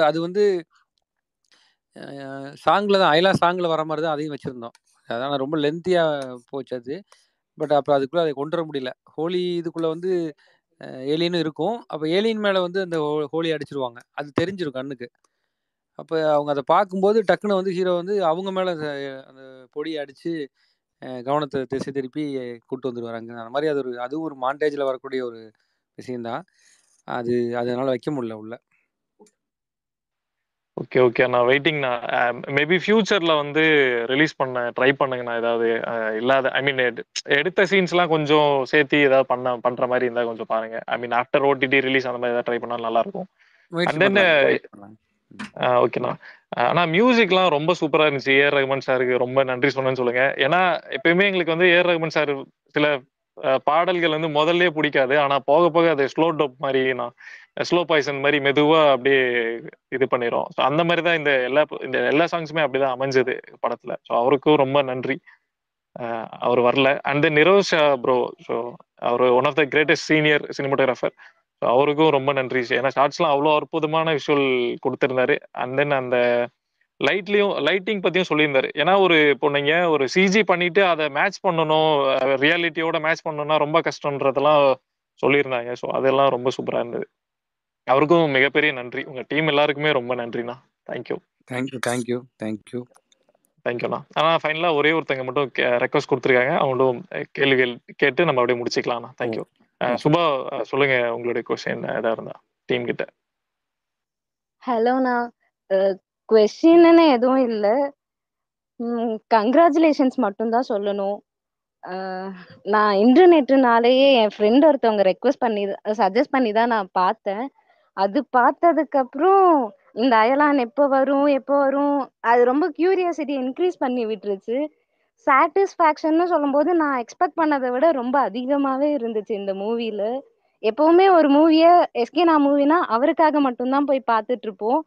அது வந்து சாங்கில் தான், அயலா சாங்கில் வர மாதிரி தான் அதையும் வச்சுருந்தோம். அதான் ரொம்ப லென்த்தியாக போச்சு அது. பட் அப்போ அதுக்குள்ளே அதை கொண்டு வர முடியல. ஹோலி இதுக்குள்ளே வந்து ஏலியனும் இருக்கும். அப்போ ஏலியன் மேலே வந்து அந்த ஹோலி அடிச்சிருவாங்க. அது தெரிஞ்சிடும் கண்ணுக்கு. அப்போ அவங்க அதை பார்க்கும்போது டக்குன்னு வந்து ஹீரோ வந்து அவங்க மேலே அந்த பொடியை அடித்து கவனத்தை திசை திருப்பி கூப்பிட்டு வந்துடுவாங்க. அந்த மாதிரி அதுவும் ஒரு மாண்டேஜில் வரக்கூடிய ஒரு விஷயந்தான். அதனால வைக்க முடியல உள்ள. ஓகே நான் வெயிட்டிங்ண்ணா. மேபி ஃபியூச்சர்ல வந்து ரிலீஸ் பண்ண ட்ரை பண்ணுங்கண்ணா. ஏதாவது இல்லாத, ஐ மீன் எடுத்த சீன்ஸ்லாம் கொஞ்சம் சேர்த்து ஏதாவது பண்ற மாதிரி இருந்தால் கொஞ்சம் பாருங்க. ஐ மீன் ஆஃப்டர் ஓடிடி ரிலீஸ் அந்த மாதிரி ஏதாவது ட்ரை பண்ணால் நல்லா இருக்கும். அண்ட் தென் ஓகேண்ணா. ஆனால் மியூசிக்லாம் ரொம்ப சூப்பராக இருந்துச்சு. ஏஆர் ரஹ்மான் சாருக்கு ரொம்ப நன்றி சொன்னேன்னு சொல்லுங்க. ஏன்னா எப்பயுமே எங்களுக்கு வந்து ஏஆர் ரஹ்மான் சார் சில பாடல்கள் வந்து முதல்ல பிடிக்காது. ஆனால் போக போக அது ஸ்லோ டோப் மாதிரி, நான் ஸ்லோ பாய்சன் மாதிரி மெதுவாக அப்படியே இது பண்ணிடும். ஸோ அந்த மாதிரி தான் இந்த எல்லா சாங்ஸுமே அப்படிதான் அமைஞ்சது படத்தில். ஸோ அவருக்கும் ரொம்ப நன்றி. அவர் வரல. And then Nirosh bro, so அவர் one of the greatest senior cinematographer. So அவருக்கும் ரொம்ப நன்றி. ஏன்னா ஷார்ட்ஸ்லாம் அவ்வளோ அற்புதமான விஷுவல் கொடுத்துருந்தாரு. அண்ட் தென் அந்த லைட்டிங் பற்றியும் சொல்லியிருந்தாரு. ஏன்னா இப்போ நீங்கள் ஒரு சிஜி பண்ணிட்டு அதை மேட்ச் பண்ணணும், ரியாலிட்டியோட மேட்ச் பண்ணணும்னா ரொம்ப கஷ்டன்றதெல்லாம் சொல்லியிருந்தாங்க. ஸோ அதெல்லாம் ரொம்ப சூப்பராக இருந்தது. அவருக்கும் மிகப்பெரிய நன்றி. உங்கள் டீம் எல்லாருக்குமே ரொம்ப நன்றிண்ணா. தேங்க்யூ. தேங்க்யூண்ணா. ஆனால் ஃபைனலாக ஒரே ஒருத்தங்க மட்டும் ரெக்வஸ்ட் கொடுத்துருக்காங்க. அவங்களும் கேள்விகள் கேட்டு நம்ம அப்படியே முடிச்சுக்கலாம்ண்ணா. தேங்க்யூ. சுபா, சொல்லுங்க உங்களுடைய கொஸ்டின் ஏதாவது இருந்தா டீம் கிட்ட. ஹலோண்ணா, கொஸ்டின்னு எதுவும் இல்லை. கங்க்ராச்சுலேஷன்ஸ் மட்டும்தான் சொல்லணும். நான் இன்டர்நெட்டுனாலேயே என் ஃப்ரெண்ட் ஒருத்தவங்க சஜஸ்ட் பண்ணி தான் நான் பார்த்தேன். அது பார்த்ததுக்கப்புறம் இந்த அயலான் எப்போ வரும் அது ரொம்ப கியூரியாசிட்டி இன்க்ரீஸ் பண்ணி விட்டுருச்சு. சாட்டிஸ்ஃபேக்ஷன்னு சொல்லும்போது நான் எக்ஸ்பெக்ட் பண்ணதை விட ரொம்ப அதிகமாகவே இருந்துச்சு இந்த மூவியில். எப்போவுமே ஒரு மூவியை எஸ்கேனா மூவினா அவருக்காக மட்டும்தான் போய் பார்த்துட்டு இருப்போம்.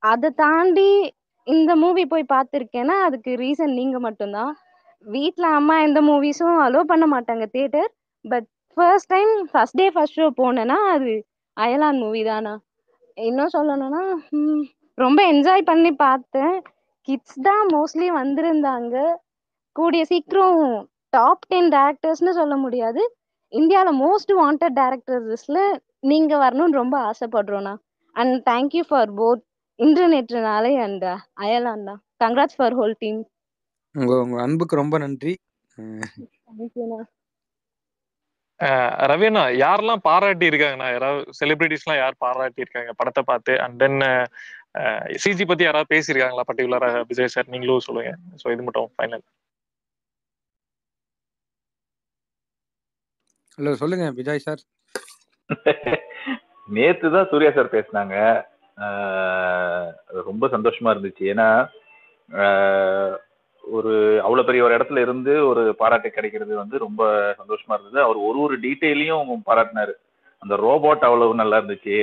அதை தாண்டி இந்த மூவி போய் பார்த்துருக்கேன்னா அதுக்கு ரீசன் நீங்கள் மட்டும்தான். வீட்டில் அம்மா எந்த மூவிஸும் அலோவ் பண்ண மாட்டாங்க theatre. But first day first show போனேன்னா அது அயலான் மூவி தானா. இன்னும் சொல்லணும்னா ரொம்ப என்ஜாய் பண்ணி பார்த்தேன். கிட்ஸ் தான் மோஸ்ட்லி வந்திருந்தாங்க. கூடிய சீக்கிரம் டாப் 10 டேரக்டர்ஸ்னு சொல்ல முடியாது, இந்தியாவில் மோஸ்ட் வாண்டட் டேரக்டர்ஸ்ல நீங்க வரணும்னு ரொம்ப ஆசைப்படுறோண்ணா. அண்ட் தேங்க்யூ ஃபார் போத் இன்டர்நெட்னாலே அண்ட் அயலான்டா. Congrats for whole team. உங்க அன்புக்கு ரொம்ப நன்றி. தேங்க்யூண்ணா. ரவிண்ணா, யாரெல்லாம் பாராட்டி இருக்காங்கண்ணா? யாராவது செலிபிரிட்டிஸ்லாம் யார் பாராட்டி இருக்காங்க படத்தை பார்த்து? அண்ட் தென் சிஜி பத்தி யாராவது பேசியிருக்காங்களா பர்டிகுலரா? விஜய் சார் நீங்களும் சொல்லுங்க. ஸோ இது மட்டும் ஃபைனல். ஹலோ, சொல்லுங்க விஜய் சார். நேத்து தான் சூர்யா சார் பேசினாங்க. ரொம்ப சந்தோஷமா இருந்துச்சு. ஏன்னா ஒரு அவ்வளவு பெரிய ஒரு இடத்துல இருந்து ஒரு பாராட்டு கிடைக்கிறது வந்து ரொம்ப சந்தோஷமா இருந்தது. அவர் ஒரு டீட்டெயிலையும் பாராட்டினாரு. அந்த ரோபோட் அவ்வளவு நல்லா இருந்துச்சு,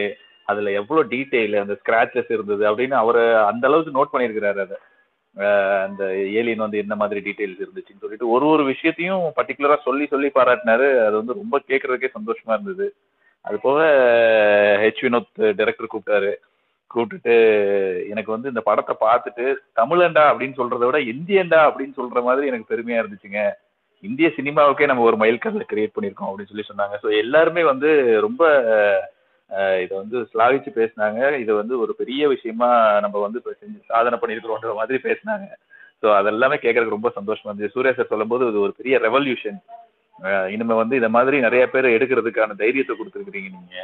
அதுல எவ்வளவு டீட்டெயில், அந்த ஸ்கிராச்சஸ் இருந்தது அப்படின்னு அவரு அந்த அளவுக்கு நோட் பண்ணியிருக்கிறாரு. அதை அந்த ஏலியன் வந்து என்ன மாதிரி டீட்டெயில்ஸ் இருந்துச்சுன்னு சொல்லிட்டு ஒரு விஷயத்தையும் பர்டிகுலரா சொல்லி பாராட்டினாரு. அது வந்து ரொம்ப கேட்கறதுக்கே சந்தோஷமா இருந்தது. அது போக ஹெச் வினோத் டைரக்டர் கூப்பிட்டுட்டு எனக்கு வந்து இந்த படத்தை பார்த்துட்டு தமிழண்டா அப்படின்னு சொல்றதை விட இந்தியண்டா அப்படின்னு சொல்ற மாதிரி எனக்கு பெருமையா இருந்துச்சுங்க. இந்திய சினிமாவுக்கே நம்ம ஒரு மைல்கல்ல கிரியேட் பண்ணியிருக்கோம் அப்படின்னு சொன்னாங்க. ஸோ எல்லாருமே வந்து ரொம்ப இதை வந்து ஸ்லாகிச்சு பேசினாங்க. இது வந்து ஒரு பெரிய விஷயமா நம்ம வந்து இப்ப செஞ்சு சாதனை பண்ணியிருக்கிறோன்ற மாதிரி பேசினாங்க. ஸோ அதெல்லாமே கேட்கறதுக்கு ரொம்ப சந்தோஷமா இருந்துச்சு. சூர்யா சார் சொல்லும்போது இது ஒரு பெரிய ரெவல்யூஷன், இனிமே வந்து இந்த மாதிரி நிறைய பேர் எடுக்கிறதுக்கான தைரியத்தை கொடுத்துருக்கீங்க நீங்க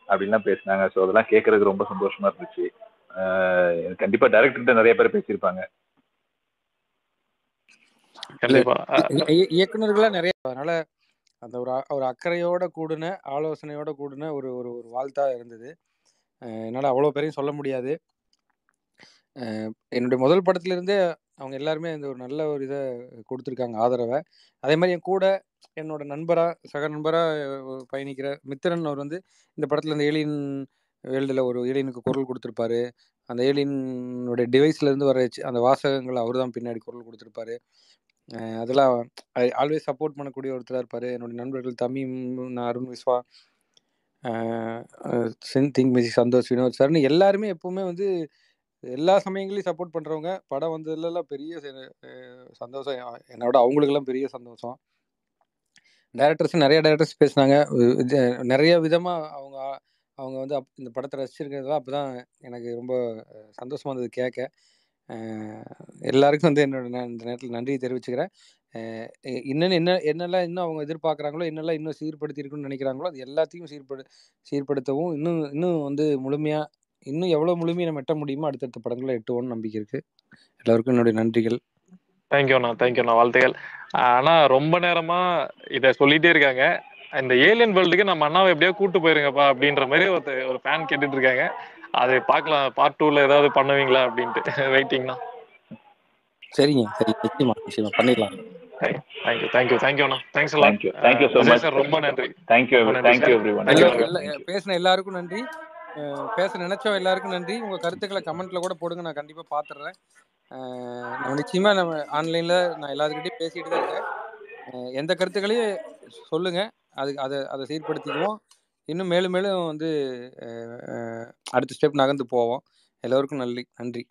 அப்படின்லாம் பேசினாங்க. ஸோ அதெல்லாம் கேட்கறதுக்கு ரொம்ப சந்தோஷமா இருந்துச்சு. கண்டிப்பா டைரக்டர்கிட்ட நிறைய பேர் பேசியிருப்பாங்க. கண்டிப்பா இயக்குனர்களா நிறைய, அதனால அந்த ஒரு அக்கறையோட கூடின ஆலோசனையோட கூடின ஒரு ஒரு ஒரு வாழ்த்தா இருந்தது. என்னால் அவ்வளோ பேரையும் சொல்ல முடியாது. என்னுடைய முதல் படத்துலேருந்தே அவங்க எல்லாருமே இந்த ஒரு நல்ல ஒரு இதை கொடுத்துருக்காங்க, ஆதரவை. அதே மாதிரி என் கூட என்னோட சக நண்பராக பயணிக்கிற மித்திரன் அவர் வந்து இந்த படத்தில் இந்த ஏலியன் வேர்ல்டில் ஒரு ஏலியனுக்கு குரல் கொடுத்துருப்பாரு. அந்த ஏலியனுடைய டிவைஸ்லேருந்து வர அந்த வாசகங்கள் அவர் தான் பின்னாடி குரல் கொடுத்துருப்பாரு. அதெல்லாம் ஆல்வேஸ் சப்போர்ட் பண்ணக்கூடிய ஒருத்தராக இருப்பார். என்னுடைய நண்பர்கள் தமிம், அருண் விஸ்வா, திங்க் மியூசிக், சந்தோஷ், வினோத் சார்னு எல்லாருமே எப்பவுமே வந்து எல்லா சமயங்களையும் சப்போர்ட் பண்ணுறவங்க. படம் வந்ததுலாம் பெரிய சந்தோஷம், என்னோட அவங்களுக்கெல்லாம் பெரிய சந்தோஷம். நிறைய டேரக்டர்ஸ் பேசினாங்க, நிறைய விதமாக அவங்க வந்து இந்த படத்தை ரசிச்சிருக்கிறதா. அப்போ தான் எனக்கு ரொம்ப சந்தோஷமாக இருந்தது கேட்க. எல்லாருக்கும் வந்து என்னோட இந்த நேரத்தில் நன்றி தெரிவிச்சுக்கிறேன். என்னெல்லாம் இன்னும் அவங்க எதிர்பார்க்குறாங்களோ, என்னெல்லாம் இன்னும் சீர்படுத்தியிருக்குன்னு நினைக்கிறாங்களோ, அது எல்லாத்தையும் சீர்படுத்தவும் இன்னும் வந்து முழுமையாக இன்னும் எவ்வளோ முழுமையை நம்ம எட்ட முடியுமோ அடுத்தடுத்த படங்களை எட்டுவோன்னு நம்பிக்கை இருக்கு. எல்லாருக்கும் என்னுடைய நன்றிகள். தேங்க்யூண்ணா, வாழ்த்துக்கள். ஆனா ரொம்ப நேரமா இதை சொல்லிட்டே இருக்காங்க, இந்த ஏலியன் வேர்ல்டுக்கு நம்ம அண்ணாவை எப்படியோ கூட்டு போயிருங்கப்பா அப்படின்ற மாதிரி ஒரு ஃபேன் கேட்டுட்டு இருக்காங்க. அதை பார்க்கலாம், பார்ட் 2ல ஏதாவது பண்ணுவீங்களா அப்படின்ட்டு வெயிட்டிங்ண்ணா. சரிங்க, சரி, நிச்சயமா பண்ணிடலாம். தேங்க்யூண்ணா. தேங்க்ஸ் எல்லாம். தேங்க்யூ so much சார், ரொம்ப நன்றி. Thank you everyone. பேசின எல்லாருக்கும் நன்றி. பேச நினைச்சோம் எல்லாருக்கும் நன்றி. உங்க கருத்துக்களை கமெண்ட்ல கூட போடுங்க, நான் கண்டிப்பா பாத்துறேன். நம்ம நிச்சயமா நம்ம ஆன்லைன்ல நான் எல்லாத்துக்கிட்டையும் பேசிட்டு தான் இருக்கேன். எந்த கருத்துக்களையும் சொல்லுங்க, அதை சீர்படுத்திக்குவோம். இன்னும் மேலும் வந்து அடுத்த ஸ்டெப் நகர்ந்து போவோம். எல்லோருக்கும் நன்றி.